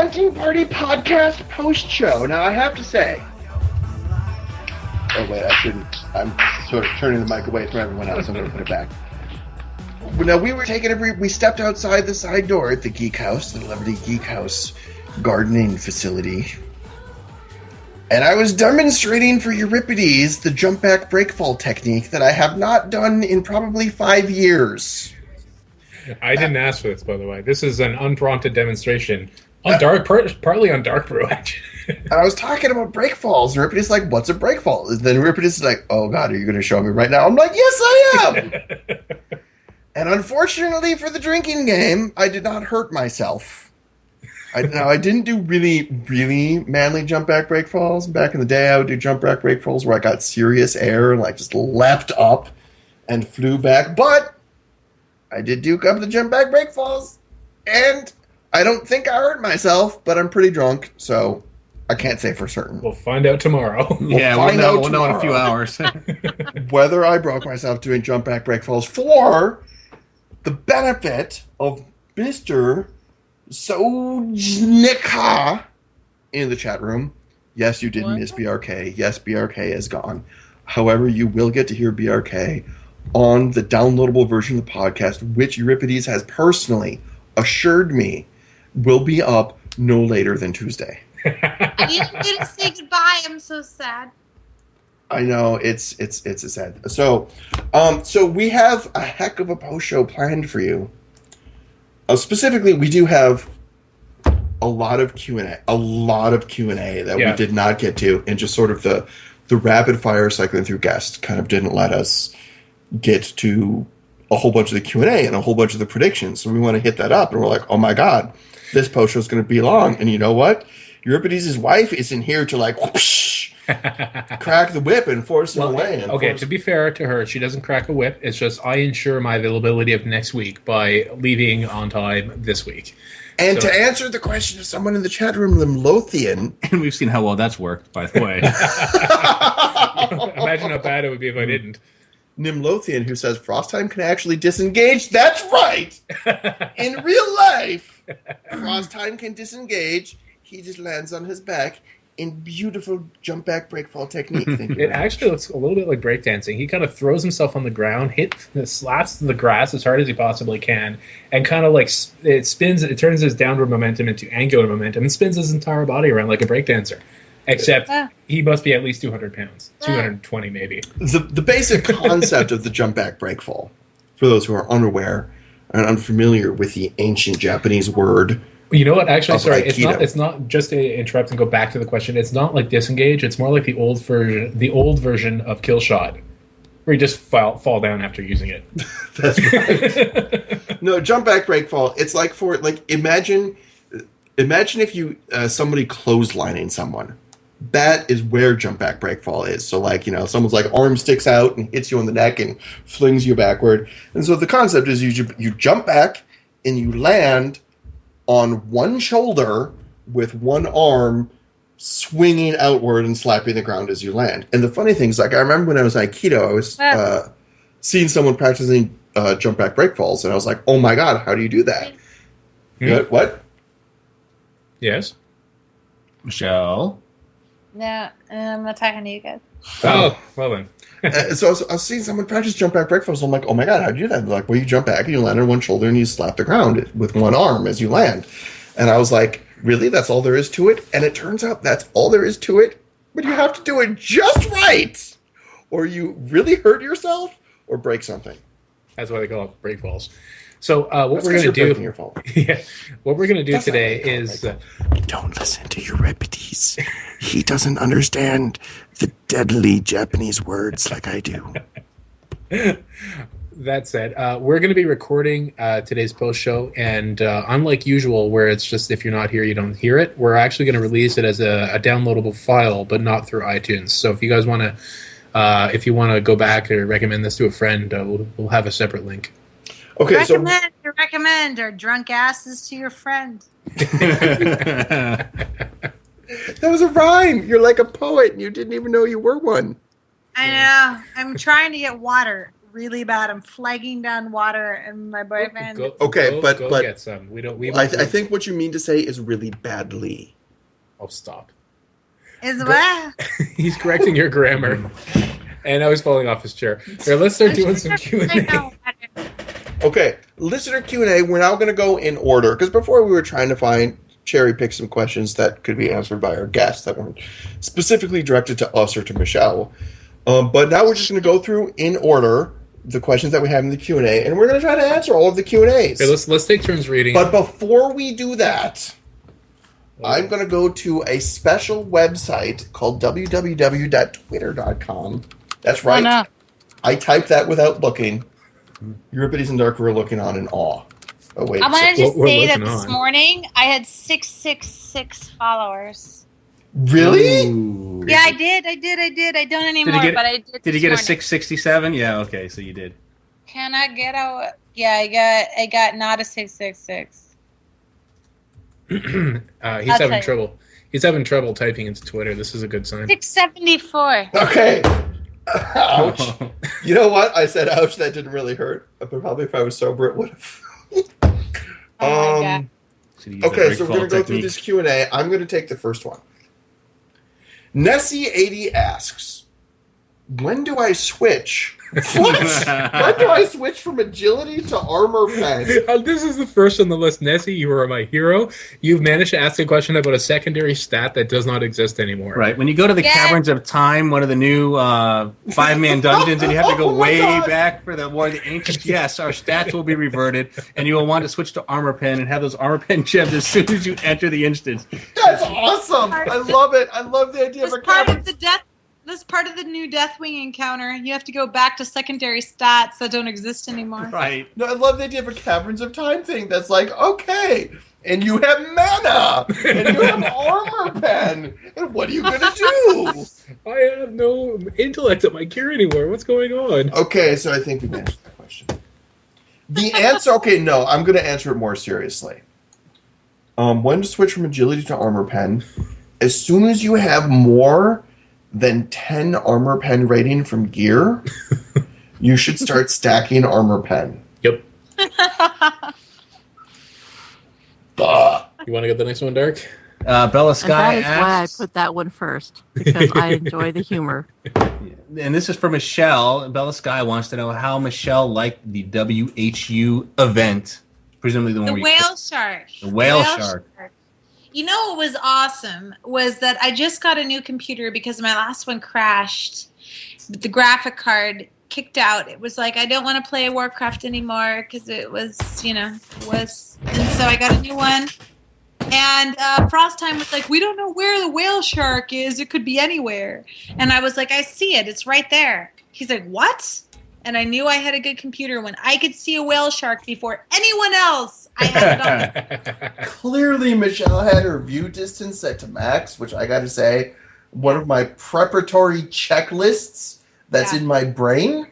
Hunting Party podcast post show. Now, I have to say. Oh, wait, I shouldn't. I'm sort of turning the mic away from everyone else. I'm going to put it back. Now, we stepped outside the side door at the Geek House, the lovely Geek House gardening facility. And I was demonstrating for Euripides the jump back breakfall technique that I have not done in probably 5 years. I didn't ask for this, by the way. This is an unprompted demonstration on partly on Darkbrew, actually. And I was talking about breakfalls, and Euripides is like, "What's a breakfall?" And then Euripides is like, "Oh God, are you going to show me right now?" I'm like, "Yes, I am." And unfortunately for the drinking game, I did not hurt myself. I didn't do really, really manly jump back breakfalls. Back in the day, I would do jump back breakfalls where I got serious air and like just leapt up and flew back. But I did do a couple of jump back breakfalls, and I don't think I hurt myself, but I'm pretty drunk, so I can't say for certain. We'll find out tomorrow. We'll know in a few hours. Whether I broke myself doing jump back breakfalls for the benefit of Mr. Sojnika in the chat room. Yes, you didn't miss BRK. Yes, BRK is gone. However, you will get to hear BRK on the downloadable version of the podcast, which Euripides has personally assured me will be up no later than Tuesday. I didn't get to say goodbye. I'm so sad. I know it's a sad. So we have a heck of a post show planned for you. Specifically, we do have a lot of Q&A that we did not get to, and just sort of the rapid fire cycling through guests kind of didn't let us get to a whole bunch of the Q&A and a whole bunch of the predictions. So we want to hit that up, and we're like, oh my God, this post show is going to be long. And you know what? Euripides' wife isn't here to like whoosh, crack the whip and force him away. Okay, to be fair to her, she doesn't crack a whip. It's just I ensure my availability of next week by leaving on time this week. And to answer the question of someone in the chat room, Limlothian. And we've seen how well that's worked, by the way. Imagine how bad it would be if I didn't. Nimlothian, who says Frostheim can actually disengage. That's right! In real life, Frostheim can disengage. He just lands on his back in beautiful jump back breakfall technique. It actually looks a little bit like breakdancing. He kind of throws himself on the ground, slaps the grass as hard as he possibly can, and kind of like it spins. It turns his downward momentum into angular momentum and spins his entire body around like a breakdancer. Except he must be at least 200 pounds, 220 maybe. The basic concept of the jump back breakfall, for those who are unaware and unfamiliar with the ancient Japanese word. You know what? Actually, sorry, Aikido. it's not just to interrupt and go back to the question. It's not like disengage. It's more like the old version of kill shot, where you just fall down after using it. That's right. No, jump back breakfall. It's like imagine if you somebody clotheslining someone. That is where jump back breakfall is. So someone's like arm sticks out and hits you on the neck and flings you backward. And so the concept is you jump back and you land on one shoulder with one arm swinging outward and slapping the ground as you land. And the funny thing is, I remember when I was Aikido, I was seeing someone practicing jump back breakfalls, and I was like, oh my God, how do you do that? What? Yes? Michelle? No, I'm not talking to you guys. Oh, well then. So I was seeing someone practice jump back breakfast. I'm like, oh my God, how do you do that? They're like, well, you jump back and you land on one shoulder and you slap the ground with one arm as you land. And I was like, really? That's all there is to it? And it turns out that's all there is to it. But you have to do it just right, or you really hurt yourself or break something. That's why they call it break falls. So what we're going to do? What we're going to do today is don't listen to Euripides. He doesn't understand the deadly Japanese words like I do. That said, we're going to be recording today's post show, and unlike usual, where it's just if you're not here, you don't hear it. We're actually going to release it as a downloadable file, but not through iTunes. So if you guys want to, if you want to go back or recommend this to a friend, we'll have a separate link. Okay, recommend our drunk asses to your friend. That was a rhyme. You're like a poet, and you didn't even know you were one. I know. I'm trying to get water. really bad. I'm flagging down water, and my boyfriend. But get some. We don't. I think what you mean to say is really badly. Oh, stop. Is what? He's correcting your grammar. And I was falling off his chair. Here, let's start doing some Q&A. Okay, listener Q&A. We're now going to go in order because before we were trying to cherry pick some questions that could be answered by our guests that weren't specifically directed to us or to Michelle. But now we're just going to go through in order the questions that we have in the Q&A, and we're going to try to answer all of the Q&As. Okay, let's take turns reading. But before we do that, I'm going to go to a special website called www.twitter.com. That's right. Oh, no. I typed that without looking. Euripides and Darkbrew are looking on in awe. Oh, wait. I wanted to we're say that looking this on. morning I had 666 followers. Really? Ooh. Yeah, I did. I don't anymore, but I did. Did you this get a morning. 667? Yeah, okay, so you did. Can I get a? Yeah, I got not a 666. He's I'll having tell you. trouble. He's having trouble typing into Twitter. This is a good sign. 674. Okay. Ouch. You know what? I said ouch. That didn't really hurt. But probably if I was sober, it would have. Oh my God. Okay, so we're going to go through this Q&A. I'm going to take the first one. Nessie80 asks, when do I switch? What? When do I switch from agility to armor pen? This is the first on the list. Nessie, you are my hero. You've managed to ask a question about a secondary stat that does not exist anymore. Right, when you go to the Yeah. Caverns of Time, one of the new 5-man dungeons, and you have to go Oh my way God. back for the War of the Ancients, yes, our stats will be reverted, and you will want to switch to armor pen and have those armor pen gems as soon as you enter the instance. That's awesome. I love it. I love the idea of This a part cabin. of the death. This part of the new Deathwing encounter. You have to go back to secondary stats that don't exist anymore. Right. No, I love the idea of a Caverns of Time thing that's like, okay, and you have mana, and you have armor pen, and what are you going to do? I have no intellect at my gear anymore. What's going on? Okay, so I think we've answered that question. The answer, okay, no, I'm going to answer it more seriously. When to switch from agility to armor pen, as soon as you have more than 10 armor pen rating from gear, you should start stacking armor pen. Yep. Bah. You want to get the next one, Dark? Bella And Sky that is why I asks, put that one first, because I enjoy the humor. and this is for Michelle. Bella Sky wants to know how Michelle liked the WHU event, presumably the one The where you- whale shark. The whale shark. You know what was awesome was that I just got a new computer because my last one crashed. The graphic card kicked out. It was like, I don't want to play Warcraft anymore because it was, and so I got a new one. And Frostheim was like, we don't know where the whale shark is. It could be anywhere. And I was like, I see it. It's right there. He's like, what? And I knew I had a good computer when I could see a whale shark before anyone else. I had it on. Clearly, Michelle had her view distance set to max, which I got to say, one of my preparatory checklists that's Yeah. in my brain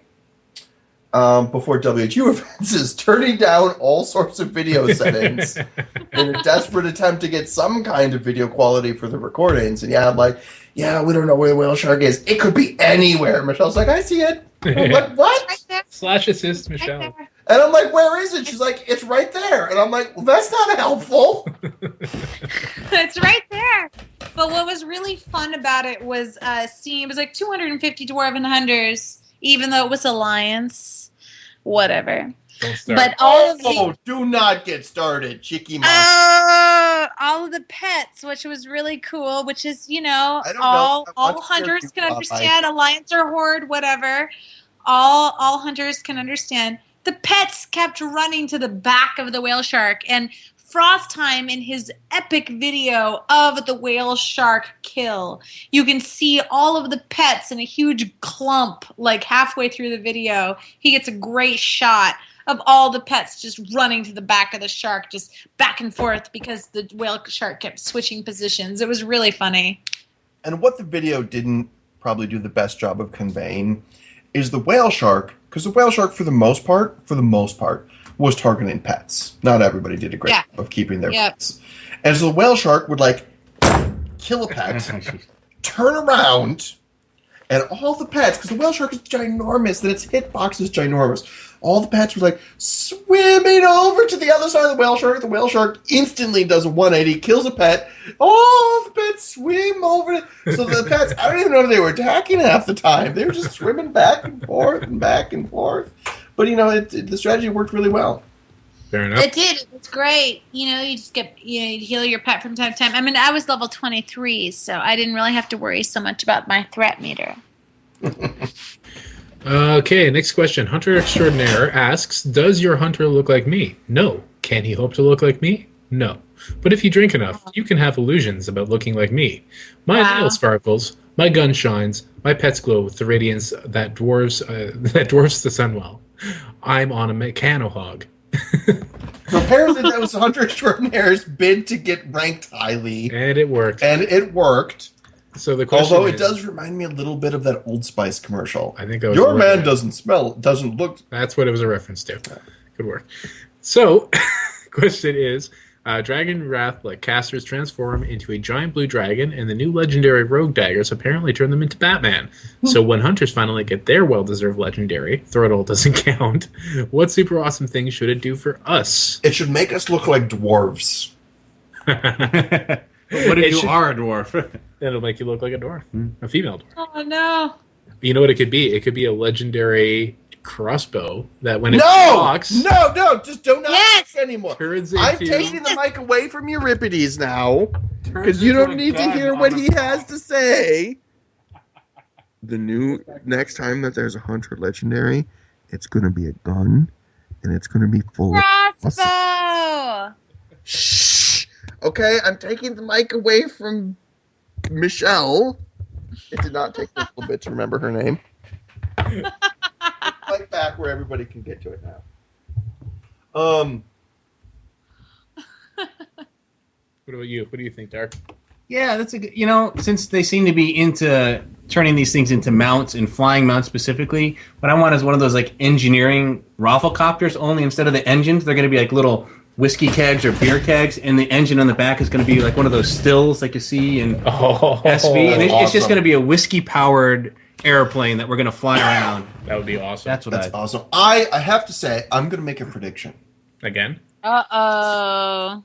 before WHU events is turning down all sorts of video settings in a desperate attempt to get some kind of video quality for the recordings. And I'm like, yeah, we don't know where the whale shark is. It could be anywhere. Michelle's like, I see it. I'm like, what? Right there. Slash assist, Right Michelle. there. And I'm like, where is it? She's like, it's right there. And I'm like, well, that's not helpful. It's right there. But what was really fun about it was seeing, it was like 250 Dwarven Hunters, even though it was Alliance. Whatever. Don't start. But all of the Do not get started, Chicky Monster. all of the pets, which was really cool, which is, I don't know. all I watched hunters your can Popeye. understand, Alliance or Horde, whatever. All hunters can understand. The pets kept running to the back of the whale shark, and Frostheim in his epic video of the whale shark kill, you can see all of the pets in a huge clump, like halfway through the video. He gets a great shot of all the pets just running to the back of the shark, just back and forth because the whale shark kept switching positions. It was really funny. And what the video didn't probably do the best job of conveying is the whale shark, because the whale shark, for the most part, was targeting pets. Not everybody did a great Yeah. job of keeping their Yep. pets. And so the whale shark would, kill a pet, turn around, And all the pets, because the whale shark is ginormous, and its hitbox is ginormous. All the pets were like swimming over to the other side of the whale shark. The whale shark instantly does a 180, kills a pet. All the pets swim over. So the pets, I don't even know if they were attacking half the time. They were just swimming back and forth and back and forth. But, the strategy worked really well. Fair enough. It did. It's great. You just get, you heal your pet from time to time. I mean, I was level 23, so I didn't really have to worry so much about my threat meter. Okay, next question. Hunter Extraordinaire asks, does your hunter look like me? No. Can he hope to look like me? No. But if you drink enough, you can have illusions about looking like me. My nail sparkles, my gun shines, my pets glow with the radiance that dwarfs the sun well. I'm on a mechano hog. So apparently that was Hunter Extraordinaire's bid to get ranked highly. And it worked. So the question Although it does remind me a little bit of that Old Spice commercial. I think that was Your man doesn't look. That's what it was a reference to. Good work. So, question is, Dragon Wrath casters transform into a giant blue dragon, and the new legendary rogue daggers apparently turn them into Batman. So when hunters finally get their well-deserved legendary, Throttle doesn't count, what super awesome thing should it do for us? It should make us look like dwarves. What if you are a dwarf? It'll make you look like a dwarf, a female dwarf. Oh, no. You know what it could be? It could be a legendary crossbow that when it talks... No, just don't Yes! anymore. Turns I'm into... taking the mic away from Euripides now, because you don't need to hear what he has to say. Next time that there's a hunter legendary, it's going to be a gun, and it's going to be full of... Crossbow! Shh! Okay, I'm taking the mic away from Michele. It did not take me a little bit to remember her name. Like back where everybody can get to it now. What about you? What do you think, Dark? Yeah, that's a good. Since they seem to be into turning these things into mounts and flying mounts specifically, what I want is one of those engineering rafflecopters. Only instead of the engines, they're going to be like little whiskey kegs or beer kegs, and the engine on the back is going to be like one of those stills like you see in SV, and it's just going to be a whiskey powered airplane that we're going to fly around. That would be awesome. That's awesome. I have to say, I'm going to make a prediction. Again? Uh-oh.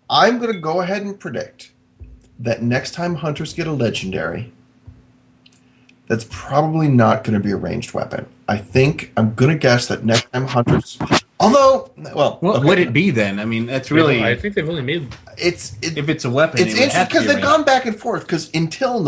I'm going to go ahead and predict that next time hunters get a legendary, that's probably not going to be a ranged weapon. I'm going to guess that next time hunters... Although, what would it be then? I mean, that's really... I think they've only made... if it's a weapon, it's interesting because they've gone back and forth, because until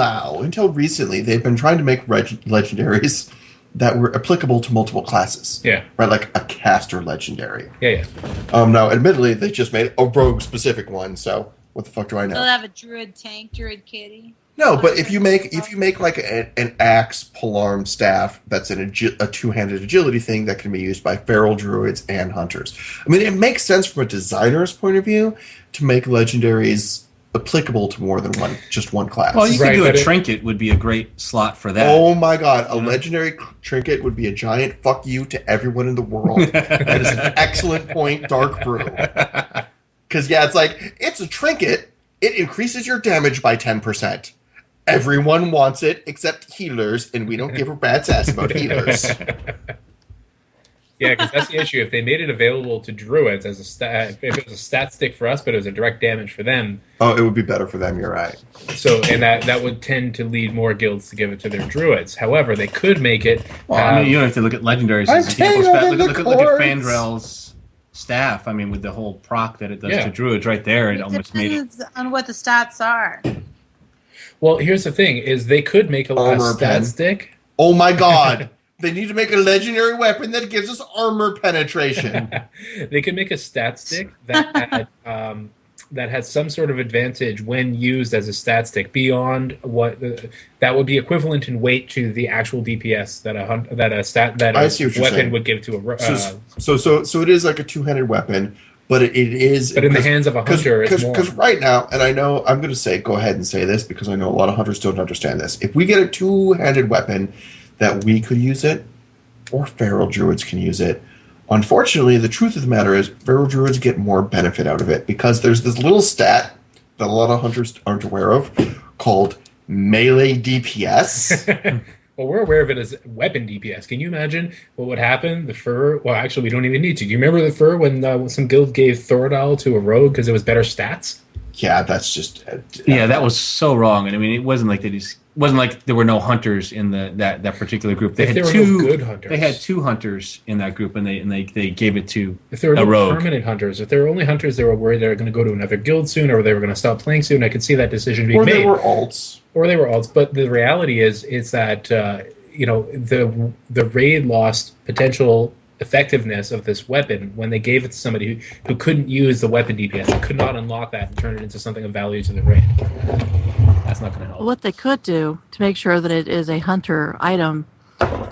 recently, they've been trying to make legendaries that were applicable to multiple classes. Yeah. Right, like a caster legendary. Yeah. Now, admittedly, they just made a rogue-specific one, so what the fuck do I know? They'll have a druid tank, druid kitty. No, but if you make like an axe polearm staff that's a two-handed agility thing that can be used by feral druids and hunters. I mean, it makes sense from a designer's point of view to make legendaries applicable to more than just one class. Well, you could do a trinket would be a great slot for that. Oh my god, a legendary trinket would be a giant fuck you to everyone in the world. That is an excellent point, Darkbrew. Because it's a trinket. It increases your damage by 10%. Everyone wants it except healers, and we don't give a rat's ass about healers. Yeah, because that's the issue. If they made it available to druids as a stat, if it was a stat stick for us, but it was a direct damage for them. Oh, it would be better for them. You're right. So, and that would tend to lead more guilds to give it to their druids. However, they could make it. Well, you don't have to look at legendaries as examples. Look at Fandrel's staff. I mean, with the whole proc that it does to druids, right there, it almost made it. Depends on what the stats are. Well, here's the thing: is they could make a stat stick. Oh my god! They need to make a legendary weapon that gives us armor penetration. They could make a stat stick that had some sort of advantage when used as a stat stick beyond what that would be equivalent in weight to the actual DPS that a weapon would give to a. So it is like a two-handed weapon. But it is... But in the hands of a hunter, it's more. Because right now, and I know I'm going to go ahead and say this because I know a lot of hunters don't understand this. If we get a two-handed weapon that we could use it, or feral druids can use it, unfortunately, the truth of the matter is feral druids get more benefit out of it because there's this little stat that a lot of hunters aren't aware of called melee DPS. Well, we're aware of it as weapon DPS. Can you imagine what would happen? The fur. Well, actually, we don't even need to. Do you remember the fur when some guild gave Thoradal to a rogue because it was better stats? Yeah, that's just. Yeah, that was so wrong. And I mean, it wasn't like wasn't like there were no hunters in that particular group. They If had there were two no good hunters. They had 2 hunters in that group, and they gave it to If there were a no rogue. permanent hunters, if there were only hunters, they were worried they were going to go to another guild soon, or they were going to stop playing soon. I could see that decision being Or made. they were alts. Or they were alts. But the reality is that the raid lost potential effectiveness of this weapon when they gave it to somebody who couldn't use the weapon DPS, and could not unlock that and turn it into something of value to the raid. That's not going to help. What they could do to make sure that it is a hunter item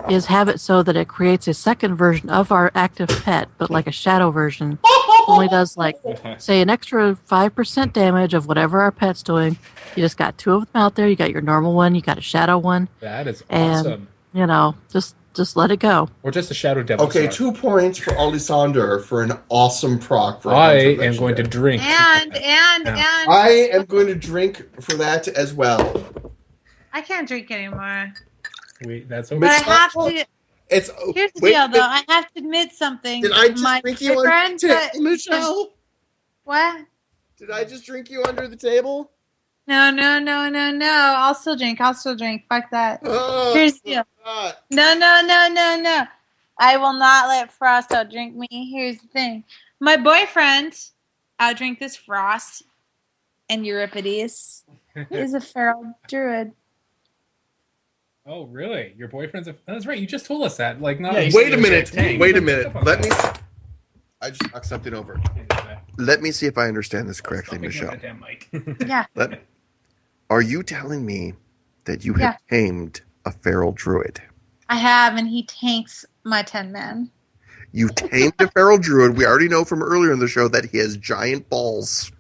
is have it so that it creates a second version of our active pet, but like a shadow version. Only does like, say, an extra 5% damage of whatever our pet's doing. You just got 2 of them out there. You got your normal one. You got a shadow one. That is And, awesome. Just let it go. Or just a shadow devil. Okay, sword. 2 points for Alessander for an awesome proc. For a I hunter am going to legendary. drink. And I am going to drink for that as well. I can't drink anymore. Wait, that's But okay. I have to. It's Here's the wait, deal, though. I have to admit something. Did I just My drink you boyfriend under the table, Michelle? What? Did I just drink you under the table? No. I'll still drink. Fuck that. Oh, Here's the deal. God. No. I will not let Frost outdrink me. Here's the thing. My boyfriend outdrink this Frost and Euripides is a feral druid. Oh, really? Your boyfriend's a... That's right. You just told us that. Like, not... Yeah, you Wait a said minute. tank. Wait a minute. Let me. I just knocked something over. Let me see if I understand this correctly, Michelle. Yeah. Are you telling me that you Yeah. have tamed a feral druid? I have, and he tanks my 10-man. You tamed a feral druid. We already know from earlier in the show that he has giant balls.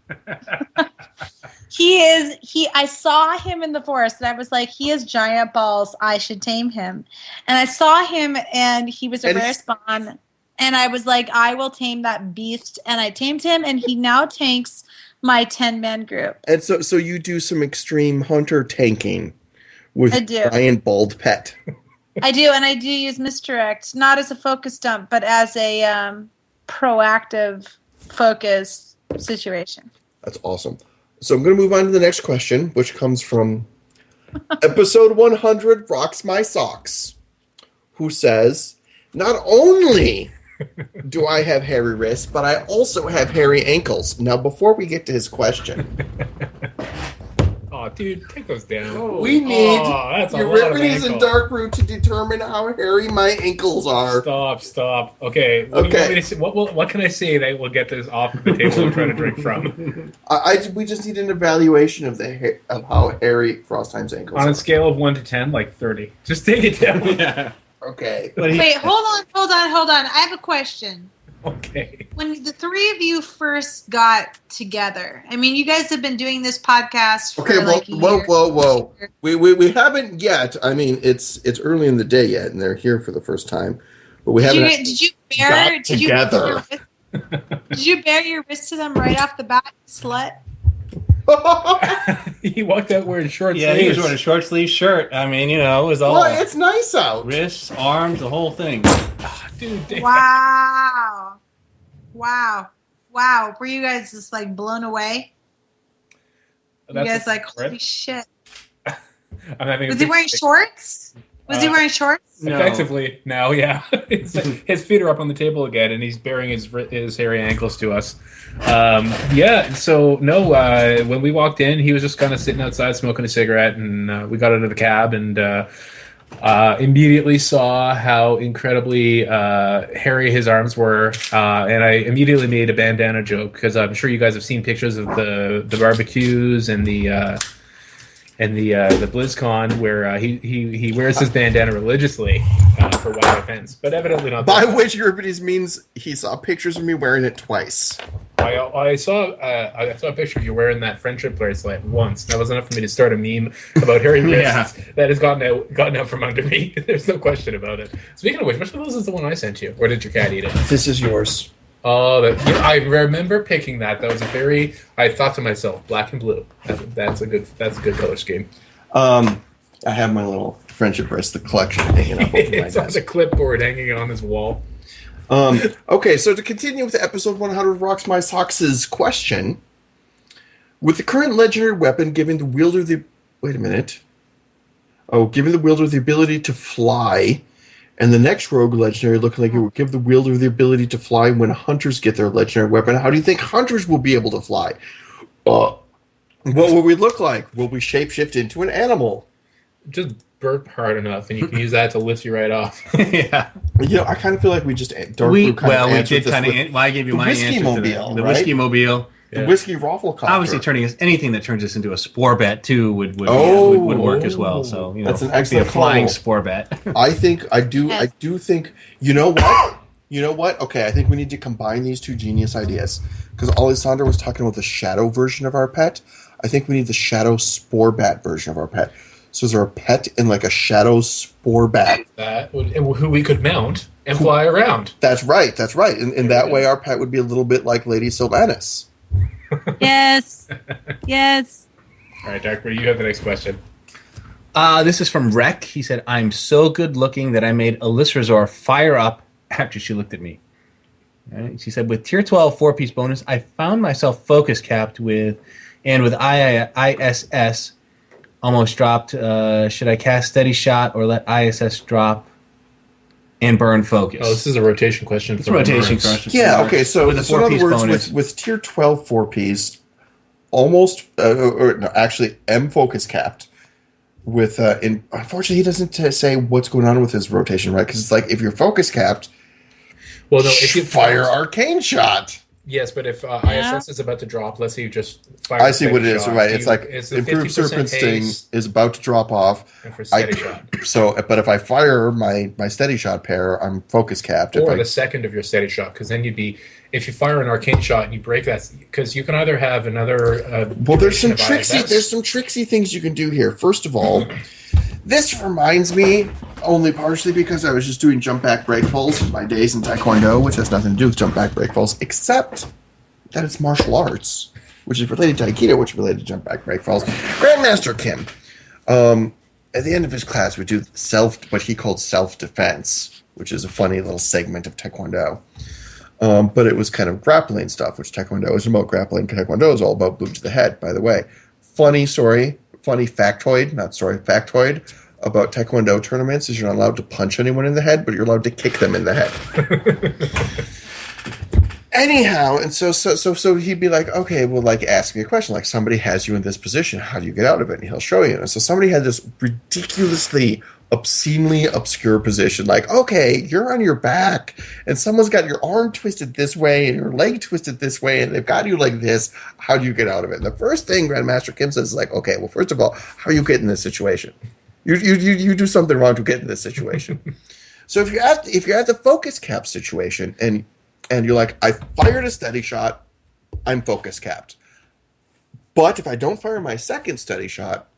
I saw him in the forest and I was like, he has giant balls. I should tame him. And I saw him and he was a And rare he's- spawn. And I was like, I will tame that beast. And I tamed him and he now tanks my 10-man group. And so you do some extreme hunter tanking with I do. giant bald pet. I do, and I do use misdirect, not as a focus dump, but as a proactive focus situation. That's awesome. So I'm going to move on to the next question, which comes from episode 100, Rocks My Socks, who says, not only do I have hairy wrists, but I also have hairy ankles. Now, before we get to his question, Oh, dude, take those down. we need that's a lot of Euripides and ankle. Darkbrew to determine how hairy my ankles are. Stop. Okay. What do you Okay. want me to say? What can I say that will get this off the table and try to drink from? We just need an evaluation of of how hairy Frostheim's ankles On are. a scale of 1 to 10, like 30. Just take it down. Yeah. Okay. But Wait, hold on. I have a question. Okay. When the 3 of you first got together, I mean, you guys have been doing this podcast for Okay, like a year. whoa. We haven't yet. I mean, it's early in the day yet, and they're here for the first time. But we haven't. Did you got together. Did you bare your wrist to them right off the bat, slut? He walked out wearing short Yeah, sleeves. he was wearing a short sleeve shirt. I mean, it was all Well, it's nice out. wrists, arms, the whole thing. Dude, damn. Wow. Were you guys just like blown away? You That's guys a like, secret. holy shit. I'm having a Was he big- wearing shorts? Was he wearing shorts? No. Effectively, now, yeah. His feet are up on the table again, and he's bearing his hairy ankles to us. When we walked in, he was just kind of sitting outside smoking a cigarette, and we got out of the cab and immediately saw how incredibly hairy his arms were, and I immediately made a bandana joke because I'm sure you guys have seen pictures of the barbecues and the BlizzCon where he wears his bandana religiously for wild events, but evidently not. By this which Euripides means he saw pictures of me wearing it twice. I saw a picture of you wearing that friendship bracelet once. That was enough for me to start a meme about hairy wrists that has gotten out from under me. There's no question about it. Speaking of which of those is the one I sent you, or did your cat eat it? This is yours. Oh, I remember picking that. That was I thought to myself, black and blue. That's a good color scheme. I have my little friendship bracelet collection hanging up over my It's on desk. the clipboard hanging on his wall. Okay, so to continue with episode 100 Rocks My Socks' question, with the current legendary weapon giving the wielder the... Wait a minute. Oh, giving the wielder the ability to fly, and the next rogue legendary looking like it would give the wielder the ability to fly when hunters get their legendary weapon. How do you think hunters will be able to fly? What will we look like? Will we shapeshift into an animal? Just burp hard enough, and you can use that to lift you right off. Yeah. You know, I kind of feel like we just... We did kind of... Well, I gave you my Whiskey answer to Mobile, that. The right? Whiskey Mobile. The whiskey rafflecopter. Obviously, turning anything that turns us into a spore bet too would work as well. So that's an be a excellent flying combo. spore bet. I do think. You know what? You know what? Okay, I think we need to combine these two genius ideas because Alessandro was talking about the shadow version of our pet. I think we need the shadow spore bat version of our pet. So is there a pet in like a shadow spore bat? Who we could mount and fly around. That's right. That's right. In that way, our pet would be a little bit like Lady Sylvanas. Yes. Yes. All right, Darkbrew, you have the next question. This is from Rec. He said, "I'm so good looking that I made Elisrazor fire up after she looked at me." All right. She said, "With tier 12 4-piece bonus, I found myself focus capped with ISS almost dropped. Should I cast Steady Shot or let ISS drop and burn focus?" Oh, this is a rotation question. It's a rotation question. Yeah, okay, so, with a so in other 4-piece words, bonus. with tier 12 4-piece, almost, actually, M focus capped. Unfortunately, he doesn't say what's going on with his rotation, right? Because it's like, if you're focus capped, well, no, if you fire Arcane Shot. Yes, but if Yeah. ISS is about to drop, let's say you just fire. I see what it is, shot, right? It's like it's a Improved 50% Serpent Sting haste is about to drop off. and for steady shot. So, but if I fire my steady shot pair, I'm focus capped. Or the second of your steady shot, because then you'd be, if you fire an arcane shot and you break that, because you can either have another. Well, there's some duration of ISS. there's some tricksy things you can do here. First of all, this reminds me only partially because I was just doing jump back break falls in my days in Taekwondo, which has nothing to do with jump back break falls, except that it's martial arts, which is related to Aikido, which is related to jump back break falls. Grandmaster Kim, at the end of his class, would do what he called self-defense, which is a funny little segment of Taekwondo. But it was kind of grappling stuff, which Taekwondo is about grappling. Taekwondo is all about boot to the head, by the way. Funny factoid about Taekwondo tournaments is you're not allowed to punch anyone in the head, but you're allowed to kick them in the head. Anyhow, and so he'd be like, okay, well, like, ask me a question. Like, somebody has you in this position. How do you get out of it? And he'll show you. And so somebody had this ridiculously, obscenely obscure position. Like, okay, you're on your back, and someone's got your arm twisted this way and your leg twisted this way, and they've got you like this. How do you get out of it? And the first thing Grandmaster Kim says is like, okay, well, first of all, how do you get in this situation? You do something wrong to get in this situation. So if you're at the focus cap situation and you're like, I fired a steady shot, I'm focus capped. But if I don't fire my second steady shot,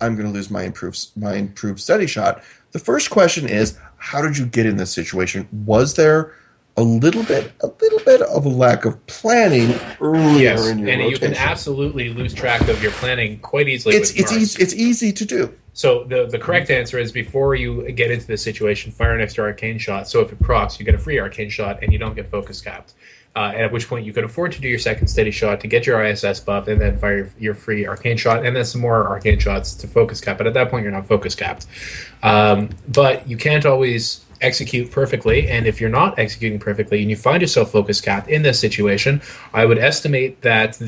I'm going to lose my improved steady shot. The first question is, how did you get in this situation? Was there a little bit of a lack of planning earlier in your rotation? You can absolutely lose track of your planning quite easily. It's easy to do. So the correct answer is, before you get into this situation, fire an extra arcane shot. So if it procs, you get a free arcane shot and you don't get focus capped. At which point you can afford to do your second steady shot to get your ISS buff and then fire your free arcane shot and then some more arcane shots to focus cap. But at that point, you're not focus capped. But you can't always execute perfectly. And if you're not executing perfectly and you find yourself focus capped in this situation, I would estimate that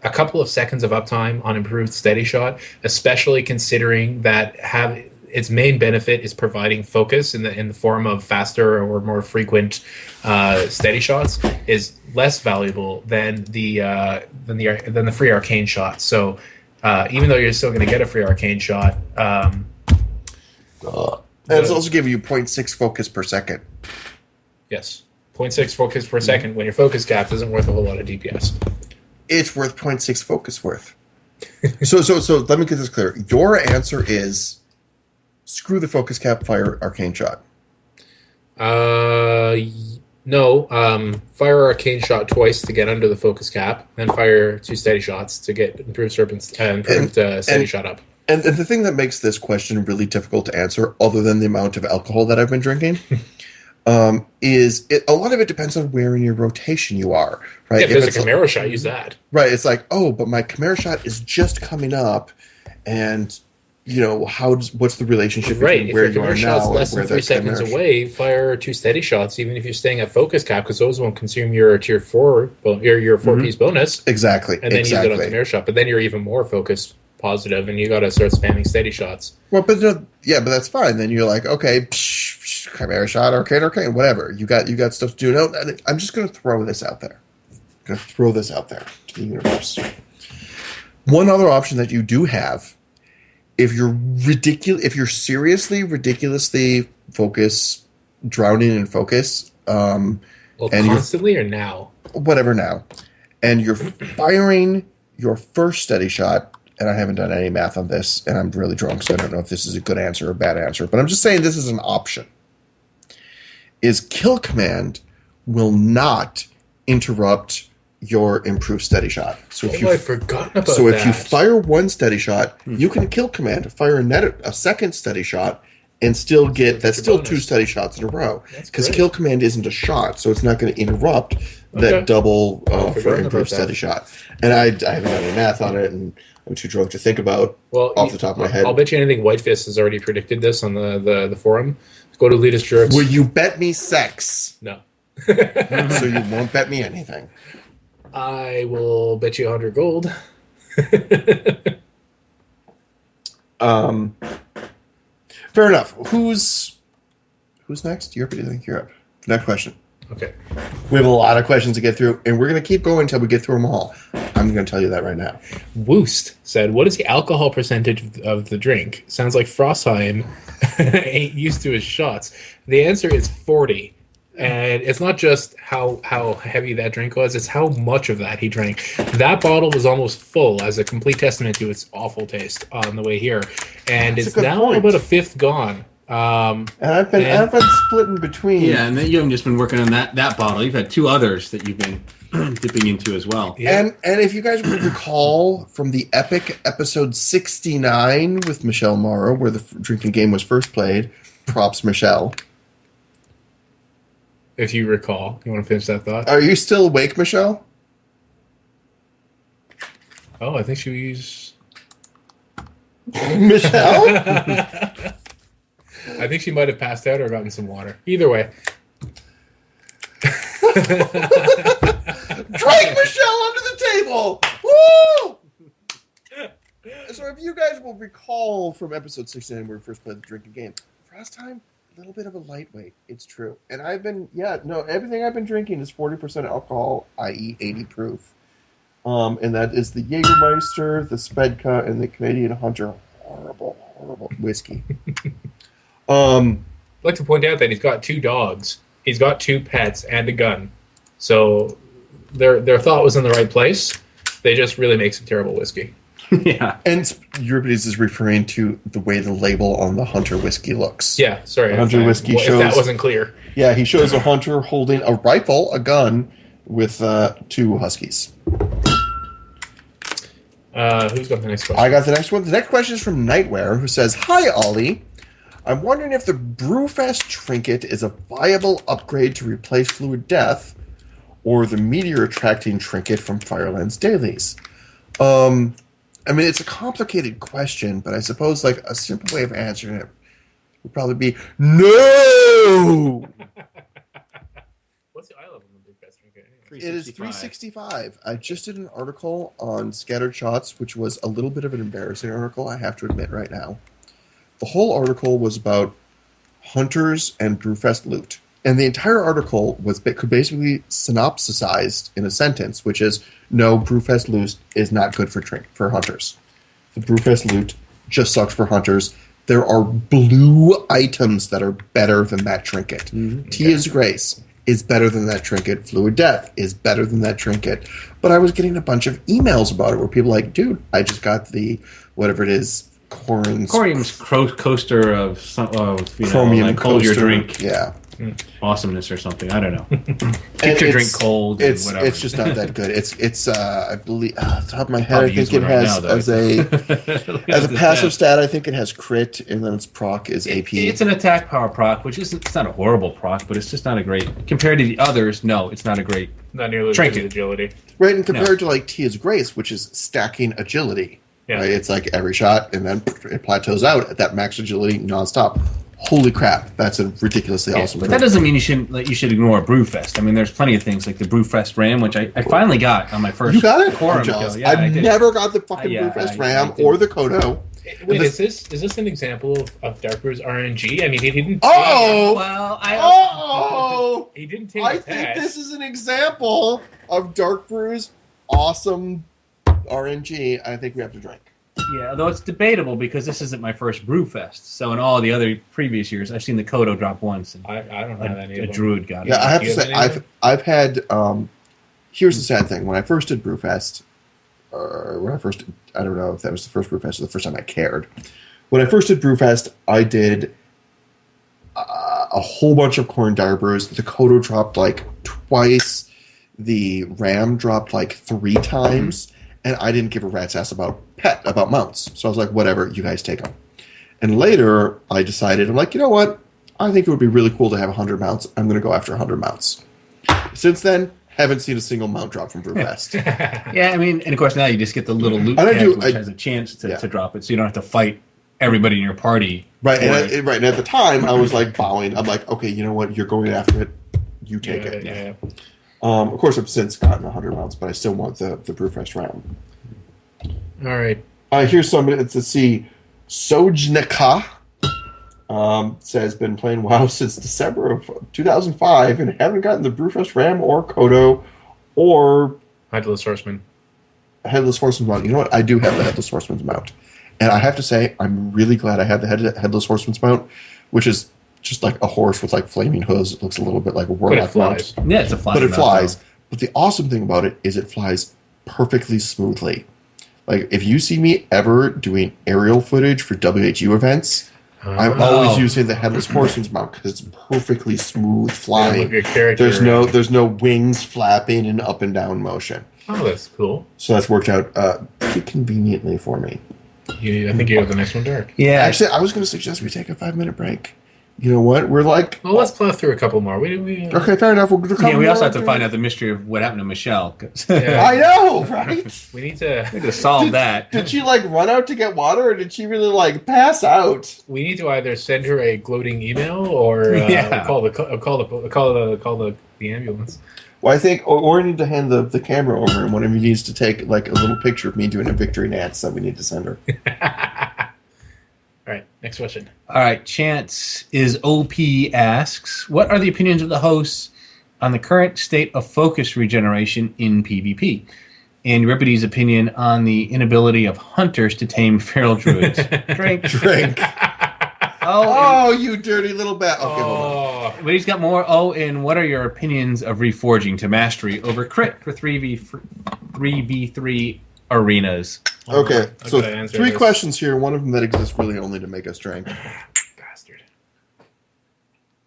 a couple of seconds of uptime on improved steady shot, especially considering that its main benefit is providing focus in the form of faster or more frequent steady shots, is less valuable than the free arcane shot. So even though you're still going to get a free arcane shot, and it's also giving you 0.6 focus per second. Yes, 0.6 focus per second when your focus capped isn't worth a whole lot of DPS. It's worth 0.6 focus worth. So let me get this clear. Your answer is screw the focus cap, fire arcane shot. No. Fire arcane shot twice to get under the focus cap, then fire 2 steady shots to get improved steady shot up. And the thing that makes this question really difficult to answer, other than the amount of alcohol that I've been drinking, is a lot of it depends on where in your rotation you are, right? Yeah, if there's a Camaro shot, use that. Right, it's like, oh, but my Camaro shot is just coming up, and what's the relationship between where you are now and less where than 3 seconds away, fire 2 steady shots, even if you're staying at focus cap, because those won't consume your tier 4, your 4-piece bonus. Exactly. And then use it on Camaro shot, but then you're even more focus positive, and you got to start spamming steady shots. Well, but that's fine. Then you're like, okay, Camaro shot, arcade, whatever. You got stuff to do. No, I'm just going to throw this out there. I'm going to throw this out there to the universe. One other option that you do have, if you're seriously ridiculously drowning in focus, and constantly or now, whatever now, and you're firing your first steady shot. And I haven't done any math on this, and I'm really drunk, so I don't know if this is a good answer or a bad answer. But I'm just saying this is an option. Is kill command will not interrupt your improved steady shot. So I've forgotten about that. So if you fire one steady shot, you can kill command, fire a second steady shot, and still get that's still bonus. 2 steady shots in a row. Because kill command isn't a shot, so it's not going to interrupt that double for improved steady shot. And I haven't done any math on it, and I'm too drunk to think about off the top of my head. I'll bet you anything White Fist has already predicted this on the forum. Go to Elitist Jerks. Will you bet me sex? No. So you won't bet me anything. I will bet you 100 gold. Fair enough. Who's next? Euripides, I think you're up. Next question. Okay. We have a lot of questions to get through, and we're going to keep going until we get through them all. I'm going to tell you that right now. Woost said, what is the alcohol percentage of the drink? Sounds like Frostheim ain't used to his shots. The answer is 40. And it's not just how heavy that drink was, it's how much of that he drank. That bottle was almost full, as a complete testament to its awful taste on the way here. And it's now about a fifth gone. And I've been splitting between. Yeah, and then you haven't just been working on that bottle. You've had 2 others that you've been dipping into as well. Yeah. And if you guys would recall from the epic episode 69 with Michele Morrow, where the drinking game was first played, props Michele. If you recall, you want to finish that thought? Are you still awake, Michele? Oh, I think she's Michele. I think she might have passed out or gotten some water. Either way. Drag Michele under the table! Woo! So if you guys will recall from episode 69 where we first played the drinking game, Frostheim, a little bit of a lightweight. It's true. And everything I've been drinking is 40% alcohol, i.e. 80 proof. And that is the Jägermeister, the Svedka, and the Canadian Hunter. Horrible whiskey. I'd like to point out that he's got 2 dogs, he's got 2 pets, and a gun. So their thought was in the right place. They just really make some terrible whiskey. Yeah. And Euripides is referring to the way the label on the Hunter whiskey looks. Yeah, sorry. Hunter whiskey shows. If that wasn't clear. Yeah, he shows a hunter holding a rifle, a gun, with 2 huskies. Who's got the next question? I got the next one. The next question is from Nightwear, who says, "Hi, Ollie. I'm wondering if the Brewfest trinket is a viable upgrade to replace Fluid Death, or the meteor-attracting trinket from Firelands Dailies." I mean, it's a complicated question, but I suppose like a simple way of answering it would probably be no. What's the eye level on the Brewfest trinket? It is 365. I just did an article on Scattered Shots, which was a little bit of an embarrassing article, I have to admit right now. The whole article was about hunters and Brewfest loot. And the entire article could basically synopsisized in a sentence, which is, no, Brewfest loot is not good for hunters. The Brewfest loot just sucks for hunters. There are blue items that are better than that trinket. Mm-hmm. Tia's Grace is better than that trinket. Fluid Death is better than that trinket. But I was getting a bunch of emails about it where people are like, dude, I just got the, whatever it is, Corium's coaster of chromium like hold your drink. Yeah. awesomeness or something. I don't know. And Keep your drink cold. And whatever. It's just not that good. It's I believe off the top of my head, Probably I think use it one right has now, though. as a passive stat, I think it has crit, and then its proc is AP. It's an attack power proc, which isn't. It's not a horrible proc, but it's just not a great compared to the others. No, it's not a great. Not nearly as Trinket. good as agility. Right, and compared to like Tia's Grace, which is stacking agility. Yeah. Right, it's like every shot, and then it plateaus out at that max agility nonstop. Holy crap, that's a ridiculously awesome. But that doesn't mean you should ignore Brewfest. I mean, there's plenty of things like the Brewfest Ram, which I finally got on my first. You got it? Quorum I'm jealous. kill. Yeah, I I've did. never got the fucking Yeah, Brewfest I Ram did. or the Kodo. Wait, is this an example of Darkbrew's RNG? I mean, he didn't. Oh! Well, Oh! He didn't take. I the think test. this is an example of Dark Brew's awesome RNG. I think we have to drink. Yeah, although it's debatable because this isn't my first Brewfest. So in all the other previous years, I've seen the Kodo drop once, and I don't have any. a of them. Druid got it. Yeah, I have Do to you say, have any I've had. Here's the sad thing: when I first did Brewfest, I don't know if that was the first Brewfest or the first time I cared. When I first did Brewfest, I did a whole bunch of corn dire brews. The Kodo dropped like twice. The Ram dropped like 3 times, and I didn't give a rat's ass about mounts. So I was like, whatever, you guys take them. And later, I decided, I'm like, you know what? I think it would be really cool to have 100 mounts. I'm going to go after 100 mounts. Since then, haven't seen a single mount drop from Brewfest. Yeah, I mean, and of course now you just get the little loot And I pack, do- which I- has a chance to yeah. drop it, so you don't have to fight everybody in your party. Right, for and it. and at the time, I was like bowing. I'm like, okay, you know what? You're going after it. You take it. Yeah. Of course, I've since gotten 100 mounts, but I still want the Brewfest round. All right. Here's somebody to see. Sojnika says, been playing WoW since December of 2005 and haven't gotten the Brewfest Ram or Kodo or Headless Horseman. Headless Horseman's mount. You know what? I do have the Headless Horseman's mount. And I have to say, I'm really glad I have the Headless Horseman's mount, which is just like a horse with like flaming hooves. It looks a little bit like a Warlock mount. Yeah, it's a flying But it mount, flies. though. But the awesome thing about it is it flies perfectly smoothly. Like, if you see me ever doing aerial footage for WHU events, I'm always using the Headless Horseman's mount because it's perfectly smooth flying. Like a character. There's no wings flapping in up and down motion. Oh, that's cool. So that's worked out pretty conveniently for me. I think you have the next one, Dark. Yeah, Actually, I was going to suggest we take a 5-minute break. You know what? We're like... Well, let's plow through a couple more. Okay, fair enough. We'll do a couple we also more have to after. find out the mystery of what happened to Michele. 'Cause Yeah. I know, right? We need to. we need to solve that. Did she like run out to get water, or did she really like pass out? We need to either send her a gloating email or Yeah. call the ambulance. Well, I think, or we need to hand the camera over, and one of you needs to take like a little picture of me doing a victory dance that we need to send her. All right, next question. All right, Chance is OP asks, what are the opinions of the hosts on the current state of focus regeneration in PvP? And Euripides' opinion on the inability of hunters to tame feral druids. Drink. Drink. Oh, you dirty little bat. Okay, hold on. But he's got more. Oh, and what are your opinions of reforging to mastery over crit for 3v3 arenas? Okay, so gotta answer 3 this. questions here. One of them that exists really only to make us drink. Bastard.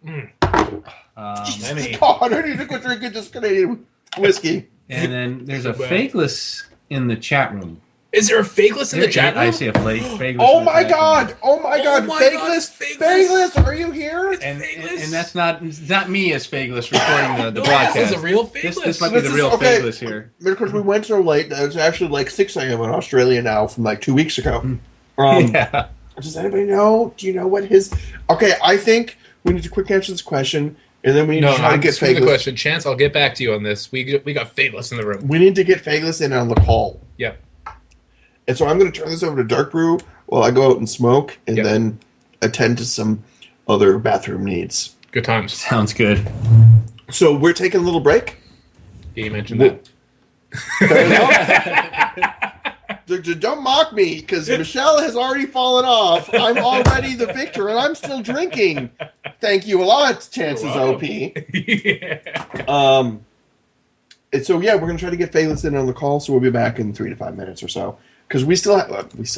Let me- God, I need to go drinking just Canadian whiskey. and then there's a Bad. Faeghelis in the chat room. Is there a Faeghelis in the chat room? I see a Faeghelis. Oh in the my chat God! Oh my God! my Faeghelis! God, Faeghelis! Faeghelis, are you here? room. And Faeghelis. that's not me as Faeghelis recording the No, broadcast. This is a real Faeghelis. This might be the This is- real okay. Faeghelis here. Of course, we went so late. It's actually like 6 a.m. in Australia now from like 2 weeks ago. Yeah. Does anybody know? Do you know what his... Okay, I think we need to quick answer this question, and then we need No, to try to get screw the Faeghelis. question. Chance, I'll get back to you on this. We got Faeghelis in the room. We need to get Faeghelis in on the call. Yep. And so I'm going to turn this over to Darkbrew while I go out and smoke, and Yep. then attend to some other bathroom needs. Good times. Sounds good. So we're taking a little break. Yeah, you mentioned that. Don't mock me, because Michele has already fallen off. I'm already the victor, and I'm still drinking. Thank you a lot, Chances OP. Yeah. And so, yeah, we're going to try to get Faeghelis in on the call, so we'll be back in 3 to 5 minutes or so. Because we still have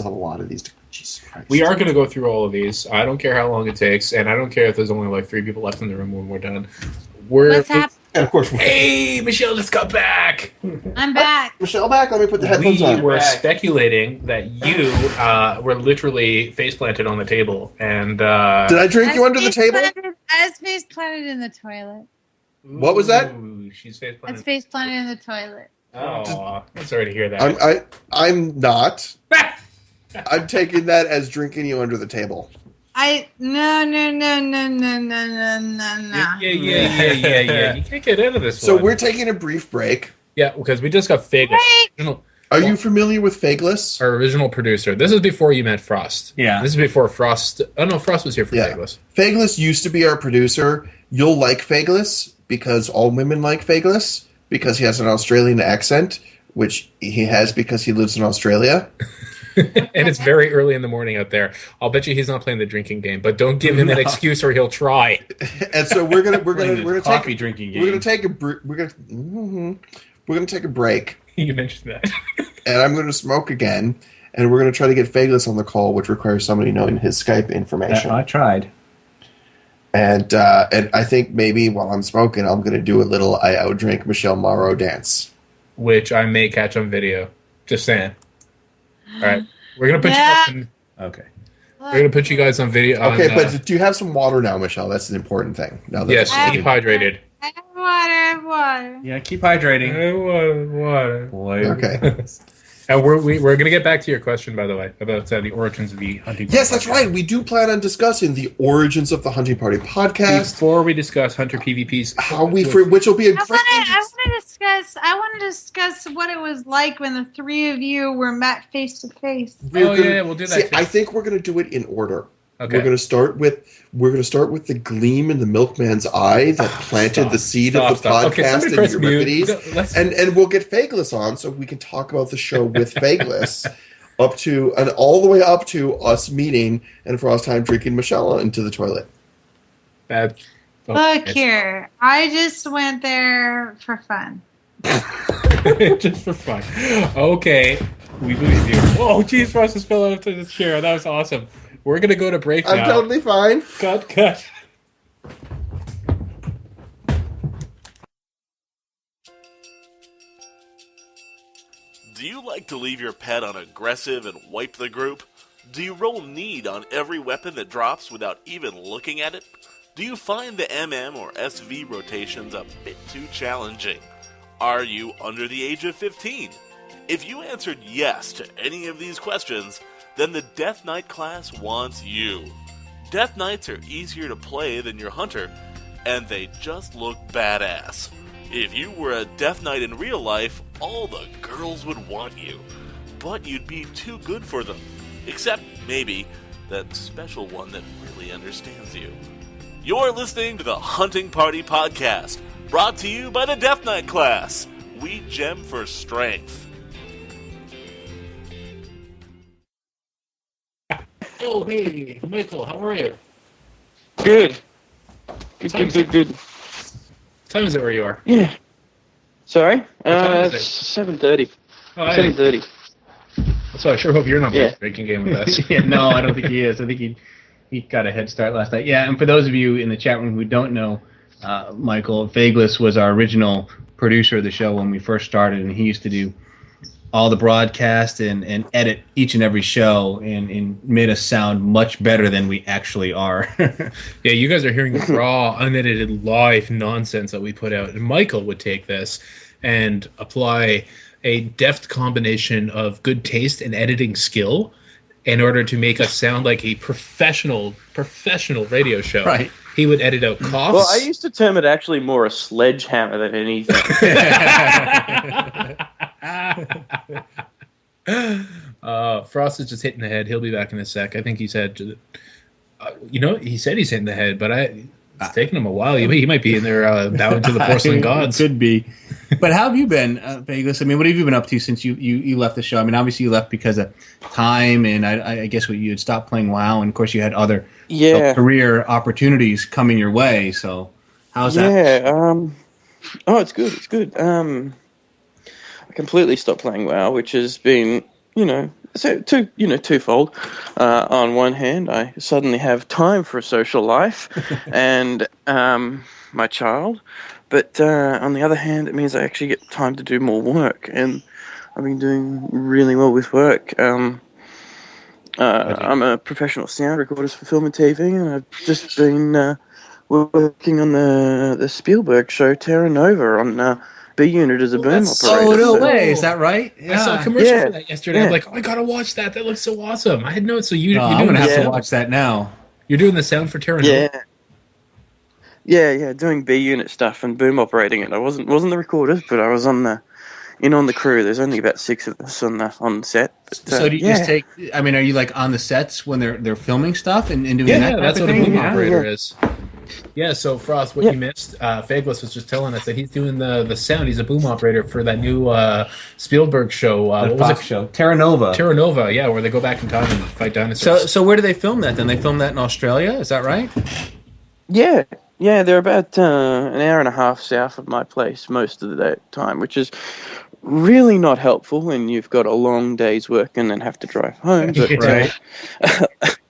a lot of these. Jesus Christ. We are going to go through all of these. I don't care how long it takes, and I don't care if there's only like 3 people left in the room when we're done. What's happening? And of course, Hey, Michelle just got back. I'm back. Michelle back. Let me put the headphones We on. were speculating that you were literally face planted on the table, and Did I drink you under the table? I was face planted in the toilet. What was that? Ooh, she's face I was planted. face planted in the toilet. Oh, I'm sorry to hear that. I'm not. I'm taking that as drinking you under the table. No. Yeah. You can't get into this So one. we're taking a brief break. Yeah, because we just got Faeghelis, Are you familiar with Faeghelis? our original producer. This is before you met Frost. Yeah. This is before Frost. Oh no, Frost was here for Yeah. Faeghelis. Faeghelis used to be our producer. You'll like Faeghelis because all women like Faeghelis because he has an Australian accent, which he has because he lives in Australia. And it's very early in the morning out there. I'll bet you he's not playing the drinking game, but don't give him an excuse or he'll try. And so we're gonna coffee drinking game. we're gonna take a break, You mentioned that. and I'm gonna smoke again, and we're gonna try to get Faeghelis on the call, which requires somebody knowing his Skype information. I tried. And I think maybe while I'm smoking, I'm gonna do a little I outdrink Michele Morrow dance. Which I may catch on video. Just saying. All right, we're gonna put Okay. we're gonna put you guys on video. Okay, but do you have some water now, Michelle? That's an important thing. Now that Yes, I- keep hydrated. I have water. Yeah, keep hydrating. Water. Okay. And we're gonna get back to your question, by the way, about the origins of the hunting. Yes, Party that's right. We do plan on discussing the origins of the Hunting Party podcast. Before we discuss Hunter PvP's, Which will be a great. I want to discuss what it was like when the 3 of you were met face to face. Oh, yeah, we'll do that See, too. I think we're going to do it in order. Okay. We're going to start with the gleam in the milkman's eye that planted the seed of the Stop. Okay, podcast somebody in press mute. Euripides, Let's- and we'll get Faeghelis on so we can talk about the show with Faeghelis all the way up to us meeting and Frostheim drinking Michelle into the toilet. Bad. Oh, Look yes. here, I just went there for fun. Just for fun. Okay, we believe you. Oh, geez, Frost just fell out of the chair. That was awesome. We're gonna go to break I'm now. totally fine. Cut. Do you like to leave your pet on aggressive and wipe the group? Do you roll need on every weapon that drops without even looking at it? Do you find the MM or SV rotations a bit too challenging? Are you under the age of 15? If you answered yes to any of these questions, then the Death Knight class wants you. Death Knights are easier to play than your Hunter, and they just look badass. If you were a Death Knight in real life, all the girls would want you, but you'd be too good for them. Except, maybe, that special one that really understands you. You're listening to the Hunting Party Podcast, brought to you by the Death Knight class. We gem for strength. Oh, hey, Michael, how are you? Good. Good. What time is it where you are? Yeah. Sorry? time is it? 7:30. Oh, hey. 7:30. So I sure hope you're not playing Yeah. a drinking game with us. Yeah, no, I don't think he is. I think he got a head start last night. Yeah, and for those of you in the chat room who don't know, Michael, Faeghelis was our original producer of the show when we first started, and he used to do all the broadcast and edit each and every show and made us sound much better than we actually are. Yeah, you guys are hearing raw, unedited, live nonsense that we put out. And Michael would take this and apply a deft combination of good taste and editing skill in order to make us sound like a professional radio show. Right. He would edit out coughs. Well, I used to term it actually more a sledgehammer than anything. Frost is just hitting the head. He'll be back in a sec. I think he said, he said he's hitting the head, but it's taking him a while. He might be in there bowing to the porcelain gods. Could be. But how have you been, Faeghelis? I mean, what have you been up to since you left the show? I mean, obviously you left because of time, and I guess you had stopped playing WoW, and of course you had other career opportunities coming your way. So how's that? Yeah. It's good. It's good. I completely stopped playing WoW, which has been, So twofold. On one hand, I suddenly have time for a social life, and my child. But on the other hand, it means I actually get time to do more work, and I've been doing really well with work. I'm a professional sound recorder for film and TV, and I've just been working on the Spielberg show Terra Nova on B Unit as a boom operator. Oh, no So- way. Is that right? I saw a commercial Yeah. for that yesterday. Yeah. I'm like, oh, I gotta watch that. That looks so awesome. I had no. So you're I'm doing going to have Yeah. to watch that now. you're doing the sound for Terra Nova? Yeah, doing B Unit stuff and boom operating it. I wasn't the recorders, but I was on the crew. There's only about 6 of us on the set. But, So do you just take? I mean, are you like on the sets when they're filming stuff and doing that? Yeah, type that's of what a thing? boom Yeah. operator is. Yeah, so Frost, what Yeah. you missed, Faeghelis was just telling us that he's doing the sound. He's a boom operator for that new Spielberg show. The What was Fox it? show, Terra Nova. Terra Nova, yeah, where they go back in time and fight dinosaurs. So where do they film that? Then they film that in Australia. Is that right? Yeah, they're about an hour and a half south of my place most of the time, which is really not helpful when you've got a long day's work and then have to drive home. But, Right.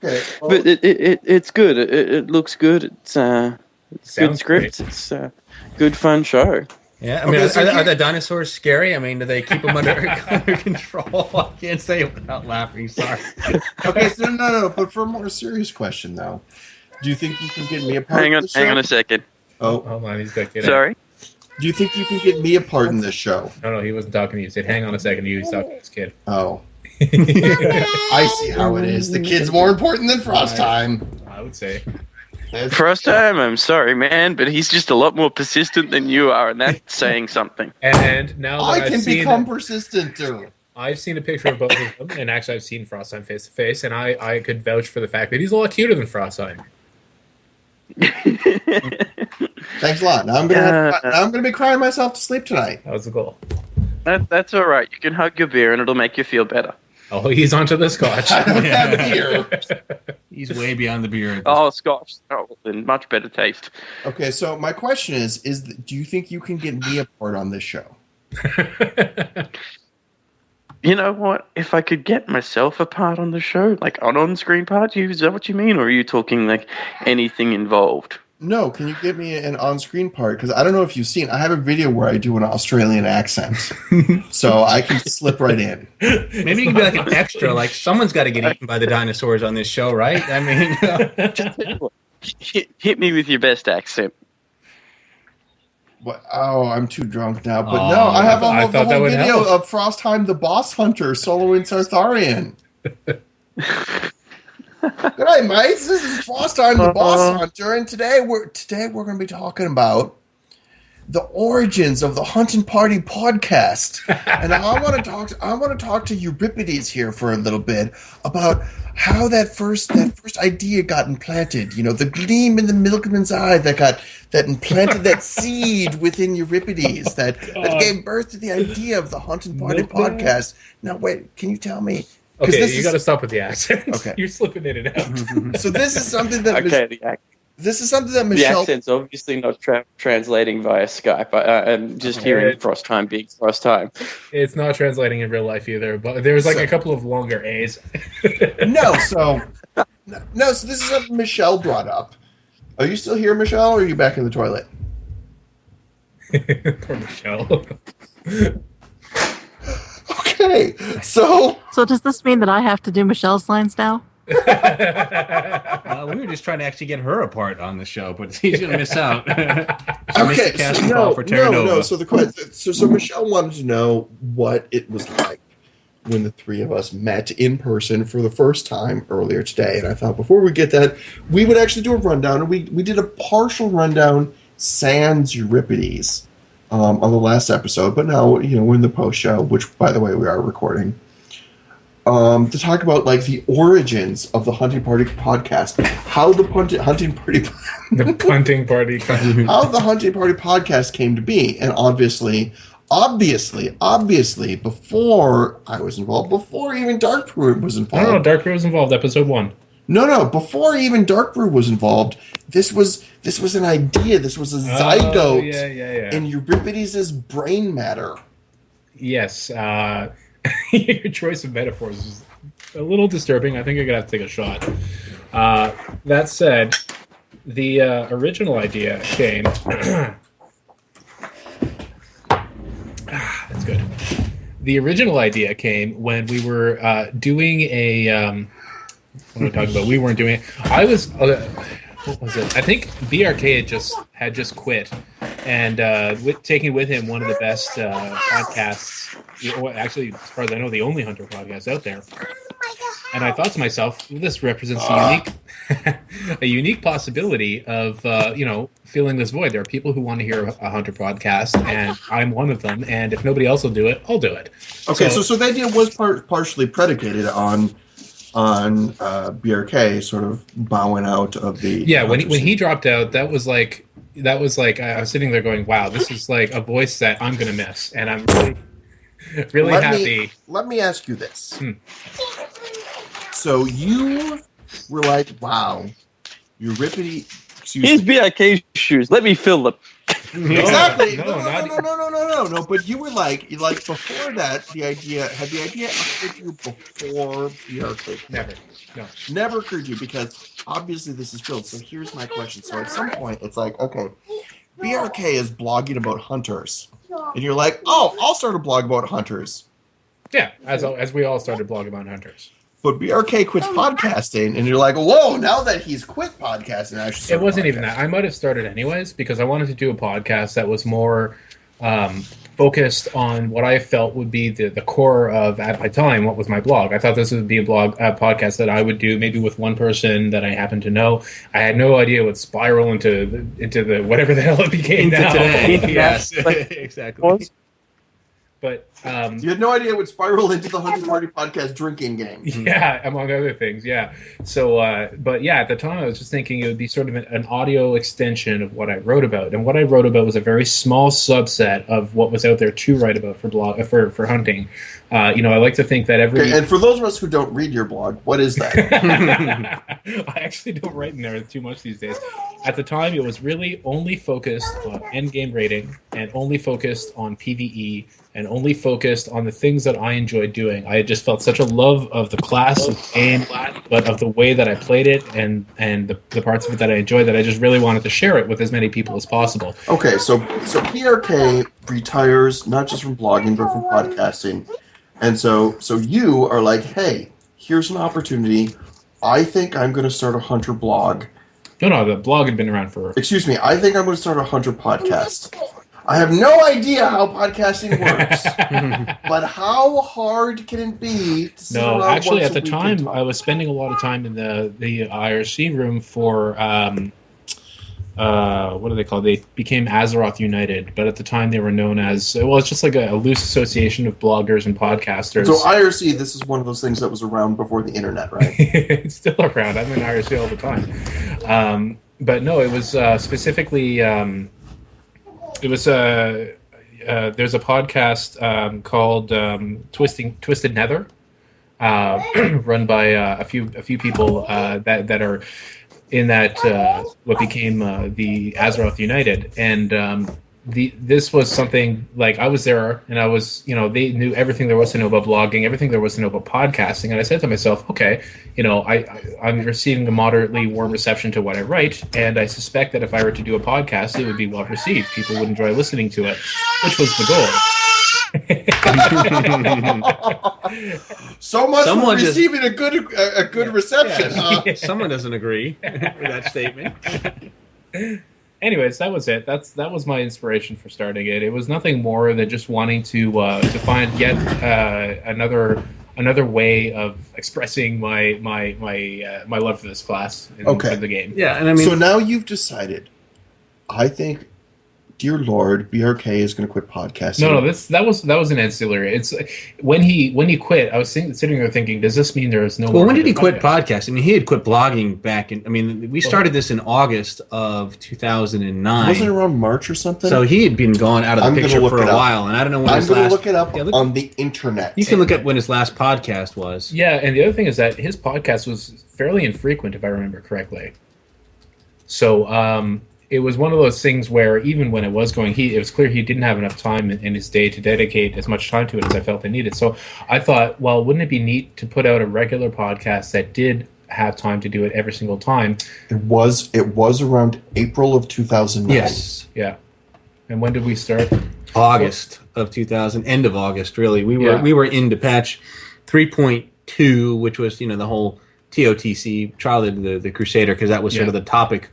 Okay. Well, but it's good. It looks good. It's good Sounds scripts. It's a good fun show. Yeah. I mean, Okay, so are here- the dinosaurs scary? I mean, do they keep them under control? I can't say it without laughing. Sorry. okay. So no. But for a more serious question, though, do you think you can get me a part? Hang in on, the show? hang on a second. Oh, Hold on, he's got to get Sorry. do you think you can get me a part in this show? No, he wasn't talking to you. He said, hang on a second. He was talking to his kid. Oh, I see how it is. The kid's more important than Frostheim. I would say. Frostheim, I'm sorry, man, but he's just a lot more persistent than you are, and that's saying something. And now that I I've can seen become persistent too. I've seen a picture of both of them, and actually I've seen Frostheim face to face, and I could vouch for the fact that he's a lot cuter than Frostheim. Thanks a lot. Now I'm gonna be crying myself to sleep tonight. That was the goal. That's all right. You can hug your beer, and it'll make you feel better. Oh, he's onto the scotch. I don't have beer. He's way beyond the beer. Oh, scotch. Oh, then much better taste. Okay, so my question is do you think you can get me a part on this show? You know what? If I could get myself a part on the show, like an on-screen part, is that what you mean? Or are you talking like anything involved? No, can you give me an on-screen part? Because I don't know if you've seen. I have a video where I do an Australian accent, so I can slip right in. Maybe you can be like an extra. Like someone's got to get eaten by the dinosaurs on this show, right? I mean, Hit me with your best accent. What? Oh, I'm too drunk now. But Oh, no, I have I the thought that whole would video help. of Frostheim the Boss Hunter soloing Sartharian. Good night, mates. This is Frostheim the Boss Hunter, and today we're going to be talking about the origins of the Hunting Party podcast. And I want to talk to Euripides here for a little bit about how that first idea got implanted. You know, the gleam in the milkman's eye that implanted that seed within Euripides that gave birth to the idea of the Hunting Party Milkman? podcast. Now, wait, can you tell me? 'Cause Okay, this you is- got to stop with the accent. Okay. You're slipping in and out. So this is something that Okay, the Michele. accent's obviously not translating via Skype. I'm just hearing Frostheim being Frostheim. It's not translating in real life either, but there's like a couple of longer A's. So this is something Michele brought up. Are you still here, Michele, or are you back in the toilet? Poor Michelle. Okay, so So does this mean that I have to do Michelle's lines now? we were just trying to actually get her apart on the show, but he's going to miss out. She missed the casting call for Terra Nova. So the question, so Michele wanted to know what it was like when the three of us met in person for the first time earlier today, and I thought before we get that, we would actually do a rundown, and we did a partial rundown sans Euripides on the last episode, but now we're in the post show, which by the way we are recording. To talk about like the origins of the Hunting Party podcast, how the Hunting Party The punting party. how the Hunting Party podcast came to be, and obviously, before I was involved, before even Darkbrew was involved. No, Darkbrew was involved. Episode 1. No, before even Darkbrew was involved, this was an idea. This was a zygote Yeah. in Euripides' brain matter. Yes. Your choice of metaphors a little disturbing. I think I'm gonna have to take a shot. That said, the original idea came. That's good. The original idea came when we were doing a. What am I talking about? We weren't doing it. I was. What was it? I think BRK had just quit, and taking with him one of the best podcasts. Actually, as far as I know, the only hunter podcast out there. And I thought to myself, this represents a unique possibility of filling this void. There are people who want to hear a hunter podcast, and I'm one of them. And if nobody else will do it, I'll do it. Okay, so the idea was partially predicated on BRK sort of bowing out of the when he dropped out, that was like I was sitting there going, wow, this is like a voice that I'm gonna miss, and I'm really happy. Let me ask you this. So you were like, wow, Euripides. Here's BIK's shoes. Let me fill them. Exactly. No. But you were like before that, the idea occurred to you before BRK? Never occurred to you, because obviously this is filled. So here's my question. So at some point, it's like, okay, BRK is blogging about hunters, and you're like, oh, I'll start a blog about hunters. Yeah, as we all started blogging about hunters. But BRK quits podcasting, and you're like, whoa, now that he's quit podcasting, I should start It wasn't even that. I might have started anyways, because I wanted to do a podcast that was more focused on what I felt would be the core of, at my time, what was my blog. I thought this would be a podcast that I would do maybe with one person that I happened to know. I had no idea it would spiral into the whatever the hell it became now. Today. Yes, exactly. But you had no idea it would spiral into the Hunting Party podcast drinking game. Yeah, among other things, yeah. So, but yeah, at the time I was just thinking it would be sort of an audio extension of what I wrote about. And what I wrote about was a very small subset of what was out there to write about for hunting. I like to think that and for those of us who don't read your blog, what is that? I actually don't write in there too much these days. At the time, it was really only focused on endgame rating, and only focused on PvE, and only focused on the things that I enjoyed doing. I had just felt such a love of the class of the game, but of the way that I played it, and the parts of it that I enjoyed, that I just really wanted to share it with as many people as possible. Okay, so BRK retires not just from blogging, but from podcasting. And so you are like, hey, here's an opportunity. I think I'm going to start a hunter blog. No, the blog had been around for... Excuse me, I think I'm going to start a hunter podcast. I have no idea how podcasting works, but how hard can it be to sit around actually, once at the a week time, I was spending a lot of time in the IRC room for... what do they call it? They became Azeroth United, but at the time they were known as, well, it's just like a loose association of bloggers and podcasters. So IRC, this is one of those things that was around before the internet, right? It's still around. I'm in IRC all the time. But no, it was specifically, there's a podcast called Twisted Nether, run by a few people that are in that what became the Azeroth United, and this was something like I was there, and I was, they knew everything there was to know about blogging, everything there was to know about podcasting, and I said to myself, okay, I'm receiving a moderately warm reception to what I write, and I suspect that if I were to do a podcast, it would be well received. People would enjoy listening to it, which was the goal. So much for receiving a good reception. Yeah. Someone doesn't agree with that statement. Anyways, that was it. That was my inspiration for starting it. It was nothing more than just wanting to find yet another way of expressing my love for this class and for the game. Yeah, and I mean, so now you've decided. I think, dear Lord, BRK is going to quit podcasting. No, that was an ancillary. It's when he quit. I was sitting there thinking, does this mean there is no? Well, when did he quit podcast? I mean, he had quit blogging back in. I mean, we started this in August of 2009. Wasn't it around March or something? So he had been gone out of the picture for a while, and I don't know when. I'm going to look it up on the internet. You can look at when his last podcast was. Yeah, and the other thing is that his podcast was fairly infrequent, if I remember correctly. So it was one of those things where even when it was going, it was clear he didn't have enough time in his day to dedicate as much time to it as I felt I needed. So I thought, well, wouldn't it be neat to put out a regular podcast that did have time to do it every single time? It was around April of 2009. Yes. Yeah. And when did we start? August of 2000, end of August, really. We were into patch 3.2, which was, the whole TOTC, Trial of the Crusader, because that was sort of the topic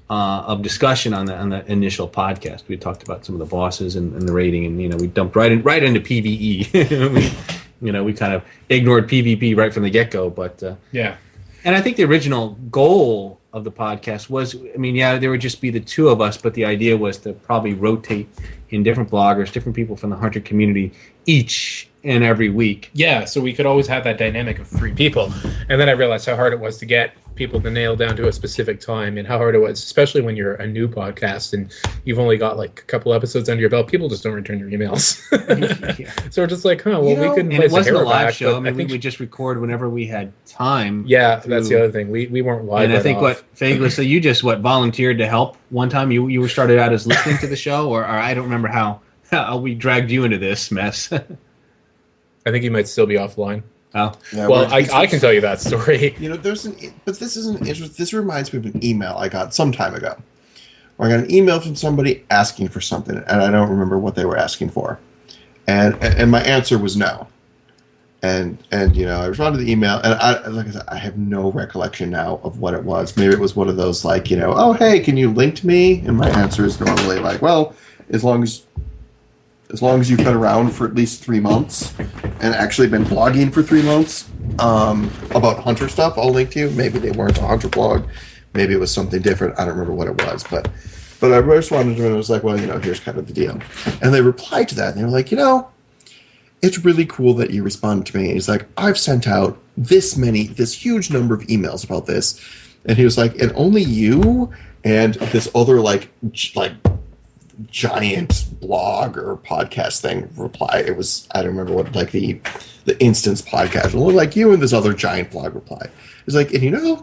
of discussion on the initial podcast. We talked about some of the bosses and the rating, and we dumped right into PvE. we kind of ignored PvP right from the get-go, but yeah. And I think the original goal of the podcast was, there would just be the two of us, but the idea was to probably rotate in different bloggers, different people from the Hunter community each and every week. Yeah, so we could always have that dynamic of 3 people. And then I realized how hard it was to get people to nail down to a specific time, and how hard it was, especially when you're a new podcast and you've only got like a couple episodes under your belt. People just don't return your emails. Yeah. So we're just like, we couldn't. And it wasn't a live show. I think we would just record whenever we had time. Yeah, that's the other thing. We weren't live. And I think what Faeghelis, so you just volunteered to help one time. You were started out as listening to the show, or I don't remember how we dragged you into this mess. I think you might still be offline. Oh, Yeah, well, I can tell you that story. But this is an interesting. This reminds me of an email I got some time ago. Where I got an email from somebody asking for something, and I don't remember what they were asking for, and my answer was no. And I responded to the email, and like I said, I have no recollection now of what it was. Maybe it was one of those like, oh hey, can you link to me? And my answer is normally like, well, as long as you've been around for at least 3 months and actually been blogging for 3 months about Hunter stuff, I'll link to you. Maybe they weren't a Hunter blog. Maybe it was something different. I don't remember what it was. But I responded to them and I was like, well, here's kind of the deal. And they replied to that. And they were like, it's really cool that you responded to me. And he's like, I've sent out this huge number of emails about this. And he was like, and only you and this other like giant blog or podcast thing reply. It was, I don't remember what, like the Instance podcast. Well, like you and this other giant blog reply. It's like, and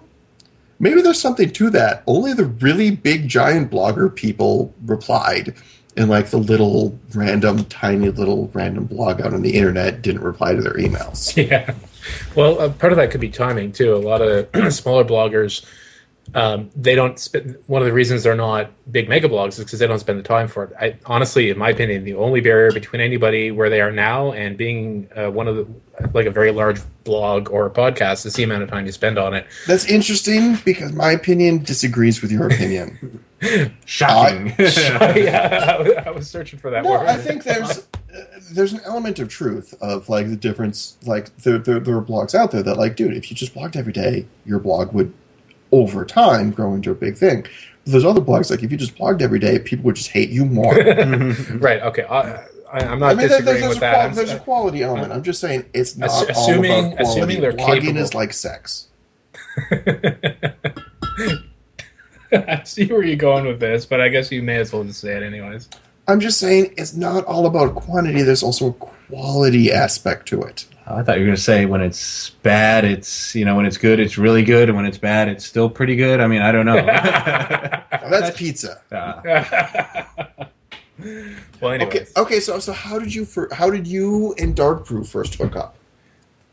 maybe there's something to that. Only the really big giant blogger people replied, and like the little tiny random blog out on the internet didn't reply to their emails. Yeah. Well, part of that could be timing too. A lot of smaller bloggers, they don't spend. One of the reasons they're not big mega blogs is because they don't spend the time for it. Honestly, in my opinion, the only barrier between anybody where they are now and being one of the like a very large blog or a podcast is the amount of time you spend on it. That's interesting because my opinion disagrees with your opinion. Shocking. I was searching for that word. I think there's an element of truth of like the difference. Like there are blogs out there that like, dude, if you just blogged every day, your blog would over time grow into a big thing. But there's other blogs like if you just blogged every day, people would just hate you more. Right. Okay. I'm not disagreeing with that. There's a quality element. I'm just saying it's not all about quality. Assuming they're blogging capable. is like sex. I see where you're going with this, but I guess you may as well just say it anyways. I'm just saying it's not all about quantity. There's also a quality aspect to it. I thought you were going to say when it's bad, it's, when it's good, it's really good. And when it's bad, it's still pretty good. I mean, I don't know. That's pizza. Well, anyways. Okay. So how did you and Darkbrew first hook up?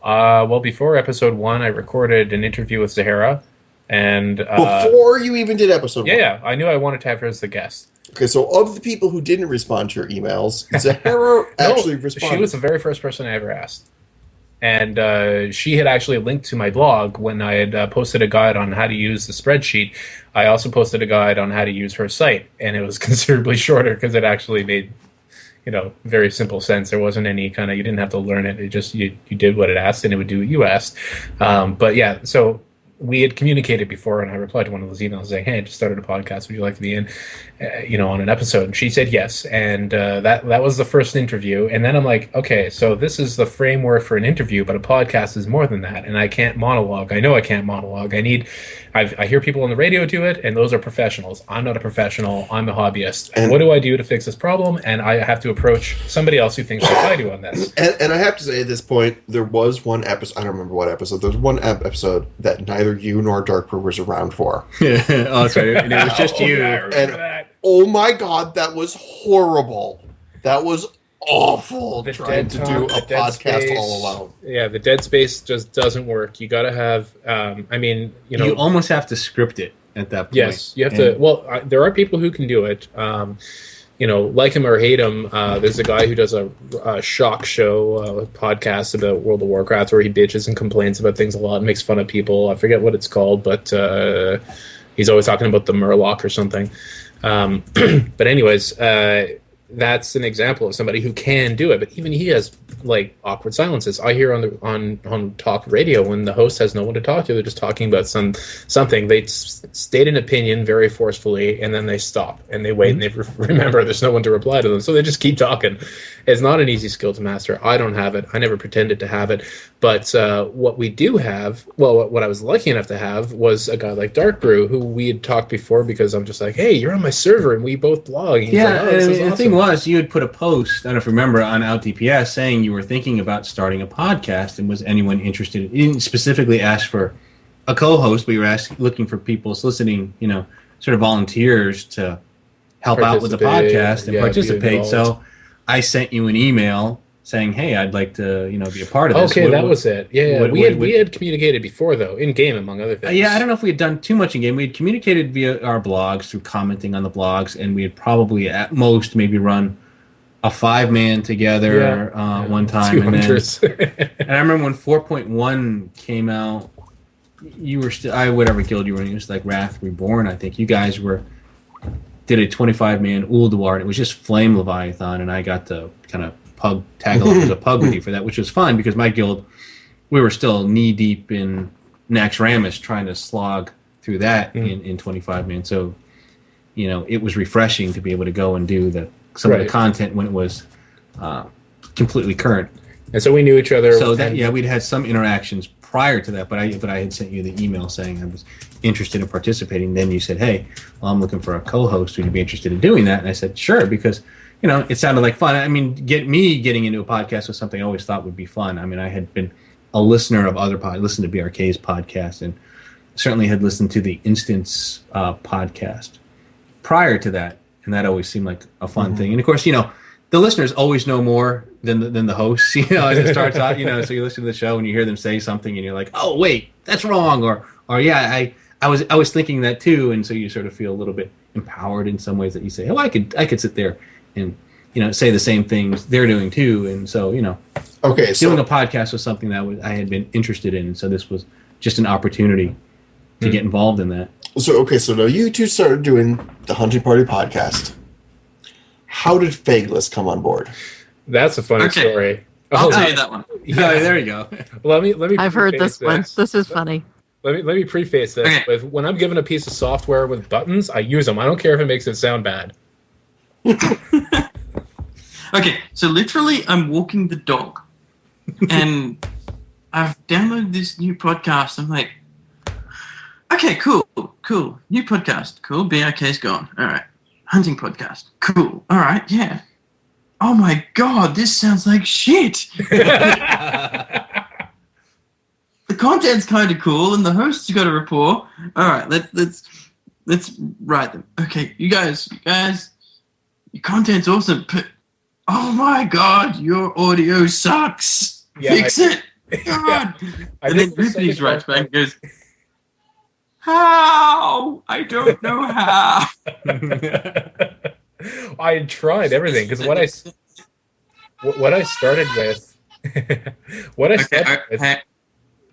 Well, before episode 1, I recorded an interview with Zahara. And before you even did episode 1? Yeah. I knew I wanted to have her as the guest. Okay, so of the people who didn't respond to your emails, Zahara actually responded. She was the very first person I ever asked. And she had actually linked to my blog when I had posted a guide on how to use the spreadsheet. I also posted a guide on how to use her site, and it was considerably shorter because it actually made, very simple sense. There wasn't any kind of, you didn't have to learn it. It just, you did what it asked, and it would do what you asked. But yeah, so we had communicated before, and I replied to one of those emails saying, hey, I just started a podcast. Would you like to be in, on an episode? And she said yes. And that was the first interview. And then I'm like, okay, so this is the framework for an interview, but a podcast is more than that. And I can't monologue. I know I can't monologue. I need I hear people on the radio do it, and those are professionals. I'm not a professional. I'm a hobbyist. And what do I do to fix this problem? And I have to approach somebody else who thinks like I do on this. And I have to say, at this point, there was one episode. I don't remember what episode. There was one episode that neither you nor Darkbrew was around for. Yeah. Oh, that's right. And it was just you. Yeah, I remember And that. oh my god, that was horrible. That was awful. The Trying dead to talk, do a the dead podcast space. all alone. Yeah, the dead space just doesn't work. You got to have. I mean, You almost have to script it at that point. yes, you have to. Well, there are people who can do it. Like him or hate him, there's a guy who does a shock show podcast about World of Warcraft where he bitches and complains about things a lot and makes fun of people. I forget what it's called, but he's always talking about the Murloc or something. But anyways, that's an example of somebody who can do it. But even he has like awkward silences. I hear on talk radio when the host has no one to talk to, they're just talking about something. They state an opinion very forcefully, and then they stop and they wait and they remember there's no one to reply to them, so they just keep talking. It's not an easy skill to master. I don't have it. I never pretended to have it. But what we do have, what I was lucky enough to have was a guy like Darkbrew, who we had talked before because I'm just like, hey, you're on my server and we both blog. And he's Yeah, like, oh, this is the awesome. thing was, you had put a post, I don't know if you remember, on OutDPS saying you were thinking about starting a podcast and was anyone interested. You didn't specifically ask for a co-host, but you were looking for people soliciting, sort of volunteers to help out with the podcast and be participate. involved. So I sent you an email saying, hey, I'd like to, be a part of this. Okay, that was it. Yeah, what- we had communicated before though, in game among other things. Yeah, I don't know if we had done too much in game. We had communicated via our blogs through commenting on the blogs, and we had probably at most maybe run a 5-man together one time. 200s. And I remember when 4.1 came out, you were still, whatever guild you were in, it was like Wrath Reborn, I think. You guys did a 25-man Ulduar, and it was just Flame Leviathan, and I got to kind of tag along as a pug with you for that, which was fun because my guild, we were still knee-deep in Naxxramas trying to slog through that in 25-man. So, it was refreshing to be able to go and do some of the content when it was completely current. And so we knew each other. So we'd had some interactions prior to that, but I had sent you the email saying I was interested in participating. Then you said, hey, well, I'm looking for a co-host. Would you be interested in doing that? And I said, sure, because it sounded like fun. I mean, getting into a podcast was something I always thought would be fun. I mean, I had been a listener of other podcasts, listened to BRK's podcast, and certainly had listened to the Instance podcast prior to that, and that always seemed like a fun thing. And of course, the listeners always know more than the hosts. As it starts out, so you listen to the show and you hear them say something, and you're like, oh wait, that's wrong, or yeah, I was thinking that too, and so you sort of feel a little bit empowered in some ways that you say, oh, I could sit there and say the same things they're doing too, and so Okay, so doing a podcast was something that I had been interested in, and so this was just an opportunity to get involved in that. So now you two started doing the Hunting Party podcast. How did Faeghelis come on board? That's a funny story. I'll tell you that one. Yeah, there you go. Let me. I've heard preface this one. This is funny. Let me preface this Okay. with when I'm given a piece of software with buttons, I use them. I don't care if it makes it sound bad. Okay, so literally, I'm walking the dog, and I've downloaded this new podcast. I'm like, okay, cool, new podcast, cool. BRK's gone. All right, hunting podcast, cool. All right, yeah. Oh my god, this sounds like shit. The content's kind of cool, and the host's got a rapport. All right, let's write them. Okay, you guys, your content's awesome, but oh my god, your audio sucks. Yeah, Fix it. God. I And then think the Euripides second writes one- back and goes, how? I don't know how. I had tried everything because what I started with, Okay,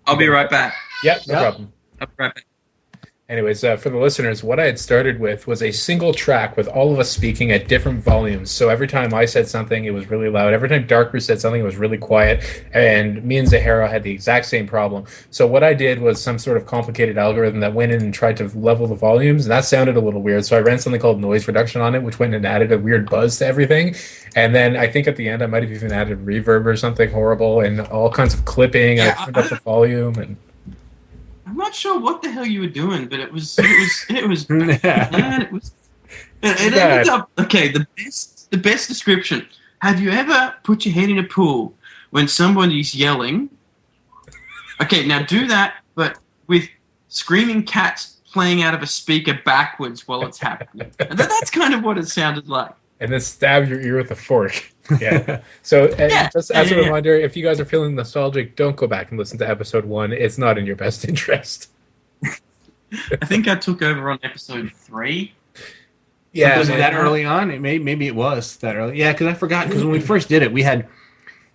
I'll be right back. yeah, no problem. I'll be right back. Anyways, for the listeners, what I had started with was a single track with all of us speaking at different volumes. So every time I said something, it was really loud. Every time Darkbrew said something, it was really quiet. And me and Zahara had the exact same problem. So what I did was some sort of complicated algorithm that went in and tried to level the volumes, and that sounded a little weird. So I ran something called noise reduction on it, which went and added a weird buzz to everything. And then I think at the end, I might have even added reverb or something horrible and all kinds of clipping. Yeah, I turned up the volume and... I'm not sure what the hell you were doing, but it was bad. It ended up okay. The best description. Have you ever put your head in a pool when somebody's yelling? Okay, now do that, but with screaming cats playing out of a speaker backwards while it's happening. And that's kind of what it sounded like. And then stab your ear with a fork. Yeah. So just as a reminder, if you guys are feeling nostalgic, don't go back and listen to episode 1. It's not in your best interest. I think I took over on episode 3. Yeah, was it that early on? Maybe it was that early. Yeah, because I forgot. Because when we first did it, we had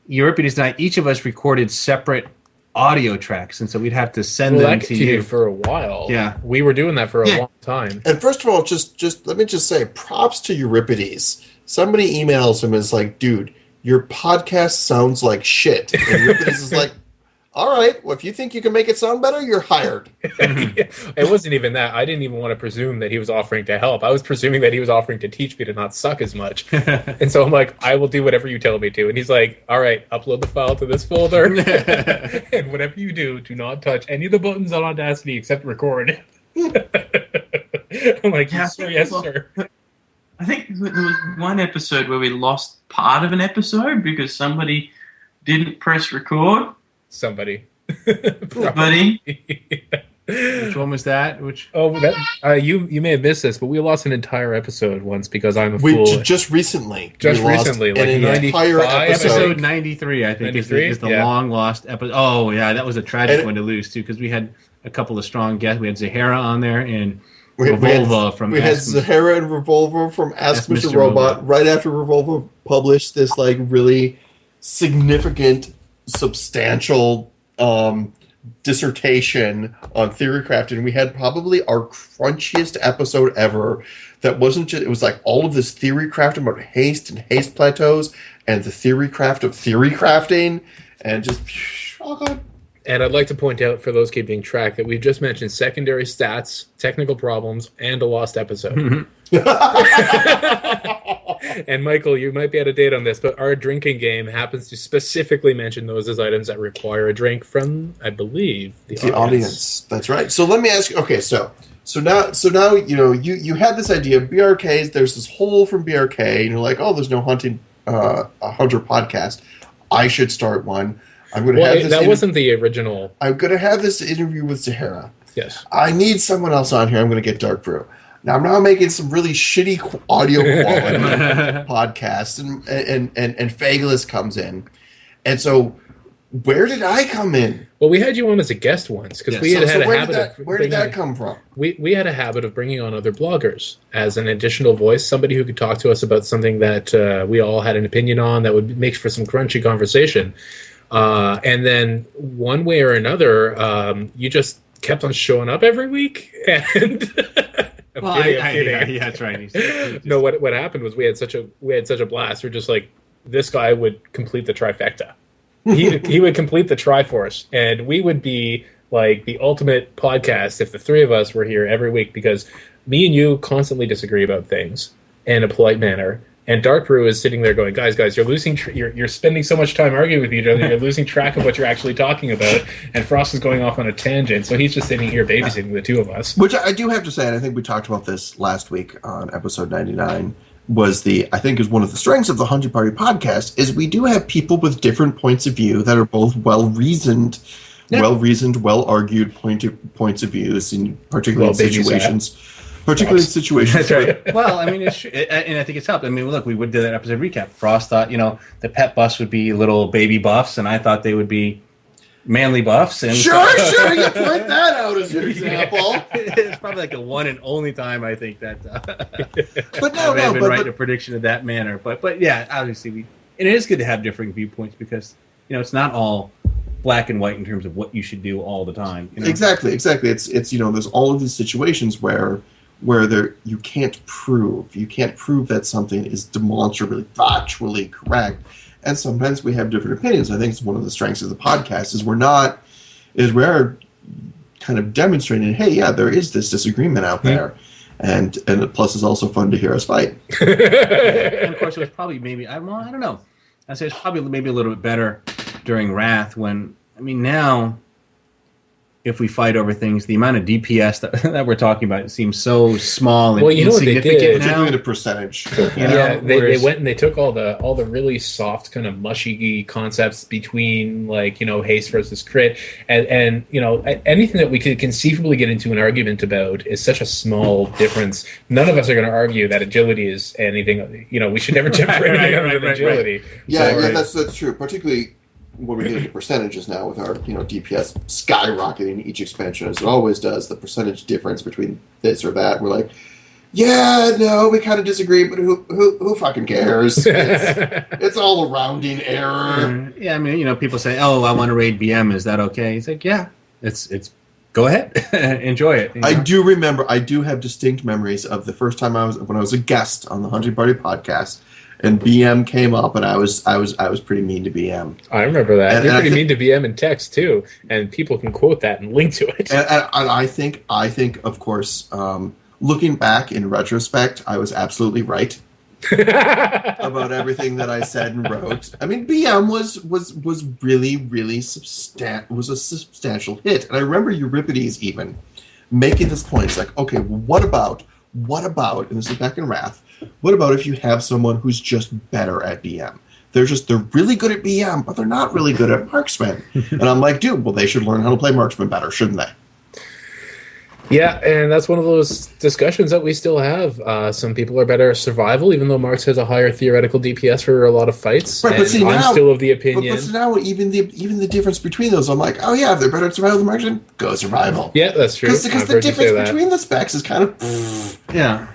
Euripides and I. Each of us recorded separate audio tracks, and so we'd have to send them to you for a while. Yeah, we were doing that for a long time. And first of all, just let me just say, props to Euripides. Somebody emails him and is like, dude, your podcast sounds like shit. And Euripides is like, all right, well, if you think you can make it sound better, you're hired. It wasn't even that. I didn't even want to presume that he was offering to help. I was presuming that he was offering to teach me to not suck as much. And so I'm like, I will do whatever you tell me to. And he's like, all right, upload the file to this folder. And whatever you do not touch any of the buttons on Audacity except record. I'm like, yes, sir. I think there was one episode where we lost part of an episode because somebody didn't press record. Somebody. Buddy. Which one was that? You may have missed this, but we lost an entire episode once because I'm a fool. Just recently. Like an entire episode 93, I think, is the long lost episode. Oh, yeah, that was a tragic one to lose, too, because we had a couple of strong guests. We had Zahara on there and Revolva from We had Zahara and Revolva from Ask Mr. Robot right after Revolva published this like really significant, substantial dissertation on Theorycraft, and we had probably our crunchiest episode ever. That wasn't just, it was like all of this Theorycraft about haste and haste plateaus and the Theorycraft of theory crafting and just oh god. And I'd like to point out, for those keeping track, that we've just mentioned secondary stats, technical problems, and a lost episode. And Michael, you might be out of date on this, but our drinking game happens to specifically mention those as items that require a drink from, I believe, the audience. That's right. So let me ask you. Okay, so now you had this idea of BRKs. There's this hole from BRK, and you're like, oh, there's no hunter podcast. I should start one. I'm going to have this. That wasn't the original. I'm going to have this interview with Zahara. Yes. I need someone else on here. I'm going to get Darkbrew. Now I'm now making some really shitty audio quality podcasts, and Faeghelis comes in, and so where did I come in? Well, we had you on as a guest once because we had a habit of. Where did that come from? We had a habit of bringing on other bloggers as an additional voice, somebody who could talk to us about something that we all had an opinion on that would make for some crunchy conversation. And then one way or another, you just kept on showing up every week. And yeah, that's right. No, what happened was we had such a blast. We're just like, this guy would complete the trifecta. He would complete the Triforce, and we would be like the ultimate podcast if the three of us were here every week, because me and you constantly disagree about things in a polite manner. And Darkbrew is sitting there going, guys, you're losing. You're spending so much time arguing with each other. You're losing track of what you're actually talking about. And Frost is going off on a tangent, so he's just sitting here babysitting the two of us. Which I do have to say, and I think we talked about this last week on episode 99. I think is one of the strengths of the Hunter Party podcast is we do have people with different points of view that are both well-reasoned, well-argued points of views in particular situations. Particularly in situations. That's right. Well, I mean, and I think it's helped. I mean, look, we would do that episode recap. Frost thought, the pet buffs would be little baby buffs, and I thought they would be manly buffs. And sure, you point that out as your example. It's probably like a one and only time I think that. But I may have been writing a prediction of that manner, but yeah, obviously and it is good to have differing viewpoints because it's not all black and white in terms of what you should do all the time. Exactly. It's there's all of these situations where you can't prove that something is demonstrably factually correct, and sometimes we have different opinions. I think it's one of the strengths of the podcast is we're kind of demonstrating, hey, yeah, there is this disagreement out there, and plus it's also fun to hear us fight. And of course, it was probably I don't know. I say it's probably maybe a little bit better during Wrath when now. if we fight over things, the amount of DPS that we're talking about seems so small and Well, you know what they insignificant did? now. Particularly the percentage. Yeah, they whereas- went and they took all the really soft kind of mushy concepts between like haste versus crit and anything that we could conceivably get into an argument about is such a small difference. None of us are going to argue that agility is anything. We should never jump for anything other than agility. Yeah, So, that's true. Particularly when we get into percentages now with our DPS skyrocketing each expansion as it always does. The percentage difference between this or that, we're like, yeah, no, we kind of disagree, but who fucking cares? It's all a rounding error. Yeah, I mean, people say, "Oh, I want to raid BM. Is that okay?" It's like, yeah, it's go ahead, enjoy it. I do remember. I do have distinct memories of the first time when I was a guest on the Hunting Party podcast, and BM came up, and I was pretty mean to BM. I remember that. And You're pretty I mean to BM in text too, and people can quote that and link to it. And I think, of course, looking back in retrospect, I was absolutely right about everything that I said and wrote. I mean, BM was really was a substantial hit, and I remember Euripides even making this point. It's like, okay, well, what about? And this is back in Wrath. What about if you have someone who's just better at BM? They're really good at BM, but they're not really good at marksman. And I'm like, dude, well, they should learn how to play marksman better, shouldn't they? Yeah, and that's one of those discussions that we still have. Some people are better at survival, even though Marks has a higher theoretical DPS for a lot of fights. Right, and I'm still of the opinion. But now, even the difference between those, I'm like, oh yeah, if they're better at survival than marksman, go survival. Yeah, that's true. Because I've the heard you say difference that. between the specs is kind of... Yeah.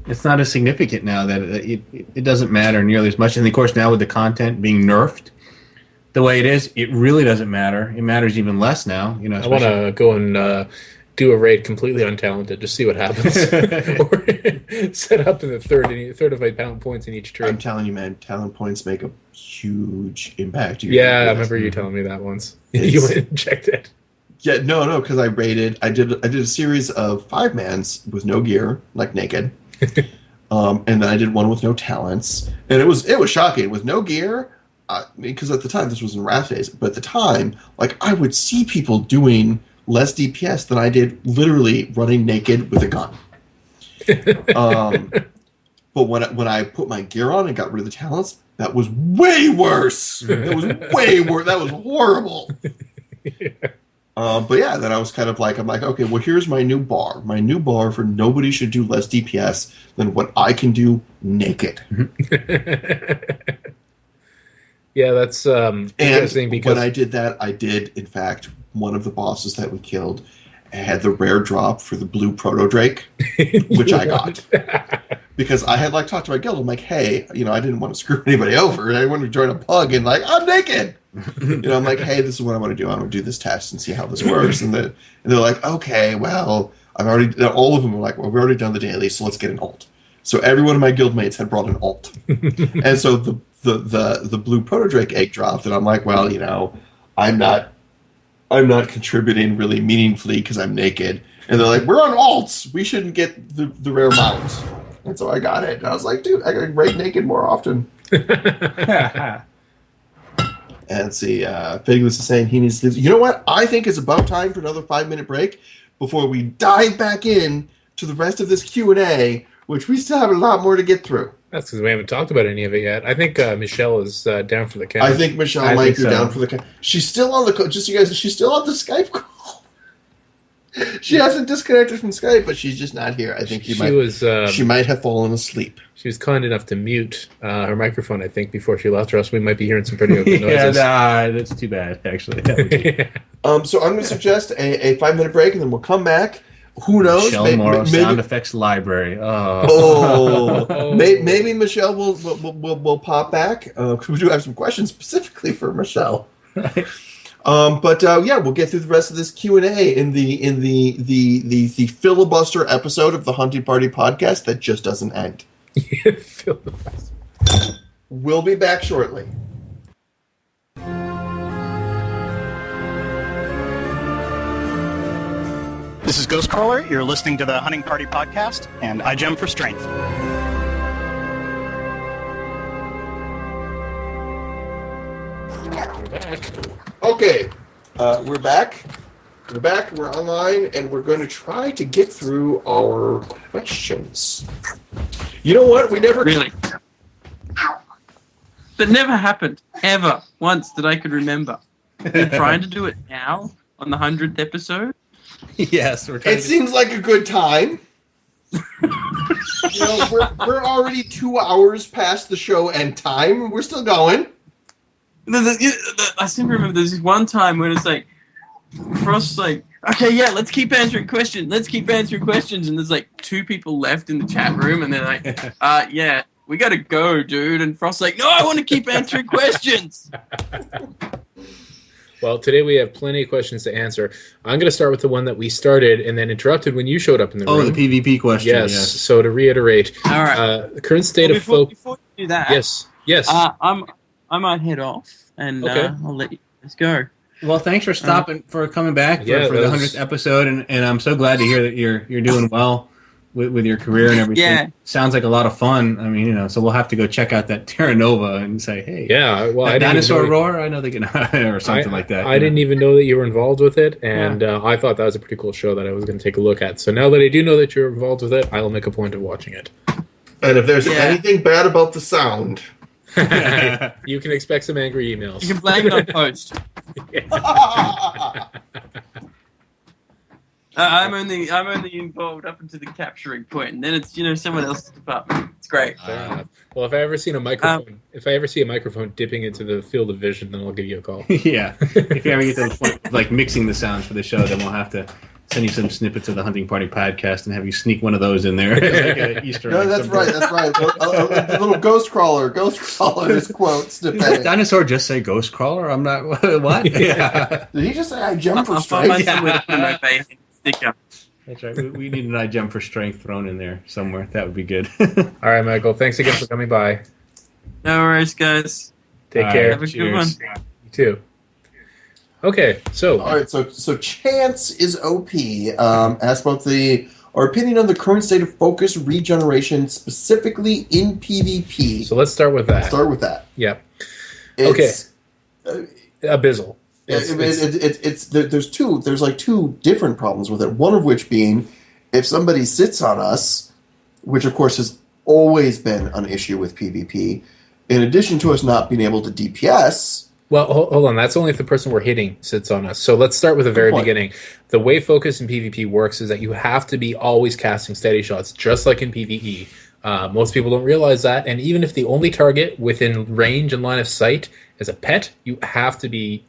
It's not as significant now that it doesn't matter nearly as much. And of course, now with the content being nerfed the way it is, it really doesn't matter. It matters even less now. I want to go and do a raid completely untalented, just see what happens. Or set up in the third of my pound points in each tree. I'm telling you, man, talent points make a huge impact. Yeah, I remember you telling me that once. You went and checked it. Yeah, no, because I did a series of 5-mans with no gear, like naked. And then I did one with no talents, and it was shocking with no gear, because at the time this was in Wrath days. But at the time, like, I would see people doing less DPS than I did literally running naked with a gun. But when I put my gear on and got rid of the talents, that was way worse. That was way worse. That was horrible. Yeah. But yeah, then I was kind of like, I'm like, okay, well, here's my new bar. My new bar for nobody should do less DPS than what I can do naked. Yeah, that's interesting And because when I did that, I did, in fact, one of the bosses that we killed had the rare drop for the blue proto drake, which I got. Because I had talked to my guild. I'm like, hey, I didn't want to screw anybody over. I wanted to join a pug and I'm naked. I'm like, hey, this is what I want to do. I want to do this test and see how this works. And they're like, okay, well, all of them were like, well, we've already done the daily, so let's get an alt. So every one of my guild mates had brought an alt. And so the blue proto drake egg dropped, and I'm like, well, I'm not contributing really meaningfully because I'm naked. And they're like, we're on alts. We shouldn't get the rare mount. And so I got it. And I was like, dude, I got to raid naked more often. And see, Faeghelis is saying he needs to... You know what? I think it's about time for another 5-minute break before we dive back in to the rest of this Q&A, which we still have a lot more to get through. that's because we haven't talked about any of it yet. I think Michelle is down for the count. I think Michelle might be down for the count. She's still on the... Just so you guys, she's still on the Skype call. She hasn't disconnected from Skype, but she's just not here. I think she might have fallen asleep. She was kind enough to mute her microphone, I think, before she left, or else we might be hearing some pretty ugly noises. Yeah, that's too bad, actually. So I'm going to suggest a 5-minute break, and then we'll come back. Who knows? Michele Morrow sound effects library. Maybe Michelle will pop back. We do have some questions specifically for Michelle. But we'll get through the rest of this Q&A in the filibuster episode of the Hunting Party podcast that just doesn't end. We'll be back shortly. This is Ghostcrawler. You're listening to the Hunting Party podcast, and I gem for strength. Okay, we're back. We're back, we're online, and we're going to try to get through our questions. You know what? We never... Really? That never happened, ever, once that I could remember. We're trying to do it now, on the 100th episode. Yes, we're trying It seems like a good time. We're already 2 hours past the show end time, and we're still going. I still remember there's this one time when it's like, Frost's like, okay, yeah, let's keep answering questions. And there's like 2 people left in the chat room, and they're like, yeah, we gotta go, dude. And Frost's like, no, I want to keep answering questions. Well, today we have plenty of questions to answer. I'm going to start with the one that we started and then interrupted when you showed up in the room. Oh, the PvP question. Yes. So to reiterate, all right. The current state of focus. Before you do that, Yes. I might head off, and okay. I'll let you guys go. Well, thanks for for coming back for the 100th episode, and I'm so glad to hear that you're doing well with your career and everything. Yeah. Sounds like a lot of fun. I mean, so we'll have to go check out that Terra Nova and say, hey, yeah, well, that dinosaur roar, I know they can, or something like that. I didn't even know that you were involved with it, and I thought that was a pretty cool show that I was going to take a look at. So now that I do know that you're involved with it, I'll make a point of watching it. And if there's anything bad about the sound, you can expect some angry emails. You can blame it on post. I'm only involved up until the capturing point, and then it's someone else's department. It's great. Well, if I ever see a microphone dipping into the field of vision, then I'll give you a call. Yeah, if you ever get to the point of like mixing the sounds for the show, then we'll have to send you some snippets of the Hunting Party podcast and have you sneak one of those in there. Like Easter egg. That's right. A little ghost crawler is quotes. Did Dinosaur just say ghost crawler? I'm not. What? Yeah. Did he just say I jump for I'll find strength? myself with my face sticker. That's right. We need an I jump for strength thrown in there somewhere. That would be good. All right, Michael. Thanks again for coming by. No worries, guys. Take care. Have a good one. You too. Okay, so all right, so Chance is OP. Asked about our opinion on the current state of focus regeneration, specifically in PvP. So let's start with that. Yeah. Okay. Abyssal. There's like 2 different problems with it. One of which being, if somebody sits on us, which of course has always been an issue with PvP, in addition to us not being able to DPS. Well, hold on. That's only if the person we're hitting sits on us. So let's start with the very beginning. The way focus in PvP works is that you have to be always casting steady shots, just like in PvE. Most people don't realize that. And even if the only target within range and line of sight is a pet, you have to be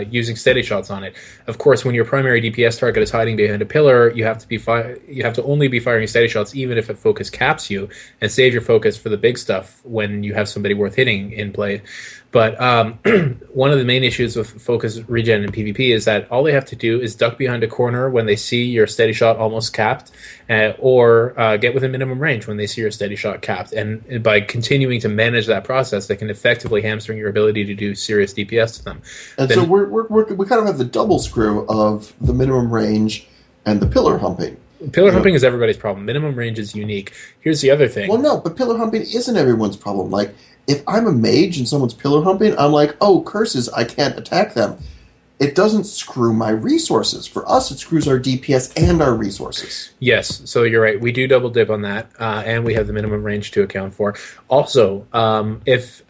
using steady shots on it. Of course, when your primary DPS target is hiding behind a pillar, you have to only be firing steady shots, even if a focus caps you, and save your focus for the big stuff when you have somebody worth hitting in play. But one of the main issues with focus regen in PvP is that all they have to do is duck behind a corner when they see your steady shot almost capped, or get within minimum range when they see your steady shot capped. And by continuing to manage that process, they can effectively hamstring your ability to do serious DPS to them. And so we kind of have the double screw of the minimum range and the pillar humping. Pillar humping is everybody's problem. Minimum range is unique. Here's the other thing. Well, no, but pillar humping isn't everyone's problem. Like, if I'm a mage and someone's pillar humping, I'm like, oh, curses, I can't attack them. It doesn't screw my resources. For us, it screws our DPS and our resources. Yes, so you're right. We do double dip on that, and we have the minimum range to account for. Also, if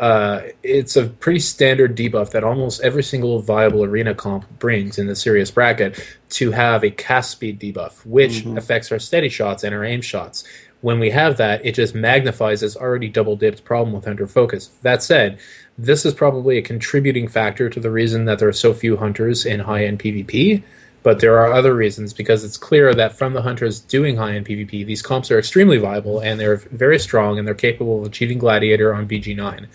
it's a pretty standard debuff that almost every single viable arena comp brings in the serious bracket to have a cast speed debuff, which affects our steady shots and our aim shots. When we have that, it just magnifies this already double-dipped problem with Hunter Focus. That said, this is probably a contributing factor to the reason that there are so few hunters in high-end PvP, but there are other reasons, because it's clear that from the hunters doing high-end PvP, these comps are extremely viable, and they're very strong, and they're capable of achieving Gladiator on BG9.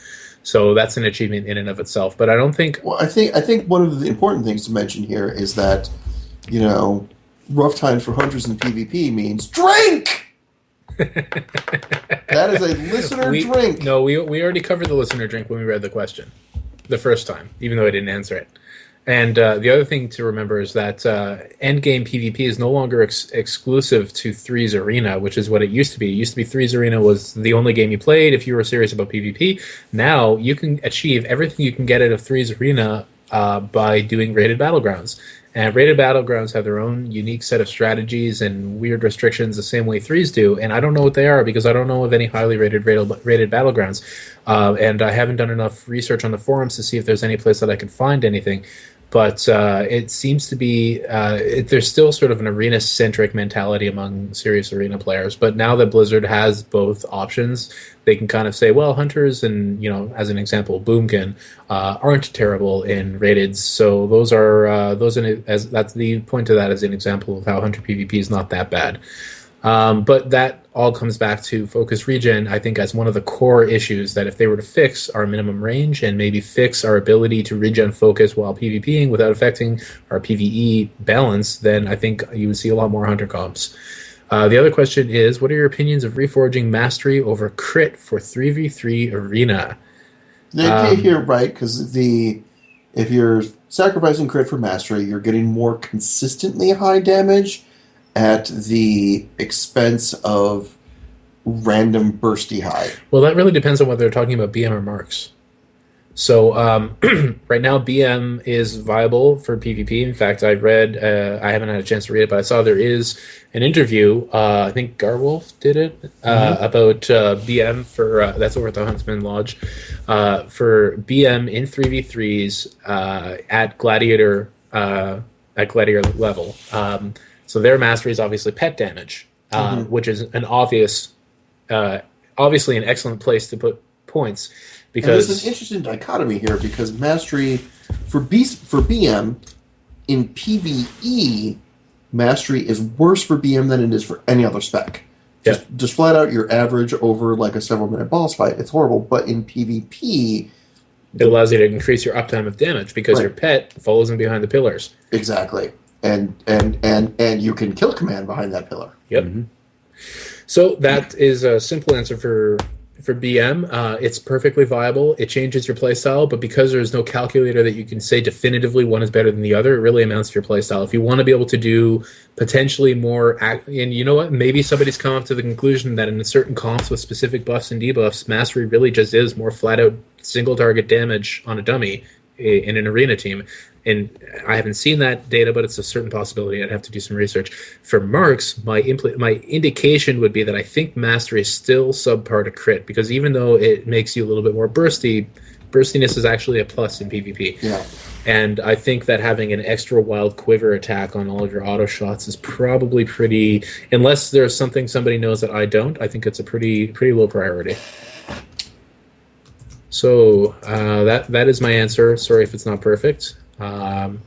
So that's an achievement in and of itself. But I don't think... Well, I think one of the important things to mention here is that, rough times for hunters in PvP means drink! That is a listener drink. No, we already covered the listener drink when we read the question the first time, even though I didn't answer it. And the other thing to remember is that endgame PvP is no longer exclusive to Threes Arena, which is what it used to be. It used to be Threes Arena was the only game you played if you were serious about PvP. Now you can achieve everything you can get out of Threes Arena by doing rated battlegrounds. And rated battlegrounds have their own unique set of strategies and weird restrictions the same way 3s do. And I don't know what they are because I don't know of any highly rated battlegrounds. And I haven't done enough research on the forums to see if there's any place that I can find anything. But it seems to be there's still sort of an arena-centric mentality among serious arena players. But now that Blizzard has both options, they can kind of say, well, hunters and, as an example, Boomkin aren't terrible in rated. So that's the point to that as an example of how hunter PvP is not that bad. But that all comes back to focus regen, I think, as one of the core issues, that if they were to fix our minimum range and maybe fix our ability to regen focus while PvPing without affecting our PvE balance, then I think you would see a lot more hunter comps. The other question is, what are your opinions of reforging mastery over crit for 3v3 arena? The idea here, right, because if you're sacrificing crit for mastery, you're getting more consistently high damage at the expense of random bursty high. Well, that really depends on whether they're talking about BM or marks. So right now, BM is viable for PvP. In fact, I read, I haven't had a chance to read it, but I saw there is an interview, I think Garwolf did it, about BM for, that's over at the Huntsman Lodge, for BM in 3v3s at Gladiator level. So their mastery is obviously pet damage, which is an obviously an excellent place to put points. Because there's an interesting dichotomy here, because mastery for BM in PvE, mastery is worse for BM than it is for any other spec. Just flat out your average over like a several minute boss fight, it's horrible. But in PvP, it allows you to increase your uptime of damage because your pet follows in behind the pillars. Exactly. And you can kill command behind that pillar. Yep. Mm-hmm. So that is a simple answer for BM. It's perfectly viable. It changes your playstyle, but because there's no calculator that you can say definitively one is better than the other, it really amounts to your playstyle. If you want to be able to do potentially more, and you know what, maybe somebody's come up to the conclusion that in certain comps with specific buffs and debuffs, mastery really just is more flat out single target damage on a dummy in an arena team. And I haven't seen that data, but it's a certain possibility. I'd have to do some research. For marks, my indication would be that I think mastery is still subpar to crit, because even though it makes you a little bit more burstiness is actually a plus in PvP. Yeah. And I think that having an extra wild quiver attack on all of your auto shots is probably pretty, unless there's something somebody knows that I don't, I think it's a pretty low priority. So that is my answer. Sorry if it's not perfect. And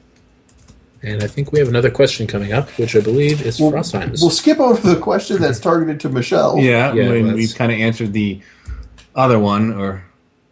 I think we have another question coming up, which I believe is Frostheim's. We'll skip over the question that's targeted to Michele. We've kind of answered the other one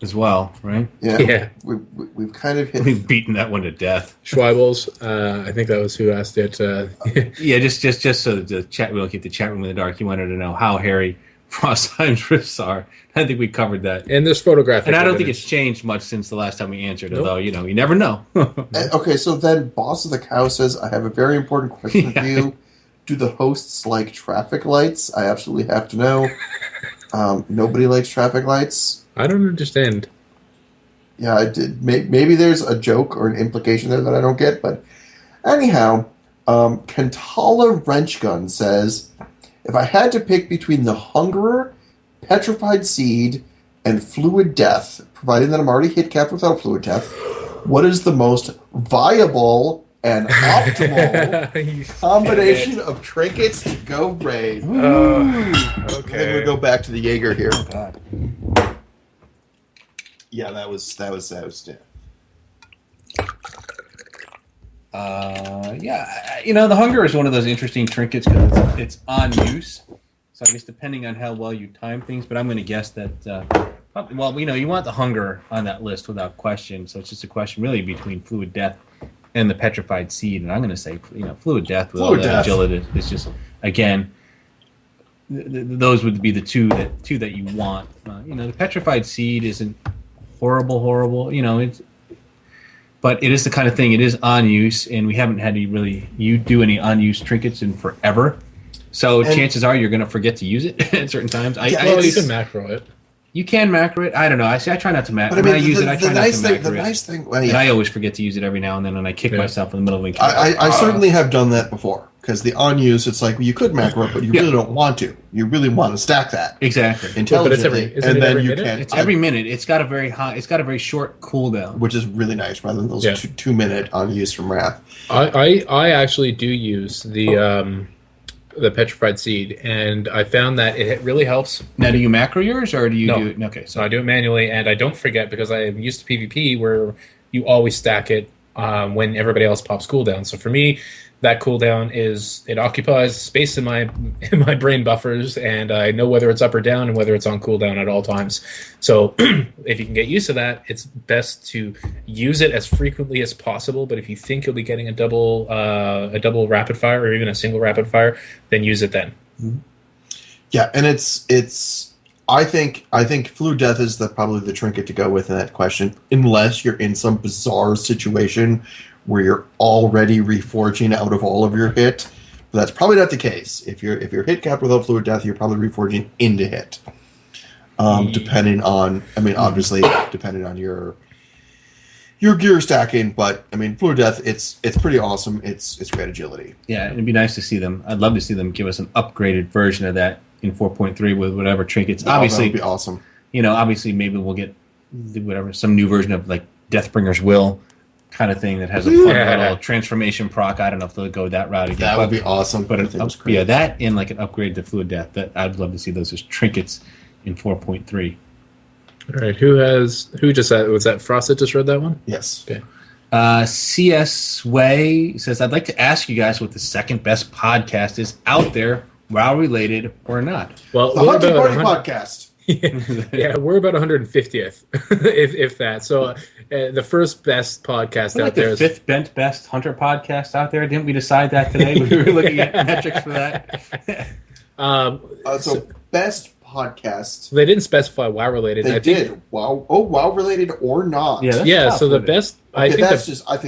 as well, right? Yeah. We've kind of we've beaten that one to death. Schweibels, I think that was who asked it. just so the chat, we don't keep the chat room in the dark. He wanted to know how hairy Frostheim's rifts are. I think we covered that. And there's photographic and I don't evidence. think it's changed much since the last time we answered, although, you never know. Okay, so then Boss of the Cow says, I have a very important question for you. Do the hosts like traffic lights? I absolutely have to know. Nobody likes traffic lights. I don't understand. Yeah, I did. Maybe there's a joke or an implication there that I don't get, but anyhow, Kantala Wrenchgun says, if I had to pick between the Hungerer, Petrified Seed, and Fluid Death, providing that I'm already hit capped without Fluid Death, what is the most viable and optimal combination of trinkets to go raid? Okay. Then we'll go back to the Jaeger here. Oh, God. Yeah, that was the Hunger is one of those interesting trinkets because it's on use. So I guess depending on how well you time things, but I'm going to guess that, you want the Hunger on that list without question. So it's just a question really between Fluid Death and the Petrified Seed. And I'm going to say, Fluid Death with all that agility. It's just, again, those would be the two that you want. The Petrified Seed isn't horrible. But it is the kind of thing, it is on use, and we haven't had you do any on use trinkets in forever. So chances are you're going to forget to use it at certain times. You can macro it. You can macro it. I don't know. I try not to macro. But I mean, when I use it, I try not to macro the it. nice thing, well, And yeah. I always forget to use it every now and then, and I kick myself in the middle of a I certainly have done that before, because the on use, it's like, well, you could macro it, but you really don't want to. You really want to stack that exactly intelligently, isn't it every minute? can. It's every minute. It's got a very high. It's got a very short cooldown, which is really nice, rather than those 2-minute on use from Wrath. I actually do use the petrified seed, and I found that it really helps. Now, do you macro yours, or do you do it? Okay, so I do it manually, and I don't forget, because I am used to PvP where you always stack it when everybody else pops cooldown. So for me, that cooldown it occupies space in my brain buffers, and I know whether it's up or down and whether it's on cooldown at all times. So if you can get used to that, it's best to use it as frequently as possible. But if you think you'll be getting a double rapid fire or even a single rapid fire, then use it then. Mm-hmm. Yeah, and it's I think Flu Death is probably the trinket to go with in that question, unless you're in some bizarre situation where you're already reforging out of all of your hit. But that's probably not the case. If you're hit capped without Fluid Death, you're probably reforging into hit. Depending on, obviously, depending on your gear stacking, but Fluid Death, it's pretty awesome. It's great agility. Yeah, it'd be nice to see them. I'd love to see them give us an upgraded version of that in 4.3 with whatever trinkets. Obviously, that would be awesome. Obviously, maybe we'll get some new version of like Deathbringer's Will kind of thing that has a fun little transformation proc. I don't know if they'll go that route again. That would be awesome. But that and like an upgrade to Fluid Death. That I'd love to see those as trinkets in 4.3. All right, who just said, was that Frost that just read that one? Yes. Okay. CS Sway says, I'd like to ask you guys what the second best podcast is out there, WoW related or not. Well, the Hunting Party podcast. Yeah, we're about 150th, if that. So the first best podcast out there is the fifth best Hunter podcast out there. Didn't we decide that today? We were looking at metrics for that. So best podcast. They didn't specify WoW related. They did. WoW related or not? Yeah. So the best. I think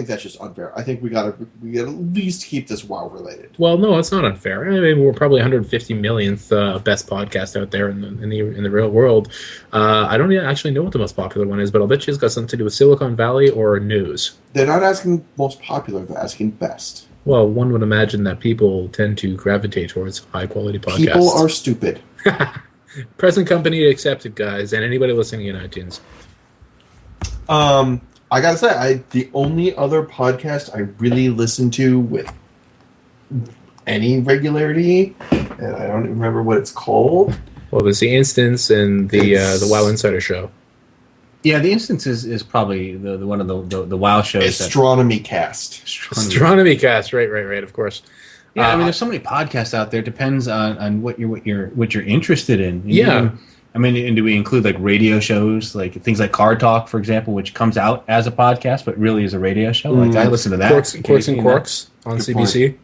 that's just unfair. I think we gotta at least keep this WoW related. Well, no, it's not unfair. We're probably 150 millionth best podcast out there in the real world. I don't actually know what the most popular one is, but I'll bet you it's got something to do with Silicon Valley or news. They're not asking most popular; they're asking best. Well, one would imagine that people tend to gravitate towards high quality podcasts. People are stupid. Present company accepted, guys, and anybody listening in iTunes. I gotta say, the only other podcast I really listen to with any regularity, and I don't even remember what it's called. Well, there's the Instance and the WoW Insider Show. Yeah, the Instance is probably the one of the WoW shows. Astronomy Cast. Astronomy Cast, right, of course. Yeah, there's so many podcasts out there. Depends on what you're interested in. Yeah. And do we include like radio shows, like things like Card Talk, for example, which comes out as a podcast but really is a radio show? Like I listen to that. Quarks and Quarks on CBC.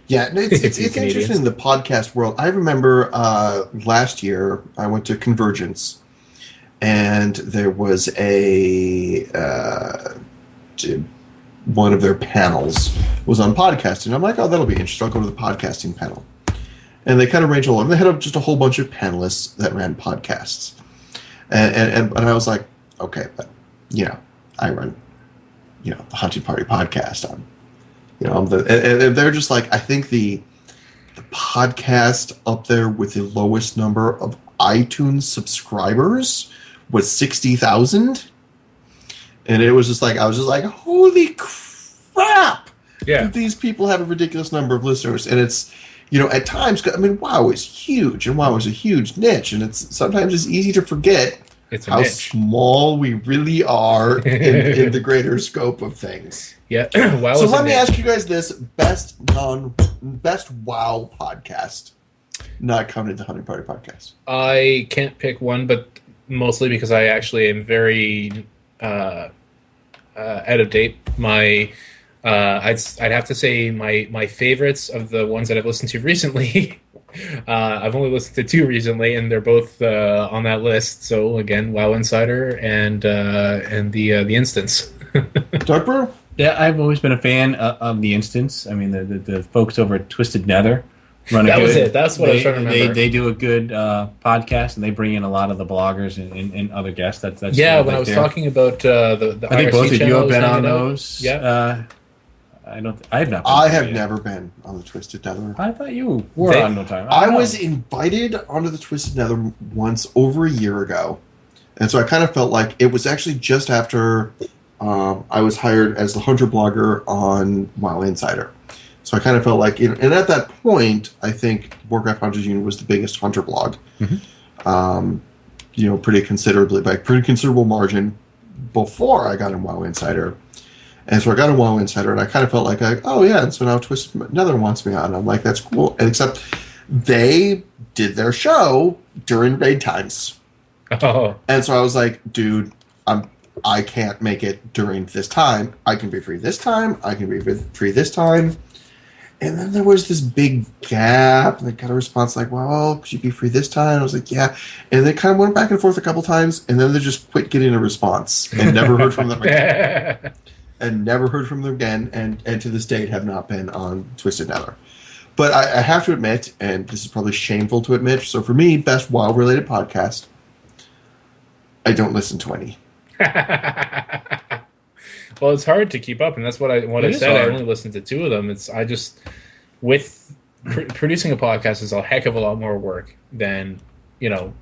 Yeah, it's interesting in the podcast world. I remember last year I went to Convergence, and there was one of their panels was on podcasting. I'm like, oh, that'll be interesting. I'll go to the podcasting panel. And they kind of range along. They had just a whole bunch of panelists that ran podcasts. And I was like, okay, but, I run, the Hunting Party podcast. And they're just like, I think the podcast up there with the lowest number of iTunes subscribers was 60,000. And it was just like, I was just like, holy crap! Yeah. These people have a ridiculous number of listeners. And it's, at times, WoW is huge, and WoW is a huge niche, and sometimes it's easy to forget how small we really are in the greater scope of things. Yeah. WoW. So let me ask you guys this: best WoW podcast, not counting the Hunting Party podcast. I can't pick one, but mostly because I actually am very out of date. I'd have to say my favorites of the ones that I've listened to recently. I've only listened to 2 recently, and they're both on that list. So again, WoW Insider and the Instance. Darkbrew? Yeah, I've always been a fan of the Instance. The folks over at Twisted Nether run a That good, was it. That's what I was trying to remember. They do a good podcast, and they bring in a lot of the bloggers and other guests. That's yeah. When I was talking about the I think IRC both of you channel have been on hanging out. those. Yeah. I have not. Been I there have yet. never been on the Twisted Nether. I thought you were on no time. I was invited onto the Twisted Nether once over a year ago, and so I kind of felt like it was actually just after I was hired as the hunter blogger on WoW Insider. So I kind of felt like, and at that point, I think Warcraft Hunters Union was the biggest hunter blog. Mm-hmm. Pretty considerably, by pretty considerable margin before I got in WoW Insider. And so I got in WoW Insider, and I kind of felt like, oh yeah, and so now Twisted Nether wants me on. I'm like, that's cool. And except they did their show during raid times. Oh. And so I was like, dude, I can't make it during this time. I can be free this time. I can be free this time. And then there was this big gap, and they got a response like, well, could you be free this time? I was like, yeah. And they kind of went back and forth a couple times, and then they just quit getting a response and never heard from them again. And never heard from them again, and to this date have not been on Twisted Nether. But I have to admit, and this is probably shameful to admit, so for me, best WoW-related podcast, I don't listen to any. Well, it's hard to keep up, and that's what I said. Hard. I only listened to 2 of them. Producing a podcast is a heck of a lot more work than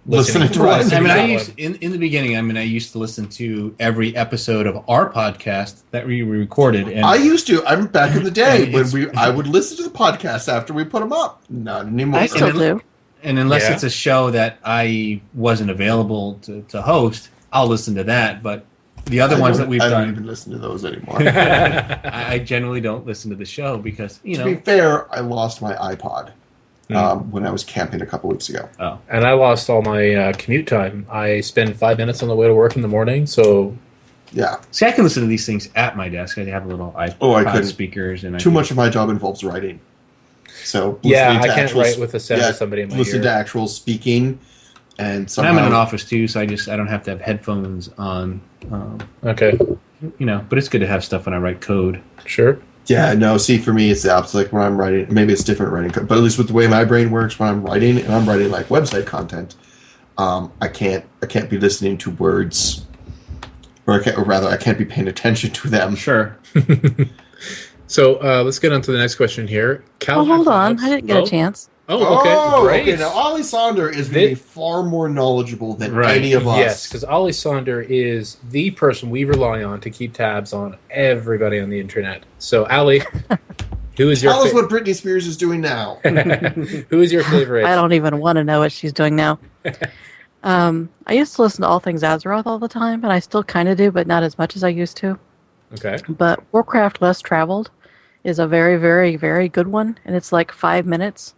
listening to one. I used in the beginning. I used to listen to every episode of our podcast that we recorded. And I used to. I'm back in the day when I would listen to the podcast after we put them up. Not anymore. I still do. And unless it's a show that I wasn't available to host, I'll listen to that. But the other ones that we've done, I don't even listen to those anymore. I generally don't listen to the show because To be fair, I lost my iPod when I was camping a couple weeks ago. Oh, and I lost all my commute time. I spend 5 minutes on the way to work in the morning, so yeah. See, I can listen to these things at my desk. I have a little iPod speakers, and too much of my job involves writing. So I can't write with the sound of somebody in my listen ear. to actual speaking, and somehow I'm in an office too, so I don't have to have headphones on. Okay, but it's good to have stuff when I write code. Sure. Yeah, no. See, for me, it's the opposite. Like when I'm writing, maybe it's different writing code, but at least with the way my brain works, when I'm writing, and I'm writing like website content, I can't be listening to words, or I can't be paying attention to them. Sure. So let's get on to the next question here. Oh, hold on. I didn't get a chance. Oh, okay. Great. Okay, now Ollie Sonder is really far more knowledgeable than any of us. Yes, because Ollie Sonder is the person we rely on to keep tabs on everybody on the internet. So, Ollie, who is your Tell us what Britney Spears is doing now. Who is your favorite? I don't even want to know what she's doing now. I used to listen to All Things Azeroth all the time, and I still kind of do, but not as much as I used to. Okay. But Warcraft Less Traveled is a very, very, very good one, and it's like 5 minutes.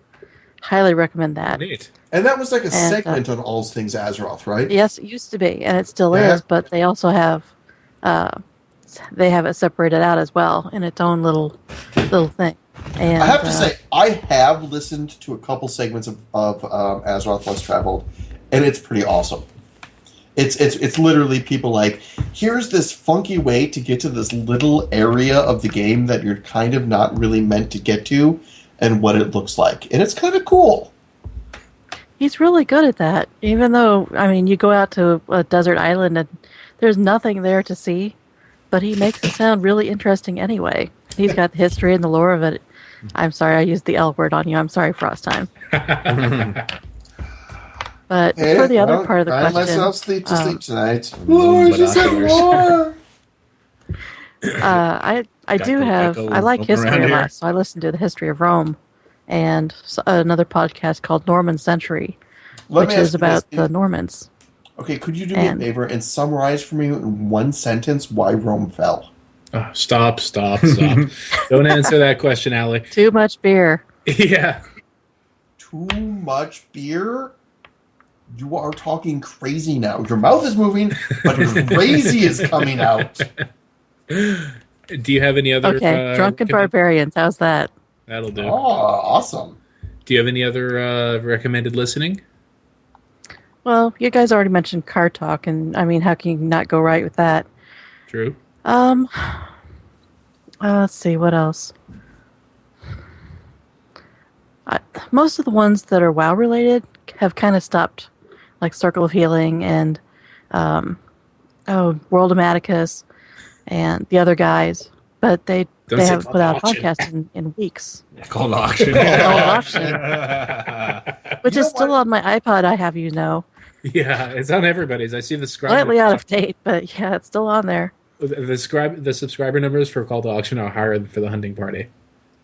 Highly recommend that. Neat. And that was like a segment on All Things Azeroth, right? Yes, it used to be, and it still is, but they also have it separated out as well in its own little thing. And I have to say, I have listened to a couple segments of Azeroth Less Traveled, and it's pretty awesome. It's literally people like, here's this funky way to get to this little area of the game that you're kind of not really meant to get to, and what it looks like. And it's kind of cool. He's really good at that. Even though, you go out to a desert island and there's nothing there to see, but he makes it sound really interesting anyway. He's got the history and the lore of it. I'm sorry I used the L word on you. I'm sorry, Frostheim. But for the other part of the I question... myself sleep tonight. I do have... I like history a lot, so I listen to the history of Rome and another podcast called Norman Century, which is about the Normans. Okay, could you do me a favor and summarize for me in one sentence why Rome fell? Oh, stop. Don't answer that question, Allie. Too much beer. Yeah. Too much beer? You are talking crazy now. Your mouth is moving, but crazy is coming out. Do you have any other... Okay, Drunken Barbarians. How's that? That'll do. Oh, awesome. Do you have any other recommended listening? Well, you guys already mentioned Car Talk, and how can you not go right with that? True. Let's see, what else? most of the ones that are WoW related have kind of stopped, like Circle of Healing and World of Maticus and the other guys, but they haven't put out a podcast in weeks. Called auction. Which is still on my iPod, I have you know. Yeah, it's on everybody's. I see the Slightly out of date, but yeah, it's still on there. The subscriber numbers for Call to Auction are higher than for the hunting party.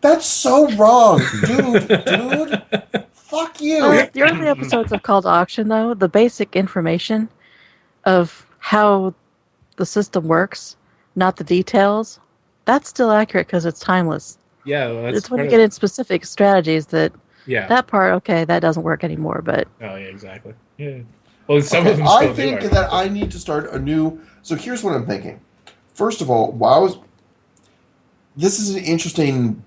That's so wrong, dude. Fuck you. The early episodes of Call to Auction, though, the basic information of how the system works, not the details, that's still accurate because it's timeless. Yeah, it's when you get in specific strategies that that part, okay, that doesn't work anymore. But oh yeah, exactly. Yeah. Well, some of them. I think that I need to start a new. So here's what I'm thinking. First of all, WoW. This is an interesting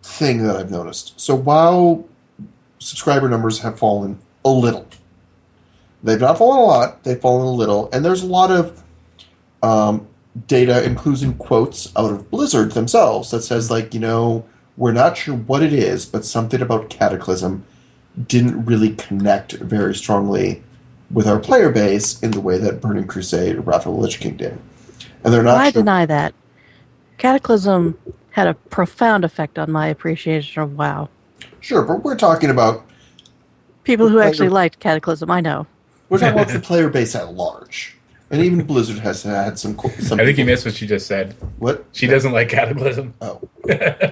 thing that I've noticed. So WoW subscriber numbers have fallen a little. They've not fallen a lot. They've fallen a little, and there's a lot of data, including quotes out of Blizzard themselves, that says we're not sure what it is, but something about Cataclysm didn't really connect very strongly with our player base in the way that Burning Crusade or Wrath of the Lich King did. And they're not I deny that. Cataclysm had a profound effect on my appreciation of WoW. Sure, but we're talking about people who actually liked Cataclysm, I know. We're talking about the player base at large. And even Blizzard has had some I think you missed what she just said. What? She doesn't like Cataclysm. Oh.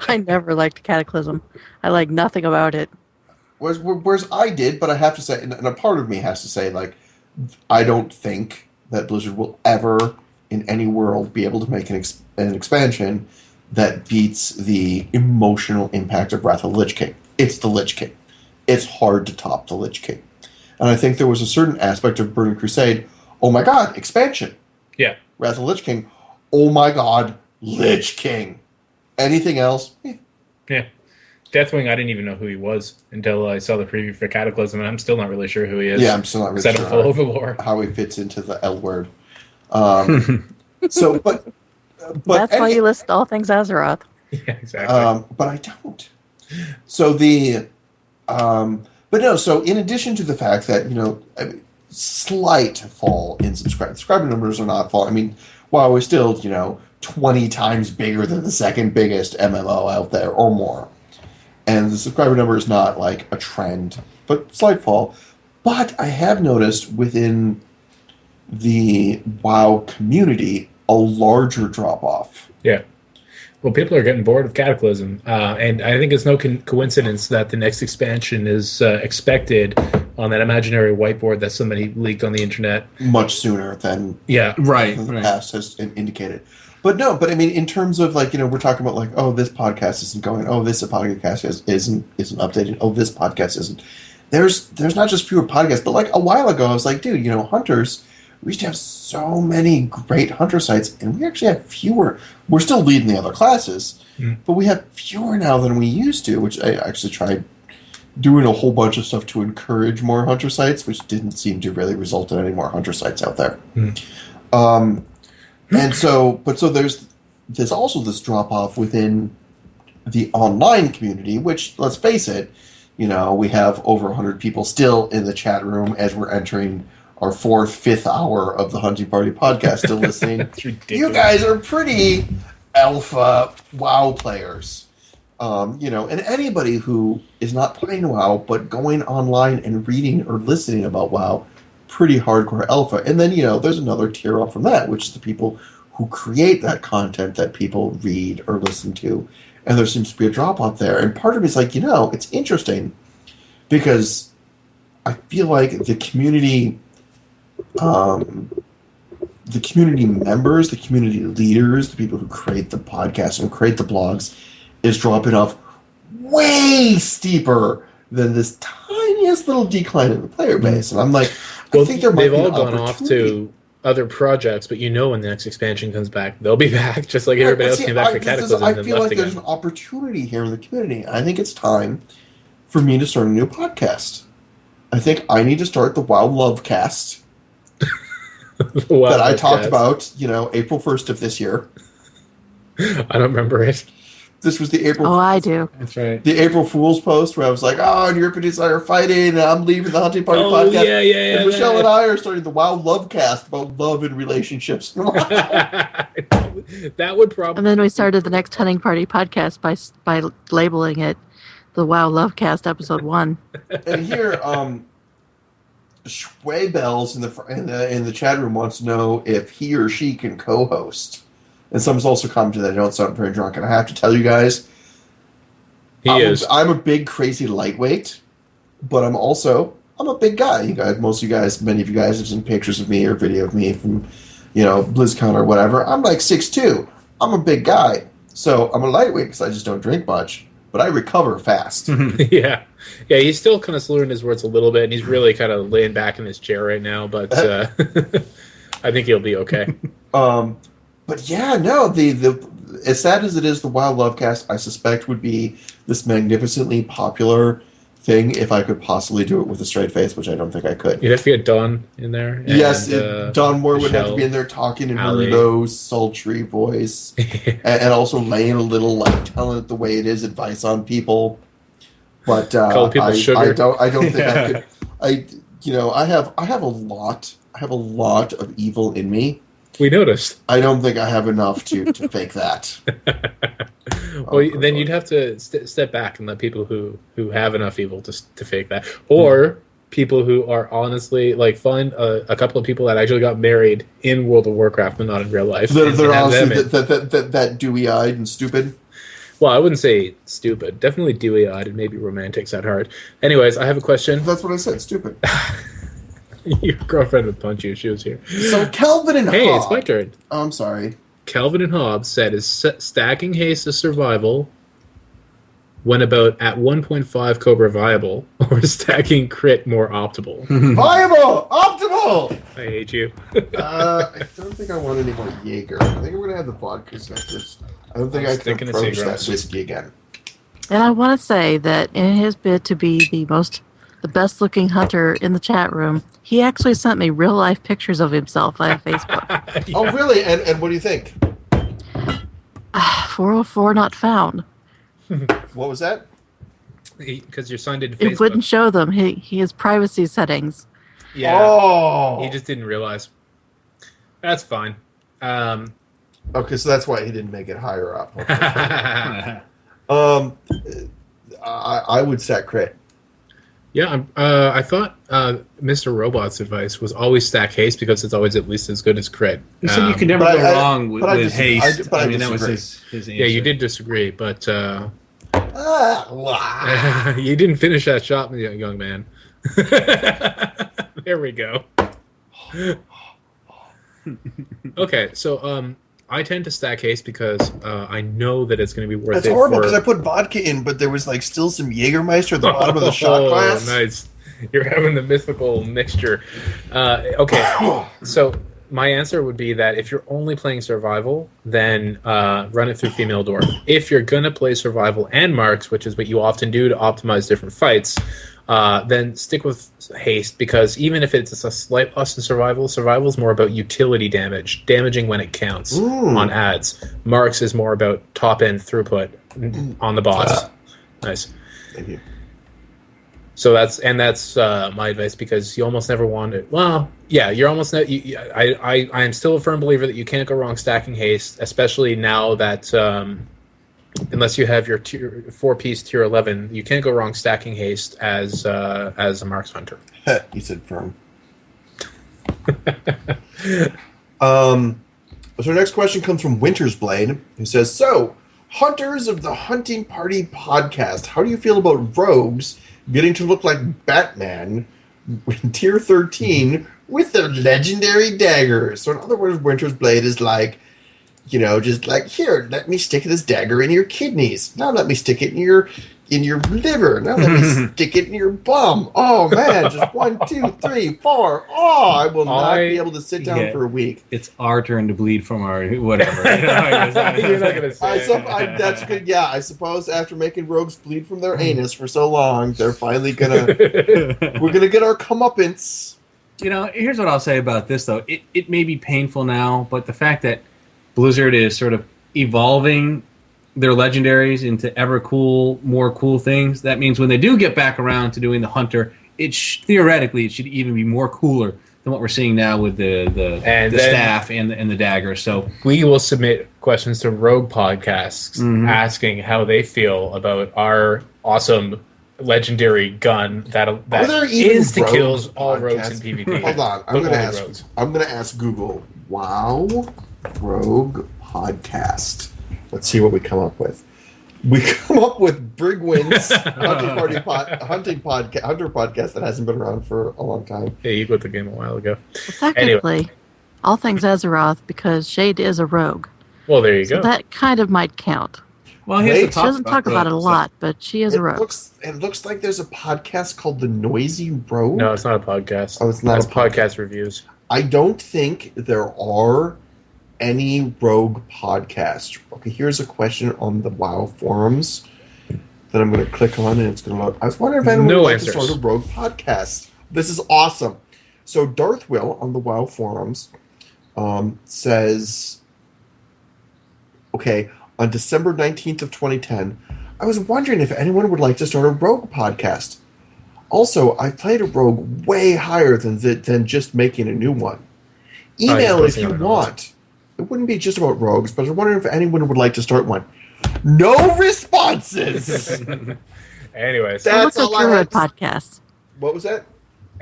I never liked Cataclysm. I like nothing about it. Whereas I did, but I have to say, and a part of me has to say, I don't think that Blizzard will ever, in any world, be able to make an expansion that beats the emotional impact of Wrath of the Lich King. It's the Lich King. It's hard to top the Lich King. And I think there was a certain aspect of Burning Crusade, oh my god, expansion. Yeah. Wrath of the Lich King, oh my god, Lich King. Anything else? Yeah. Deathwing, I didn't even know who he was until I saw the preview for Cataclysm, and I'm still not really sure who he is. Yeah, I'm still not really sure full overlord. How he fits into the L word. But that's why you list all things Azeroth. Yeah, exactly. But I don't. So so in addition to the fact that, slight fall in subscriber numbers are not fall. I mean, WoW is still, 20 times bigger than the second biggest MMO out there or more. And the subscriber number is not like a trend, but slight fall. But I have noticed within the WoW community a larger drop-off. Yeah. Well, people are getting bored of Cataclysm, and I think it's no coincidence that the next expansion is expected on that imaginary whiteboard that somebody leaked on the internet. Much sooner than the past has indicated. But I mean, in terms of we're talking about this podcast isn't going, this podcast isn't updated, this podcast isn't. There's not just fewer podcasts, but a while ago I was like, dude, hunters, we used to have so many great hunter sites, and we actually have fewer. We're still leading the other classes, but we have fewer now than we used to, which I actually tried doing a whole bunch of stuff to encourage more hunter sites, which didn't seem to really result in any more hunter sites out there. And so there's also this drop-off within the online community, which, let's face it, we have over 100 people still in the chat room as we're entering our 4th, 5th hour of the Hunting Party podcast still listening. That's ridiculous. You guys are pretty alpha WoW players. And anybody who is not playing WoW, but going online and reading or listening about WoW, pretty hardcore alpha. And then, there's another tier up from that, which is the people who create that content that people read or listen to. And there seems to be a drop-off there. And part of me is it's interesting because I feel like the community members, the community leaders, the people who create the podcasts and create the blogs is dropping off way steeper than this tiniest little decline in the player base. And I'm like, I think they've all gone off to other projects, but when the next expansion comes back, they'll be back, just like everybody else came back for Cataclysm. I feel like there's an opportunity here in the community. I think it's time for me to start a new podcast. I think I need to start the WoW Lovecast that I talked about, April 1st of this year. I don't remember it. This was the April. Oh, I do. That's right. The April Fool's post where I was like, "Oh, and Euripides and I are fighting, and I'm leaving the Hunting Party Oh, podcast." yeah. And Michelle and I are starting the Wow Love Cast about love and relationships. That would probably. And then we started the next Hunting Party podcast by labeling it the Wow Lovecast Episode 1. And here, Shway Bells in the chat room wants to know if he or she can co-host. And someone's also commented that I don't sound very drunk. And I have to tell you guys, I'm a big, crazy lightweight, but I'm a big guy. Many of you guys have seen pictures of me or video of me from, BlizzCon or whatever. I'm like 6'2". I'm a big guy. So I'm a lightweight because I just don't drink much. But I recover fast. Yeah, he's still kind of slurring his words a little bit, and he's really kind of laying back in his chair right now, but I think he'll be okay. But yeah, no, the as sad as it is, the Wild Lovecast, I suspect, would be this magnificently popular thing if I could possibly do it with a straight face, which I don't think I could. You'd have to get Don in there. Yes, Don Moore would have to be in there talking in a low, sultry voice, and also laying a little, telling it the way it is, advice on people. But call people sugar. I don't think I could. I have a lot of evil in me. We noticed. I don't think I have enough to fake that. Well, then you'd have to step back and let people who have enough evil to fake that, or people who are honestly find a couple of people that actually got married in World of Warcraft but not in real life. They're honestly that dewy-eyed and stupid. Well, I wouldn't say stupid. Definitely dewy-eyed and maybe romantics at heart. Anyways, I have a question. That's what I said. Stupid. Your girlfriend would punch you if she was here. So Kelvin and Hey, Hobbs. it's my turn. Oh, I'm sorry. Kelvin and Hobbs said, is stacking haste a survival when about at 1.5 Cobra viable, or is stacking crit more optimal? Viable! Optimal! I hate you. I don't think I want any more Jaeger. I think I'm going to have the vodka Citrus. I don't think I can approach that whiskey again. And I want to say that in his bid to be the best looking hunter in the chat room, he actually sent me real life pictures of himself via Facebook. Yeah. Oh, really? And what do you think? 404 not found. What was that? Because you're signed into Facebook. It wouldn't show them. He has privacy settings. Yeah. Oh. He just didn't realize. That's fine. Okay, so that's why he didn't make it higher up. Okay. I would set crit. Yeah, I thought Mr. Robot's advice was always stack haste because it's always at least as good as crit. You said you could never go wrong with haste. I mean, that was his answer. Yeah, you did disagree, but you didn't finish that shot, young man. There we go. Okay, so I tend to stack haste because I know that it's going to be worth it. That's horrible because I put vodka in, but there was still some Jägermeister at the bottom of the shot glass. Nice. You're having the mythical mixture. Okay, so my answer would be that if you're only playing survival, then run it through female dwarf. If you're going to play survival and marks, which is what you often do to optimize different fights, then stick with haste, because even if it's a slight plus in survival is more about utility damaging when it counts on ads. Marks is more about top end throughput on the boss. Nice. Thank you. So that's my advice, because you almost never want it. Well, yeah, you're almost. I am still a firm believer that you can't go wrong stacking haste, especially now that. Unless you have your 4-piece tier 11, you can't go wrong stacking haste as a marks hunter. You said firm. So our next question comes from Winter's Blade, who says, "So, hunters of the Hunting Party podcast, how do you feel about rogues getting to look like Batman in tier 13 with their legendary daggers?" So in other words, Winter's Blade is like, just here, let me stick this dagger in your kidneys. Now let me stick it in your liver. Now let me stick it in your bum. Oh man, just 1, 2, 3, 4. Oh, I will not be able to sit down for a week. It's our turn to bleed from our whatever. You're not gonna say. That's good. Yeah, I suppose after making rogues bleed from their anus for so long, they're finally we're gonna get our comeuppance. Here's what I'll say about this though. It may be painful now, but the fact that Blizzard is sort of evolving their legendaries into ever more cool things, that means when they do get back around to doing the hunter, theoretically it should even be more cooler than what we're seeing now with the staff and the dagger. So we will submit questions to Rogue Podcasts asking how they feel about our awesome legendary gun that insta kills all rogues in PvP. Hold on, I'm gonna ask Google. Wow, Rogue Podcast. Let's see what we come up with. We come up with Brigwin's hunter podcast that hasn't been around for a long time. Yeah, you quit the game a while ago. Well, technically, all things Azeroth, because Shade is a rogue. Well, there you go. That kind of might count. Well, she doesn't talk about it a lot, but she is a rogue. It looks like there's a podcast called The Noisy Rogue. No, it's not a podcast. Oh, it's not a podcast reviews. I don't think there are any rogue podcasts. Okay, here's a question on the WoW forums that I'm going to click on, and it's going to load. I was wondering if anyone would like to start a rogue podcast. This is awesome. So Darth Will on the WoW forums says, okay, on December 19th of 2010, I was wondering if anyone would like to start a rogue podcast. Also, I played a rogue way higher than just making a new one. Email if you want. It wouldn't be just about rogues, but I was wondering if anyone would like to start one. No responses! Anyways. That's look up Druid podcast. What was that?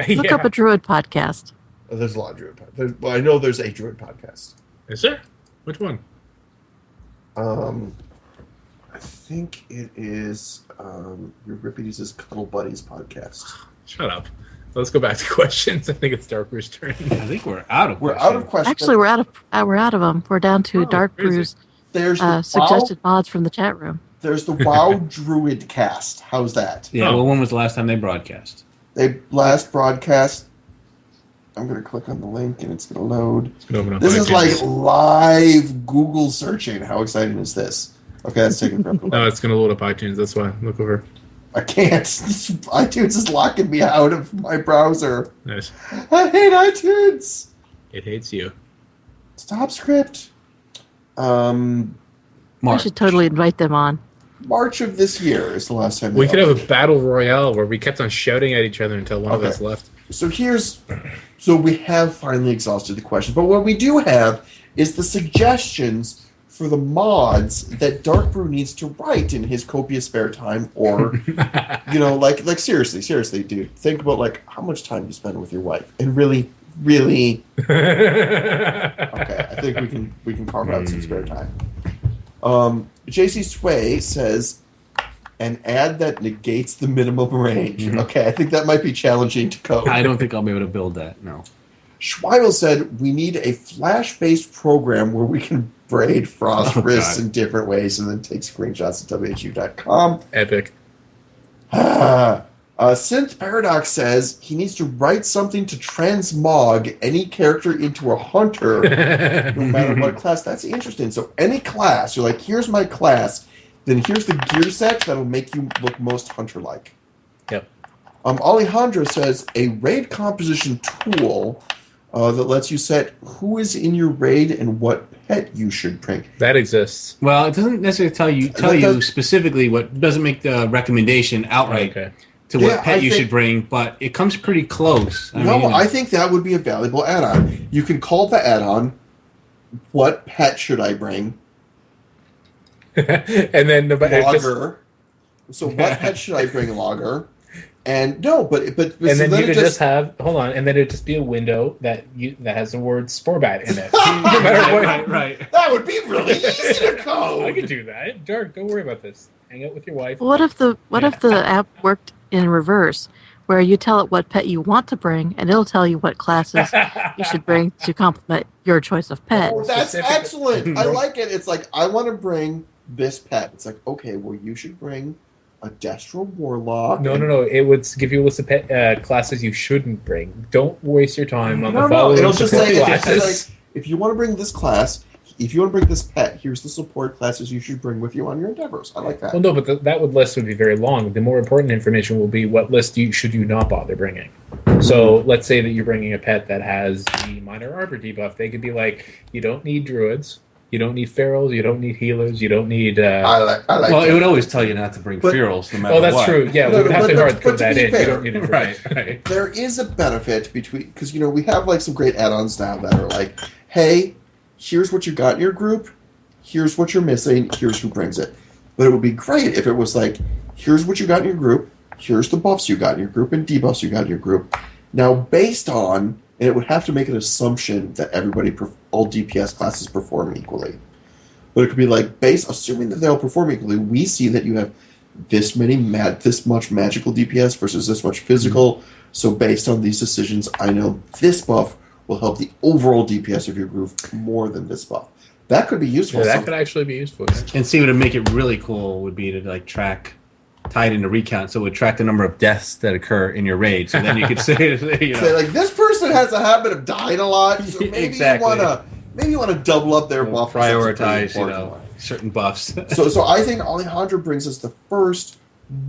Look up a Druid podcast. Oh, there's a lot of Druid podcasts. Well, I know there's a Druid podcast. Is there? Which one? I think it is Euripides' Cuddle Buddies podcast. Shut up. Let's go back to questions. I think it's Darkbrew's turn. I think we're out of questions. Actually, we're out of them. We're down to Darkbrew's suggested mods from the chat room. There's the WoW Druid cast. How's that? Yeah. Well, when was the last time they broadcast? They last broadcast. I'm going to click on the link and it's going to load. This is like live Google searching. How exciting is this? Okay, that's taking forever. No, it's going to load up iTunes. That's why. Look over. I can't. iTunes is locking me out of my browser. Nice. I hate iTunes. It hates you. Stop script. We should totally invite them on. March of this year is the last time. We could have a battle royale where we kept on shouting at each other until one of us left. So we have finally exhausted the question, but what we do have is the suggestions for the mods that Darkbrew needs to write in his copious spare time, or like seriously, dude, think about like how much time you spend with your wife, and really. Okay, I think we can carve out some spare time. JC Sway says an ad that negates the minimum range. Okay, I think that might be challenging to code. I don't think I'll be able to build that. No. Schweibel said we need a Flash-based program where we can braid frost wrists in different ways and then take screenshots at whu.com. Epic. Synth Paradox says he needs to write something to transmog any character into a hunter, no matter what class. That's interesting. So any class, you're like, here's my class, then here's the gear set that'll make you look most hunter-like. Yep. Alejandro says a raid composition tool that lets you set who is in your raid and what pet you should bring. That exists. Well, it doesn't necessarily tell you specifically what doesn't make the recommendation outright. Okay. To what pet you should bring, but it comes pretty close. I think that would be a valuable add-on. You can call the add-on, what pet should I bring? And then Logger. So what pet should I bring, Logger? And but and then you could just have and then it'd just be a window that has the word Sporbat in it. No matter what. Right. That would be really easy to code. I could do that. Dark, don't worry about this. Hang out with your wife. What if the app worked in reverse, where you tell it what pet you want to bring, and it'll tell you what classes you should bring to complement your choice of pet? Oh, that's excellent. I like it. It's like, I want to bring this pet. It's like, okay, well, you should bring a Destro Warlock. No. It would give you a list of pet classes you shouldn't bring. Don't waste your time on the following. No, it'll just say, classes. if you want to bring this class, if you want to bring this pet, here's the support classes you should bring with you on your endeavors. I like that. Well, no, but that list would be very long. The more important information will be what list should you not bother bringing. So let's say that you're bringing a pet that has the Minor Arbor debuff. They could be like, you don't need druids, You don't need ferals. You don't need healers. You don't need. I like Well, that. it would always tell you not to bring But- ferals, no matter Oh, that's what. true. Yeah, No, we would no, have but- to hard but code to that be in. You fair- don't need it. Right. There is a benefit between, because we have like some great add-ons now that are like, hey, here's what you got in your group, here's what you're missing, here's who brings it. But it would be great if it was like, here's what you got in your group, here's the buffs you got in your group and debuffs you got in your group. Now, based on, and it would have to make an assumption that all DPS classes perform equally. But it could be like, assuming that they all perform equally, we see that you have this much magical DPS versus this much physical. So based on these decisions, I know this buff will help the overall DPS of your group more than this buff. That could be useful. Yeah, that could actually be useful. Yeah. And see, what would make it really cool would be to like tie it into recount, so it would track the number of deaths that occur in your raid. So then you could say, Say like, this person has a habit of dying a lot, so maybe Exactly. you want to double up their buff. prioritize, certain buffs. So I think Alejandro brings us the first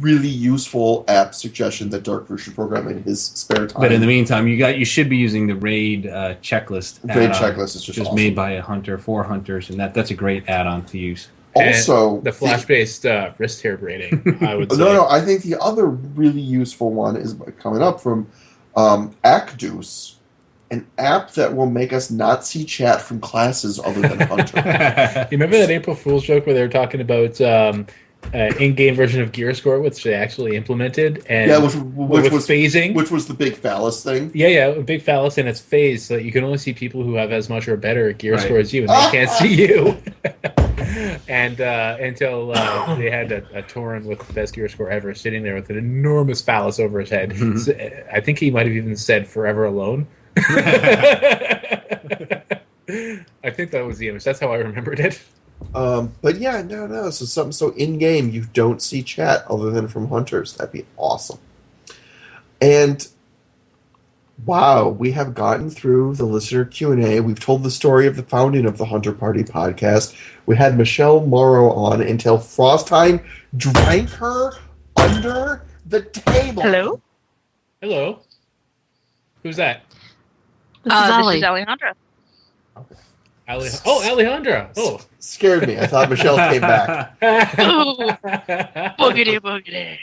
really useful app suggestion that Darkbrew should program in his spare time. But in the meantime, you should be using the raid checklist. Raid add-on, checklist is just awesome. made by a hunter for hunters, and that's a great add-on to use. Also, and the flash-based wrist hair braiding, I would say. No, I think the other really useful one is coming up from Acdus, an app that will make us not see chat from classes other than Hunter. You remember that April Fool's joke where they were talking about in-game version of Gear Score, which they actually implemented, and which was phasing, which was the big phallus thing. Yeah, a big phallus, and it's phased, so that you can only see people who have as much or better gear Right. score as you, and they can't see you. And until they had a Tauren with the best gear score ever sitting there with an enormous phallus over his head. Mhm. So, I think he might have even said "forever alone." I think that was the image. That's how I remembered it. But yeah, no. So in game you don't see chat other than from hunters. That'd be awesome. And wow, we have gotten through the listener Q&A. We've told the story of the founding of the Hunter Party podcast. We had Michele Morrow on until Frostheim drank her under the table. Hello. Who's that? This is Ali. This is Alejandra. Alejandra. Oh. Scared me. I thought Michelle came back. Ooh, boogity boogity.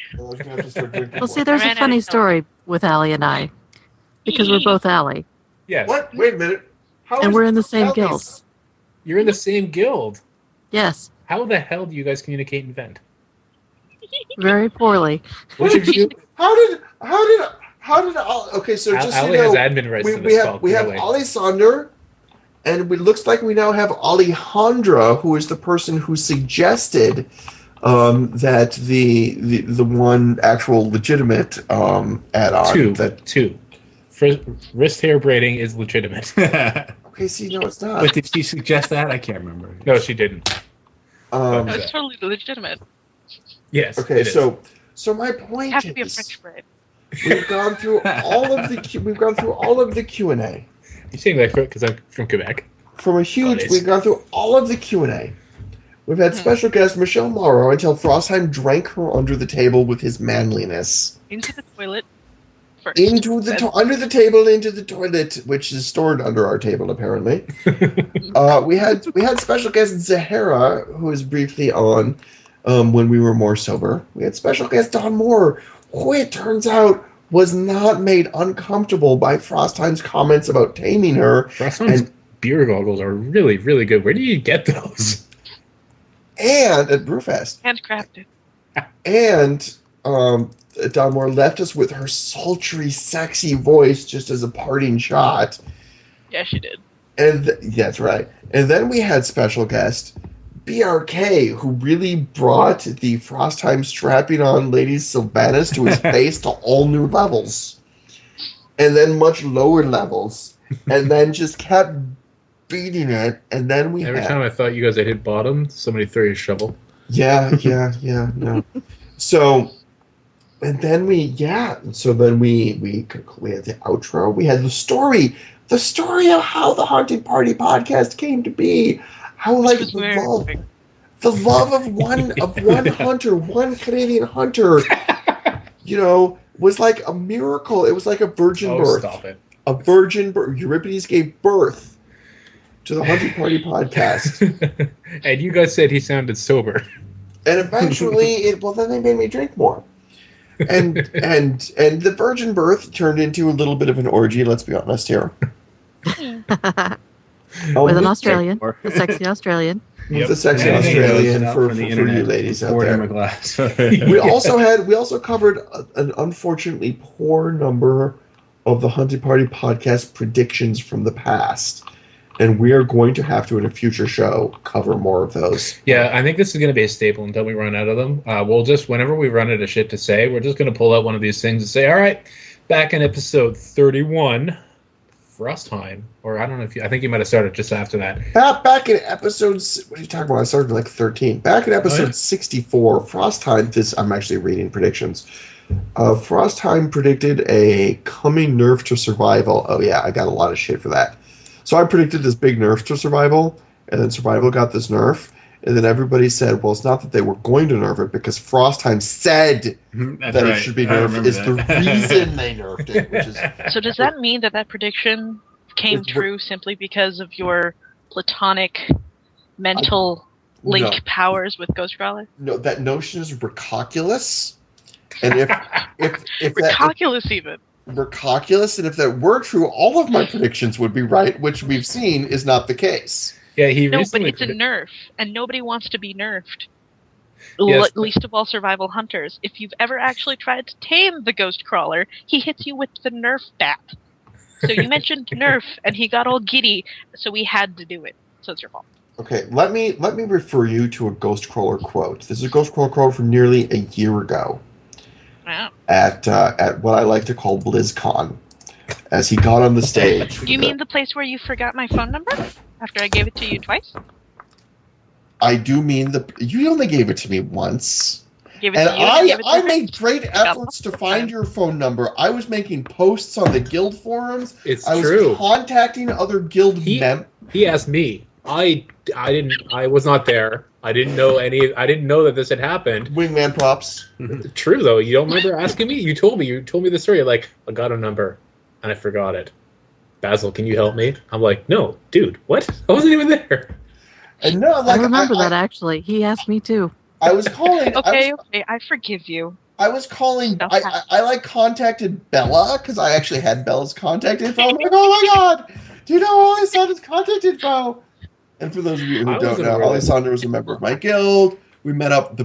Well, see, there's a funny story with Ali and I, because we're both Ali, Yes. What? Wait a minute. and we're in the same guilds. You're in the same guild. Yes, How the hell do you guys communicate and vent? very poorly. Which of you? How did okay, so just so Ali you know, has admin rights to we this have call. we have clearly. Alessander, and it looks like we now have Alejandra, who is the person who suggested that the one actual legitimate add-on Two. Wrist hair braiding is legitimate. Okay, see, no, it's not. But did she suggest that? I can't remember. No, she didn't. It's totally legitimate. Yes. Okay, it is. so my point Have to be a is, French braid. we've gone through all of the Q&A. You saying that because I'm from Quebec? We've gone through all of the Q&A. We've had special guest Michele Morrow until Frostheim drank her under the table with his manliness. Into the toilet first. Under the table, into the toilet, which is stored under our table, apparently. We had special guest Zahara, who was briefly on when we were more sober. We had special guest Don Moore, who it turns out was not made uncomfortable by Frostheim's comments about taming her. Frostheim's beer goggles are really, really good. Where do you get those? And at Brewfest. Handcrafted. And Don Moore left us with her sultry, sexy voice just as a parting shot. Yeah, she did. And that's right. And then we had special guest BRK, who really brought the Frostheim strapping on Lady Sylvanas to his face to all new levels. And then much lower levels. And then just kept beating it. And then we Every time I thought you guys had hit bottom, somebody threw you a shovel. Yeah, no. So, and then we had the outro. We had the story of how the Haunted Party podcast came to be. How the love of one hunter, one Canadian hunter, was like a miracle. It was like a virgin birth. Stop it. A virgin birth. Euripides gave birth to the Hunting Party podcast. And you guys said he sounded sober. And eventually, then they made me drink more. And the virgin birth turned into a little bit of an orgy, let's be honest here. With an Australian, a sexy Australian. With a sexy Australian for you ladies out there. My glass. We also covered an unfortunately poor number of the Hunting Party podcast predictions from the past. And we are going to have to, in a future show, cover more of those. Yeah, I think this is going to be a staple until we run out of them. We'll just, whenever we run out of shit to say, we're just going to pull out one of these things and say, all right, back in episode 31, Frostheim, or I don't know if I think you might have started just after that. Back in episodes, what are you talking about? I started like 13. Back in episode 64, Frostheim, I'm actually reading predictions. Frostheim predicted a coming nerf to survival. Oh yeah, I got a lot of shit for that. So I predicted this big nerf to survival, and then survival got this nerf, and then everybody said, well, it's not that they were going to nerf it, because Frostheim said it should be nerfed. It's the reason they nerfed it. Which is, so does that mean that prediction came true simply because of your platonic mental link powers with Ghostcrawler? No, that notion is recalculus. And if recalculus even. Recalculus, and if that were true, all of my predictions would be right, which we've seen is not the case. Yeah, but it's a nerf, and nobody wants to be nerfed. Yes. Least of all survival hunters. If you've ever actually tried to tame the ghost crawler, he hits you with the nerf bat. So you mentioned nerf, and he got all giddy, so we had to do it. So it's your fault. Okay, let me refer you to a ghost crawler quote. This is a ghost crawler quote from nearly a year ago. Wow. At what I like to call BlizzCon, as he got on the stage. Do you mean the place where you forgot my phone number after I gave it to you twice? I do mean you only gave it to me once. I made great efforts to find your phone number. I was making posts on the guild forums. I was contacting other guild members. He asked me. I was not there. I didn't know that this had happened. Wingman props. True though. You don't remember asking me? You told me the story. Like, I got a number and I forgot it. Basil, can you help me? I'm like, no, dude, what? I wasn't even there. And no, I remember that actually. He asked me too. I was calling. Okay, I forgive you. I was calling. I contacted Bella because I actually had Bella's contact info. I'm like, oh my god, do you know Alessandra's contact info? And for those of you who don't know, Alessandra was a member of my guild. We met up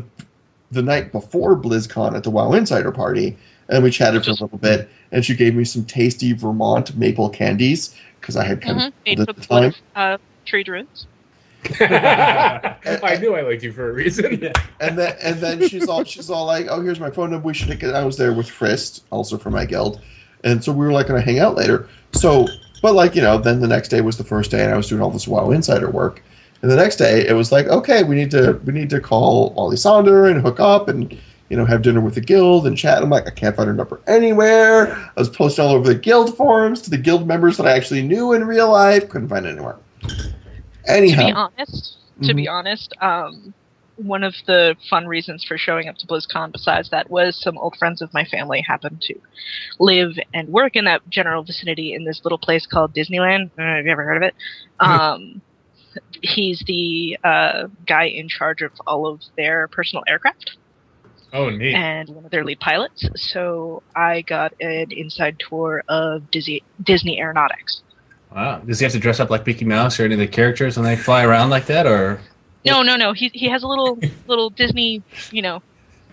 the night before BlizzCon at the WoW Insider Party, and we chatted for a little bit. And she gave me some tasty Vermont maple candies because I had kind of made at for the time. Tree druids. I knew I liked you for a reason. Yeah. And then she's all like, "Oh, here's my phone number. We should get." I was there with Frist, also from my guild, and so we were like going to hang out later. So. But then the next day was the first day, and I was doing all this WoW Insider work. And the next day, it was like, okay, we need to call Alessandra and hook up, and have dinner with the guild and chat. I'm like, I can't find her number anywhere. I was posting all over the guild forums to the guild members that I actually knew in real life. Couldn't find it anywhere. Anyhow, to be honest, one of the fun reasons for showing up to BlizzCon besides that was some old friends of my family happened to live and work in that general vicinity in this little place called Disneyland. Have you ever heard of it? He's the guy in charge of all of their personal aircraft. Oh, neat. And one of their lead pilots. So I got an inside tour of Disney Aeronautics. Wow. Does he have to dress up like Mickey Mouse or any of the characters when they fly around like that, or... No. He has a little Disney, a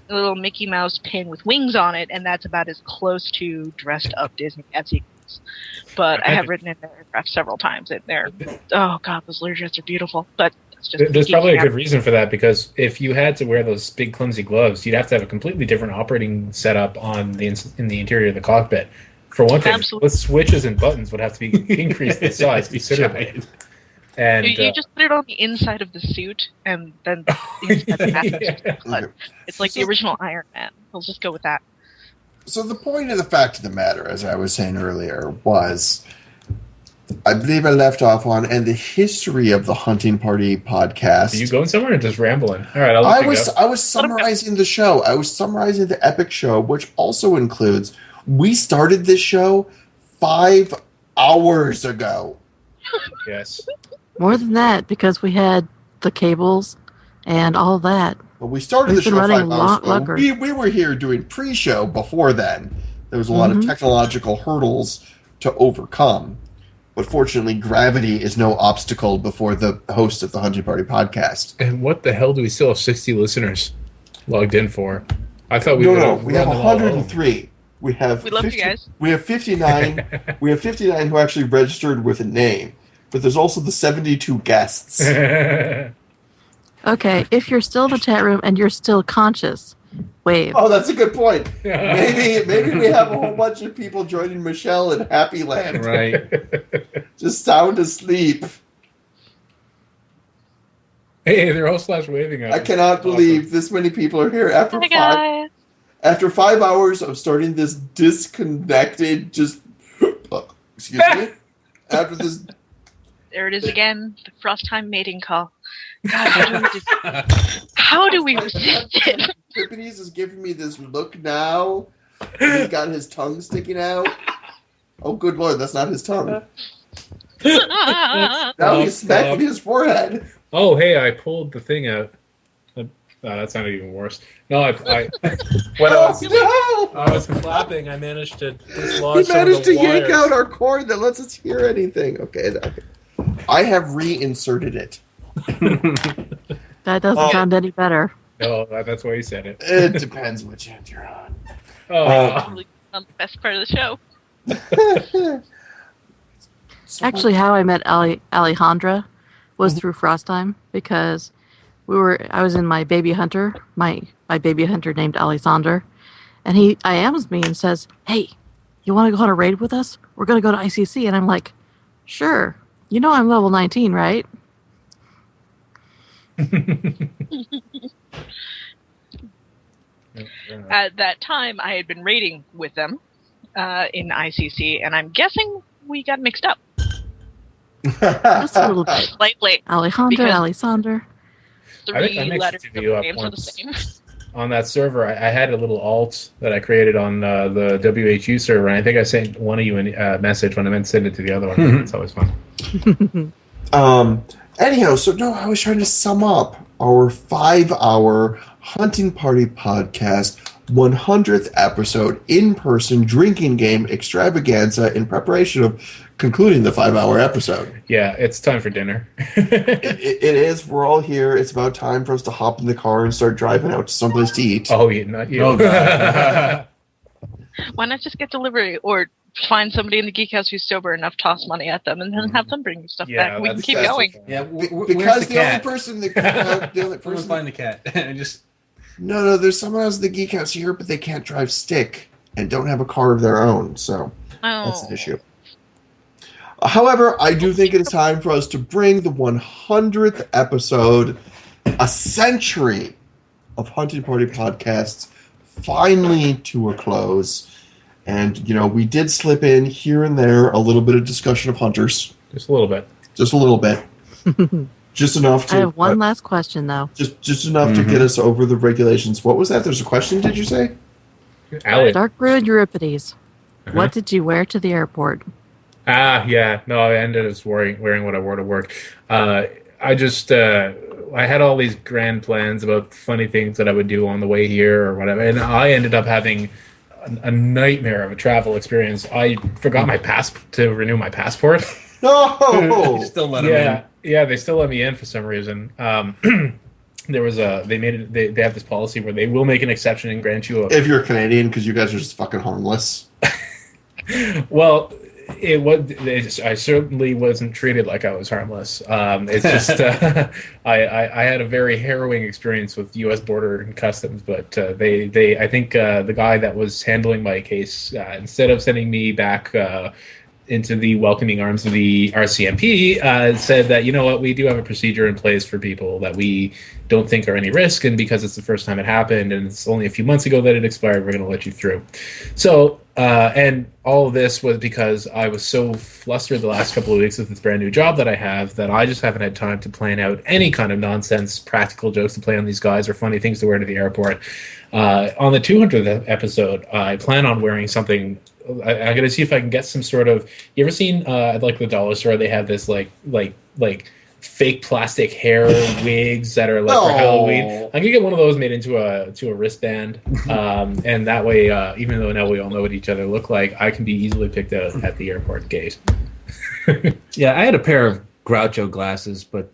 little Mickey Mouse pin with wings on it, and that's about as close to dressed up Disney as he gets. But I have ridden in their aircraft several times, and oh god, those Learjets are beautiful. But it's just there's probably a good reason for that, because if you had to wear those big clumsy gloves, you'd have to have a completely different operating setup in the interior of the cockpit. For one thing, the switches and buttons would have to be increased in size considerably. And you just put it on the inside of the suit, and then the inside the it's like the original Iron Man. We'll just go with that. So the point of the fact of the matter, as I was saying earlier, was I believe I left off on, and the history of the Hunting Party podcast. Are you going somewhere or just rambling? All right, I was summarizing the show. I was summarizing the epic show, which also includes we started this show 5 hours ago. Yes. More than that, because we had the cables and all that. Well, we started the We've been show running 5 hours ago. longer. We were here doing pre-show before then. There was a lot of technological hurdles to overcome. But fortunately, gravity is no obstacle before the host of the Hunting Party podcast. And what the hell do we still have 60 listeners logged in for? I thought we No, we have 103. We have We love you guys. We have 59. We have 59 who actually registered with a name. But there's also the 72 guests. Okay, if you're still in the chat room and you're still conscious, wave. Oh, that's a good point. Maybe we have a whole bunch of people joining Michelle in Happy Land. Right. Just sound asleep. Hey, they're all slash waving at us. I cannot believe this many people are here after Hi, guys. After 5 hours of starting this disconnected, just excuse me. After this, There it is again, the Frostheim mating call. God, how do we resist it? Euripides is giving me this look now. He's got his tongue sticking out. Oh, good lord, that's not his tongue. Now he's smacking his forehead. Oh, hey, I pulled the thing out. That sounded even worse. No, when I was clapping, I managed to dislodge He managed to some of the yank wires. out our cord that lets us hear anything. Okay. I have reinserted it. That doesn't sound any better. No, that's why you said it. It depends which end you're on. Probably on the best part of the show. Actually, how I met Alejandra was through Frostheim, because I was in my baby hunter, my baby hunter named Alexander, and he IMs me and says, "Hey, you want to go on a raid with us? We're going to go to ICC." And I'm like, "Sure. You know I'm level 19, right?" At that time, I had been raiding with them in ICC, and I'm guessing we got mixed up Just a little bit. slightly. Alejandra, Because- Alexander. I think I Three mixed letters the of two the up names are the once. same. On that server, I had a little alt that I created on the WHU server, and I think I sent one of you a message when I meant to send it to the other one. It's always fun. Anyhow, so no, I was trying to sum up our 5-hour Hunting Party podcast 100th episode in-person drinking game extravaganza in preparation of concluding the 5-hour episode. Yeah, it's time for dinner. It is. We're all here. It's about time for us to hop in the car and start driving out to someplace to eat. Oh, yeah, not you. Oh, God. Why not just get delivery or find somebody in the Geek House who's sober enough, toss money at them, and then have them bring you stuff Yeah, back? We can that's- keep that's going. the thing. Yeah, where's Because the the only cat? person that the only Someone person find the cat. I just No, there's someone else in the Geek House here, but they can't drive stick and don't have a car of their own, so that's an issue. However, I do think it is time for us to bring the 100th episode, a century of Hunting Party podcasts, finally to a close. And, we did slip in here and there a little bit of discussion of hunters. Just a little bit. Just a little bit. Just enough to... I have one last question, though. Just enough to get us over the regulations. What was that? There's a question, did you say? Allie. Darkbrew and Euripides. What did you wear to the airport? Yeah. No, I ended up wearing what I wore to work. I had all these grand plans about funny things that I would do on the way here or whatever, and I ended up having a nightmare of a travel experience. I forgot to renew my passport. No! still let him in. Yeah, they still let me in for some reason. There was they have this policy where they will make an exception and grant you a... If you're Canadian, because you guys are just fucking harmless. Well, I certainly wasn't treated like I was harmless. It's just I had a very harrowing experience with U.S. Border and Customs, but I think the guy that was handling my case, instead of sending me back into the welcoming arms of the RCMP, said that, you know what, we do have a procedure in place for people that we don't think are any risk, and because it's the first time it happened and it's only a few months ago that it expired, we're going to let you through. So, and all of this was because I was so flustered the last couple of weeks with this brand new job that I have that I just haven't had time to plan out any kind of nonsense practical jokes to play on these guys or funny things to wear to the airport. On the 200th episode, I plan on wearing something. I'm going to see if I can get some sort of... You ever seen, like the dollar store, they have this like fake plastic hair wigs that are like for Halloween. I could get one of those made into a wristband, and that way, even though now we all know what each other look like, I can be easily picked out at the airport gate. Yeah, I had a pair of Groucho glasses, but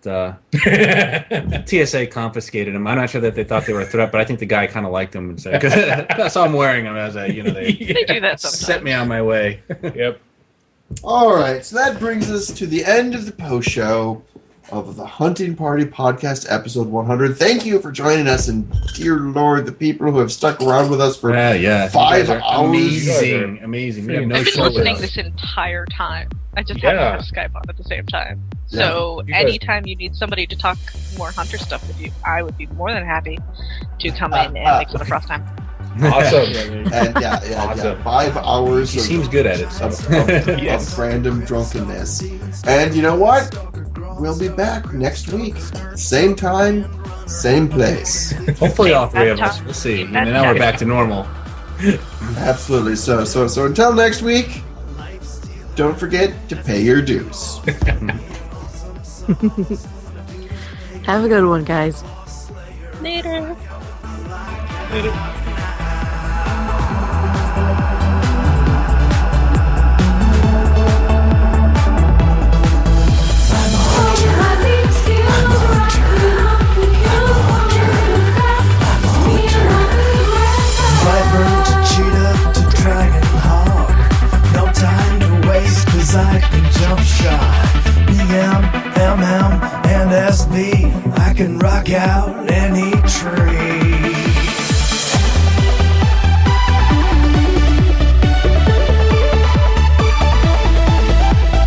TSA confiscated them. I'm not sure that they thought they were a threat, but I think the guy kind of liked them and said, "I saw him wearing them as they They do that sometimes. set me on my way." Yep. All right, so that brings us to the end of the post show of the Hunting Party Podcast, episode 100. Thank you for joining us, and dear Lord, the people who have stuck around with us for 5 hours. Amazing. We Yeah, have no I've been show listening without- this entire time. I just happen to have Skype on at the same time. So You guys- anytime you need somebody to talk more hunter stuff with you, I would be more than happy to come in and make some of Frostheim. Awesome. And Awesome. 5 hours He of, seems good at it. So. of random drunkenness. And you know what? We'll be back next week. Same time, same place. Hopefully all three of us. We'll see. And then now we're back to normal. Absolutely. So until next week, don't forget to pay your dues. Have a good one, guys. Later. Viper to cheetah to dragon hawk. No time to waste, cause I can jump shot. BM, MM, and SB. I can rock out any tree.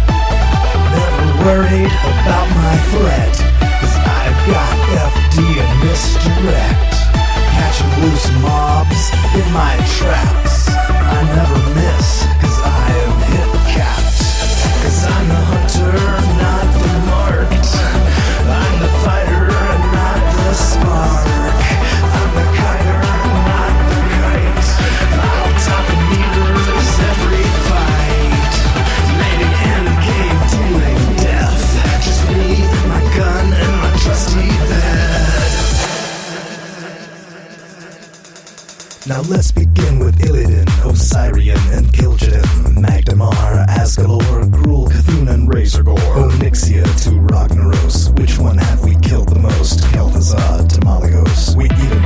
Never worried about my threat, cause I've got FD and misdirect. Catching loose mobs in my traps. I never miss, cause I am hit capped. Cause I'm the hunter, not the marked. I'm the fighter and not the spark. I'm the kiter, not the kite. I'll top the meters every fight. Mating and game dealing death. Just me, my gun, and my trusty bed. Now let's begin with Illidan, Osirian, and Kil'jaeden, Magdamar, Asgalor, Gruul, Cthulhu, and Razorgore, Onyxia to Ragnaros. Which one have we killed the most? Kel'Thuzad to Malagos. We even